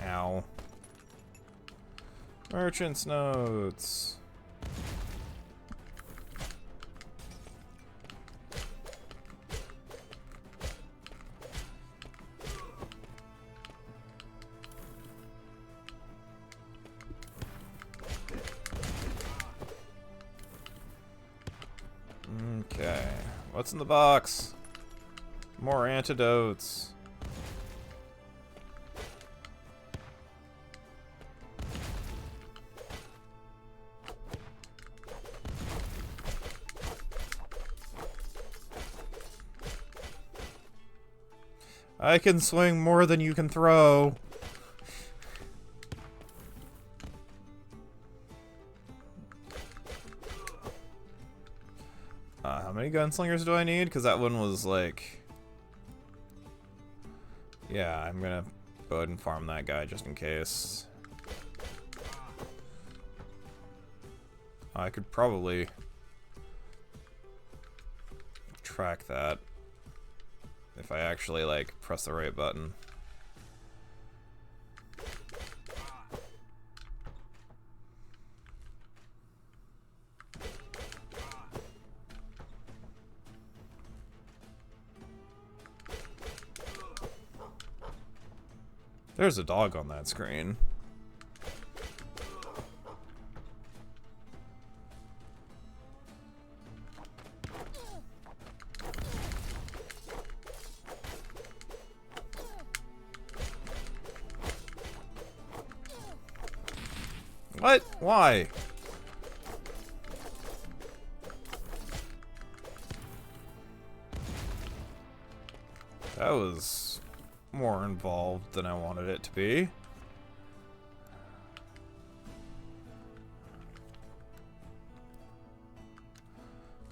Speaker 1: Ow. Merchant's notes. Okay, what's in the box? More antidotes. I can swing more than you can throw. How many gunslingers do I need? Because that one was like... Yeah, I'm gonna go ahead and farm that guy just in case. I could probably track that if I actually like press the right button. There's a dog on that screen. What? Why? That was more involved than I wanted it to be.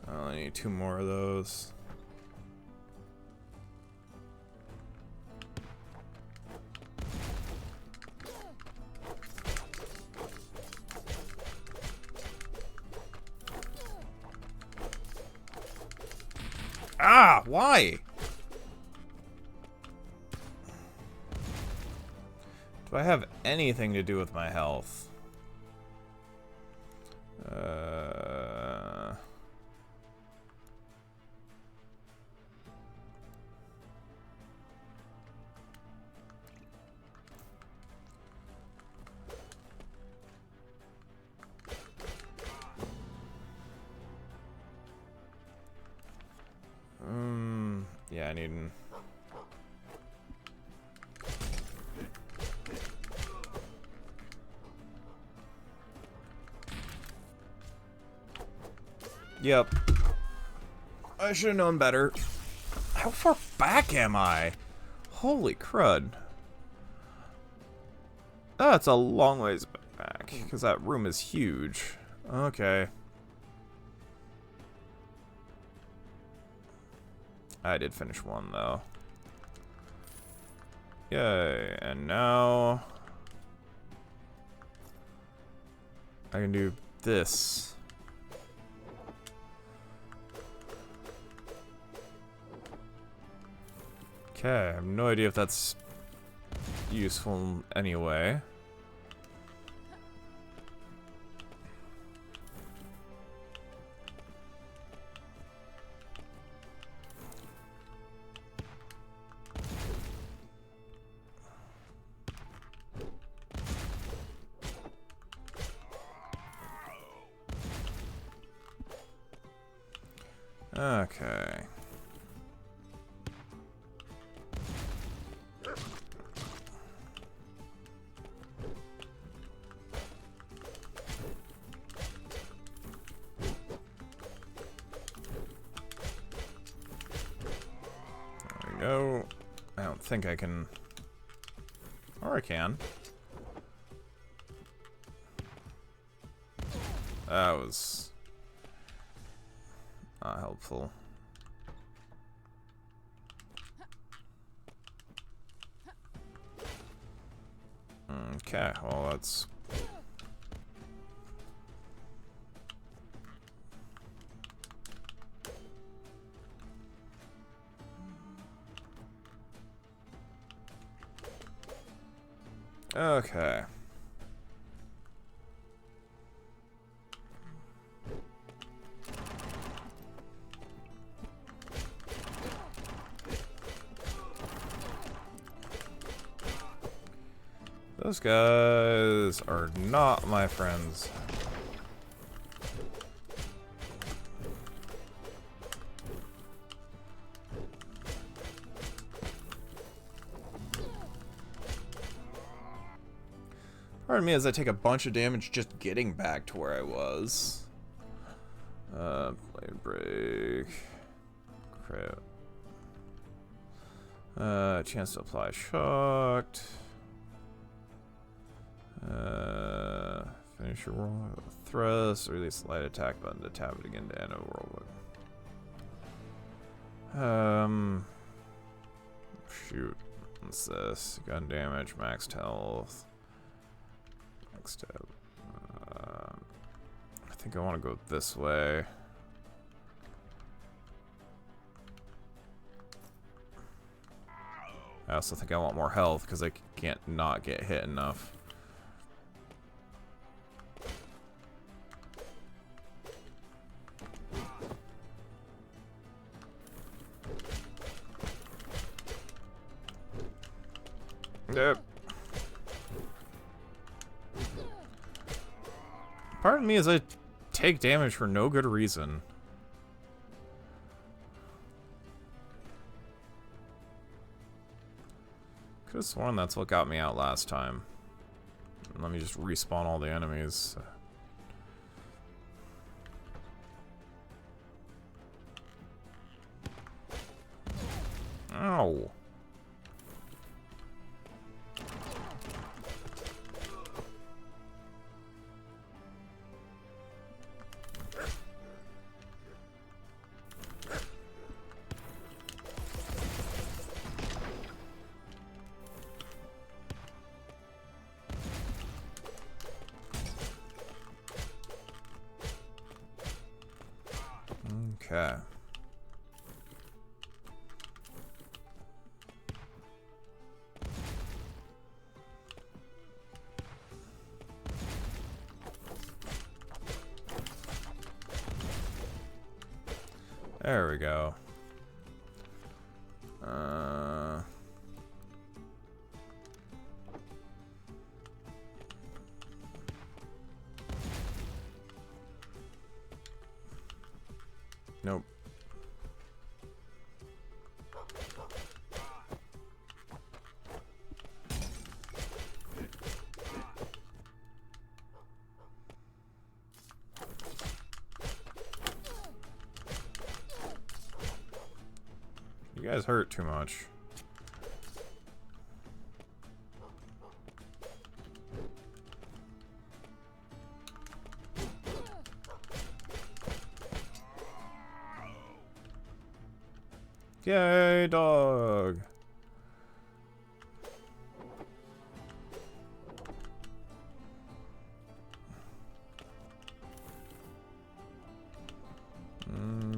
Speaker 1: I need 2 more of those. Ah, why? Do I have anything to do with my health? Yeah, I need... Yep. I should have known better. How far back am I? Holy crud. Oh, it's a long ways back, because that room is huge. Okay. I did finish one, though. Yay, and now... I can do this. Okay, I have no idea if that's useful anyway. Okay. There we go. I don't think I can... Or I can. That was... not helpful. Okay, well that's... Okay. Those guys are not my friends. Part of me is I take a bunch of damage just getting back to where I was. Blade break. Crit. Chance to apply shocked. Finish your roll with a thrust. Release the light attack button to tap it again to end a whirlwind. Shoot. What's this? Gun damage, maxed health. Next step. I think I want to go this way. I also think I want more health because I can't not get hit enough. Yep. Part of me is I take damage for no good reason. Could have sworn that's what got me out last time. Let me just respawn all the enemies. Ow. Okay. There we go. Nope. You guys hurt too much. Yay, dog!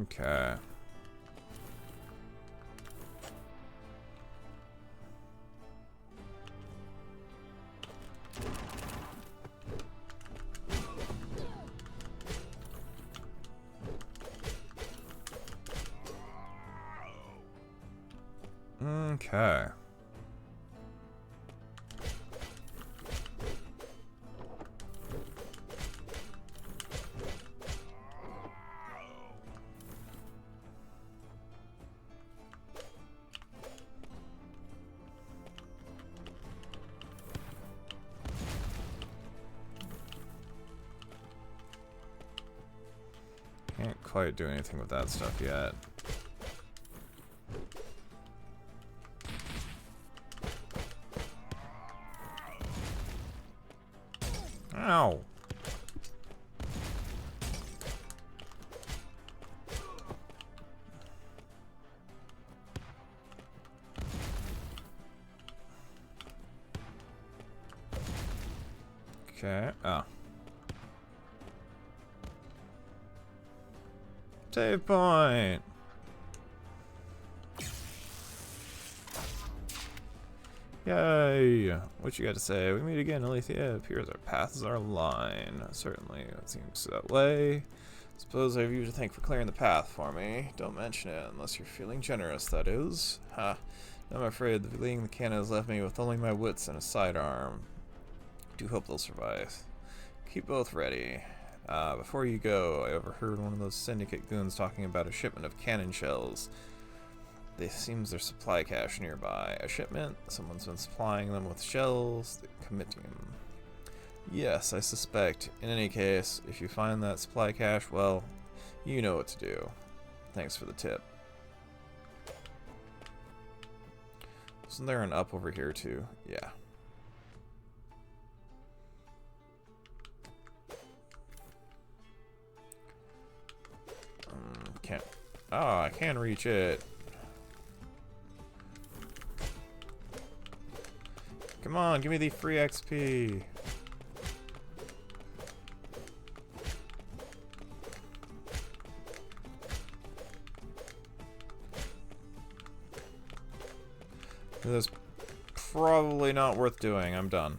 Speaker 1: Okay. Okay. Can't quite do anything with that stuff yet. Ow! Okay. Oh. Save point! Yay! What you got to say? We meet again, Alethea. It appears our paths are aligned. Certainly, it seems that way. Suppose I have you to thank for clearing the path for me. Don't mention it, unless you're feeling generous, that is. Ha! I'm afraid that fleeing the cannon has left me with only my wits and a sidearm. Do hope they'll survive. Keep both ready. Before you go, I overheard one of those syndicate goons talking about a shipment of cannon shells. It seems there's supply cache nearby. A shipment? Someone's been supplying them with shells. Commit to him. Yes, I suspect. In any case, if you find that supply cache, well, you know what to do. Thanks for the tip. Isn't there an up over here too? Yeah. Can't. Oh, I can reach it. Come on, give me the free XP. This is probably not worth doing. I'm done.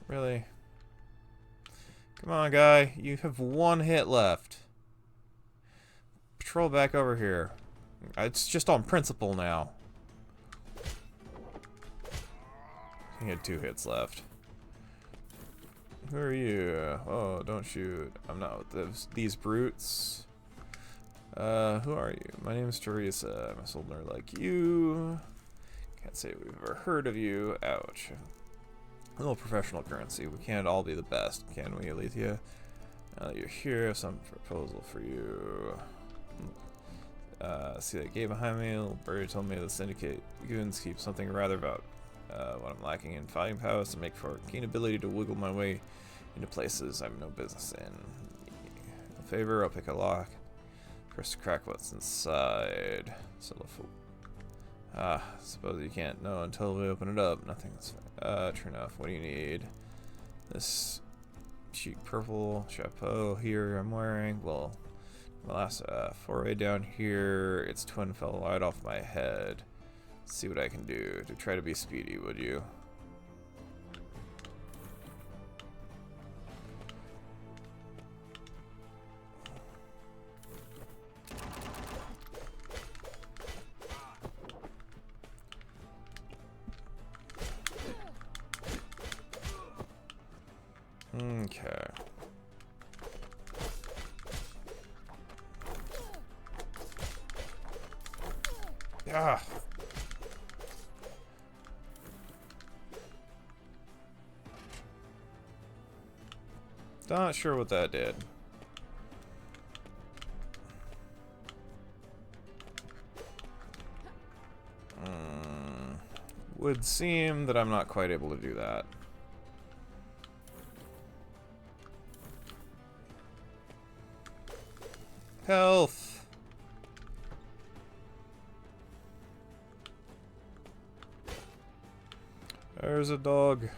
Speaker 1: Really? Come on, guy. You have one hit left. Patrol back over here. It's just on principle now. He had 2 hits left. Who are you? Oh, don't shoot. I'm not with these brutes. Who are you? My name is Teresa. I'm a soldier like you. Can't say we've ever heard of you. Ouch. A little professional currency. We can't all be the best, can we, Alethea? Now that you're here, I have some proposal for you. See that gate behind me? Little birdie told me the syndicate goons keep something rather about what I'm lacking in fighting powers to make for a keen ability to wiggle my way into places I've no business in. A favor, I'll pick a lock. First to crack what's inside. Suppose you can't know until we open it up. Nothing's true enough. What do you need? This cheap purple chapeau here I'm wearing. Well, my last foray down here, its twin fell right off my head. Let's see what I can do to try to be speedy, would you? Okay. Ah. Not sure what that did. Would seem that I'm not quite able to do that. Health. There's a dog.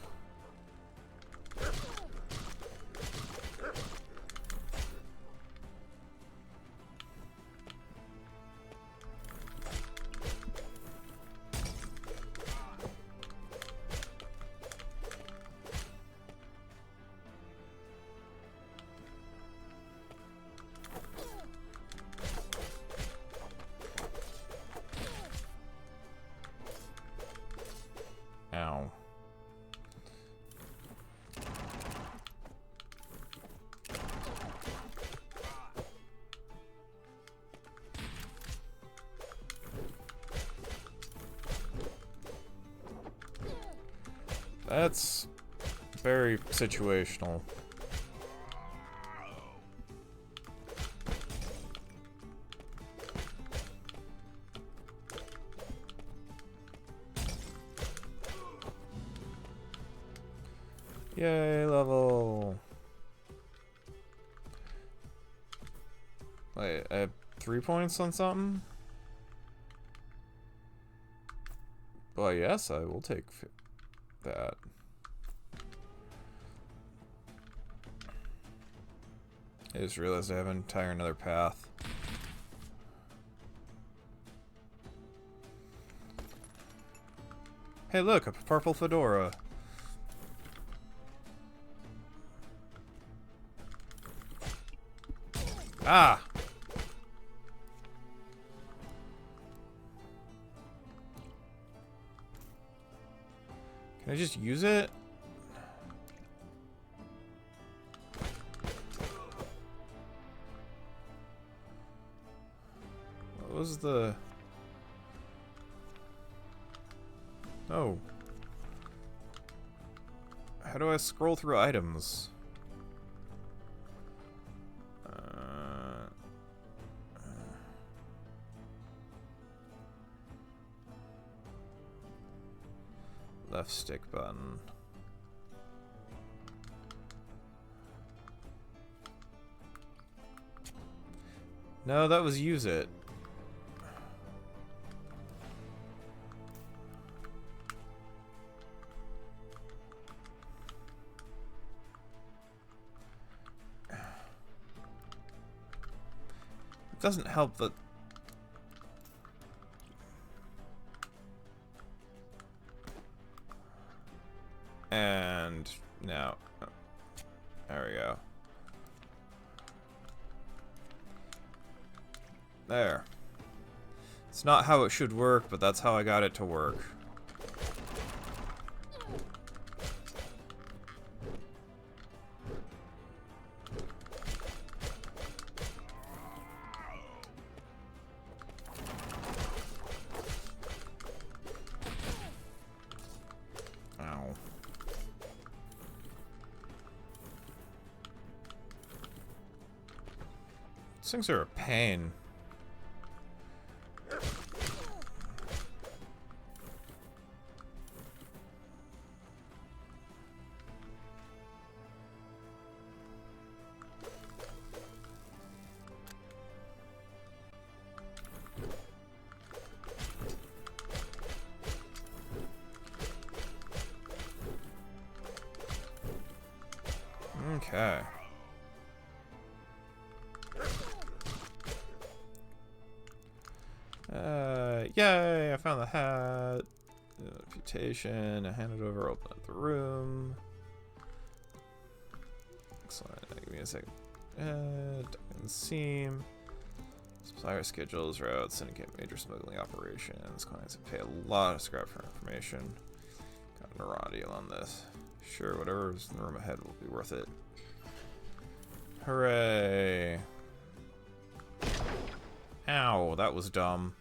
Speaker 1: Ow. That's very situational. Yay, level. Wait, I have 3 points on something? Well, yes, I will take that. I just realized I have an entire another path. Hey, look, a purple fedora. Ah! Can I just use it? What was the... Oh. How do I scroll through items? Left stick button. No, that was use it. It doesn't help that. And now, there we go. There. It's not how it should work, but that's how I got it to work. These things are a pain. Okay. Yay, I found the hat. Reputation, I hand it over, open up the room. Excellent, give me a second. Seam. Supplier schedules, routes, syndicate major smuggling operations. Clients that pay a lot of scrap for information. Got a raw deal on this. Sure, whatever's in the room ahead will be worth it. Hooray. Ow, that was dumb.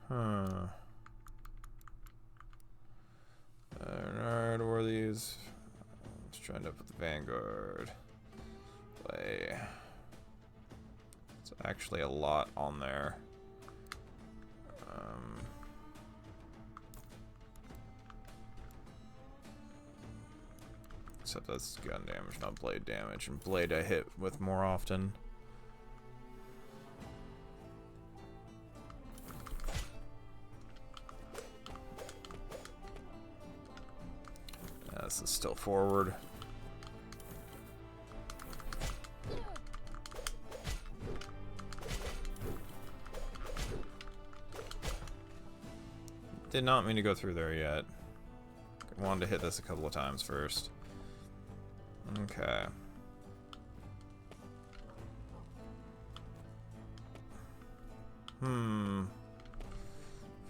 Speaker 1: Huh. Alright, where are these? Let's try to put the Vanguard. Play. It's actually a lot on there. Except that's gun damage, not blade damage. And blade I hit with more often. This is still forward. Did not mean to go through there yet. I wanted to hit this a couple of times first. Okay.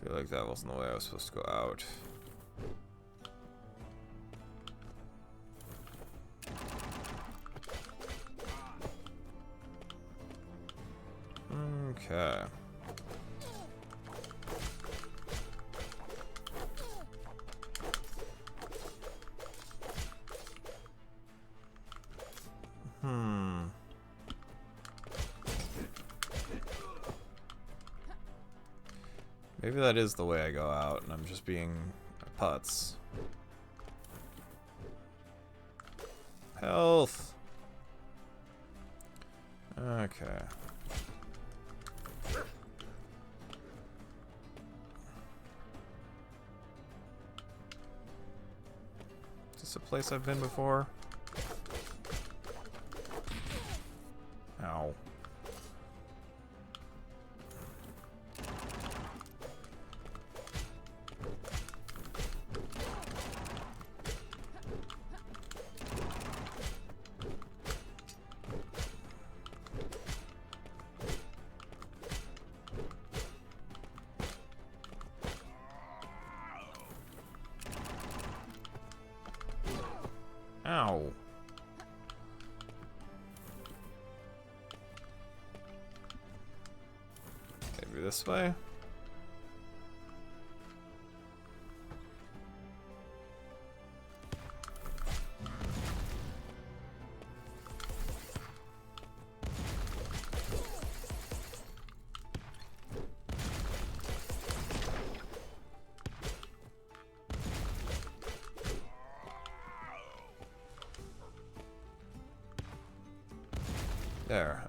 Speaker 1: Feel like that wasn't the way I was supposed to go out. Okay. Maybe that is the way I go out, and I'm just being a putz. Health! Okay. Is this a place I've been before? Ow. Ow. Maybe this way?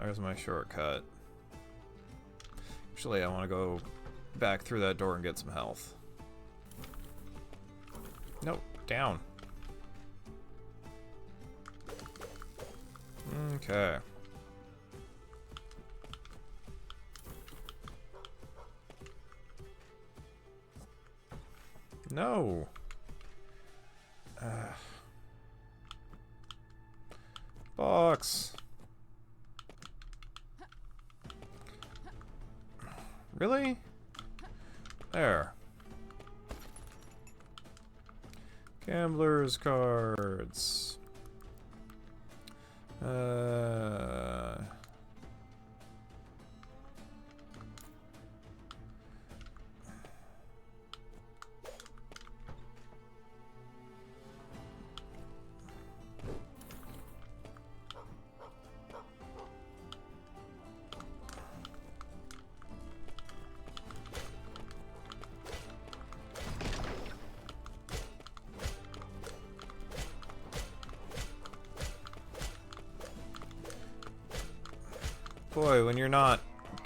Speaker 1: There's my shortcut. Actually, I want to go back through that door and get some health. Nope, down. Okay. No. Box. Really? There. Gambler's cards. Boy, when you're not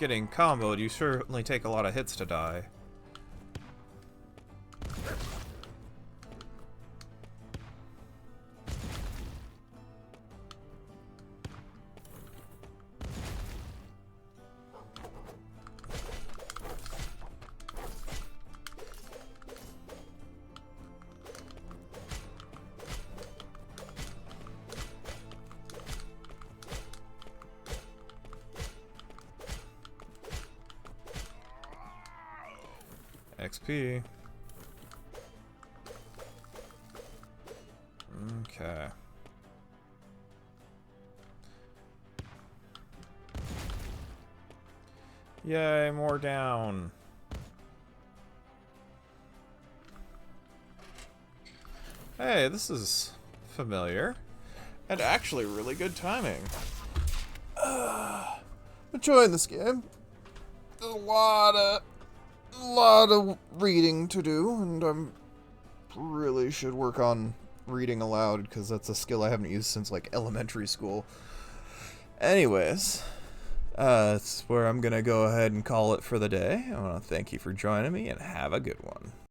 Speaker 1: getting comboed, you certainly take a lot of hits to die. XP. Okay. Yay, more down. Hey, this is familiar. And actually really good timing. Enjoying this game. There's a lot of reading to do, and I really should work on reading aloud, because that's a skill I haven't used since, like, elementary school. Anyways, that's where I'm gonna go ahead and call it for the day. I want to thank you for joining me, and have a good one.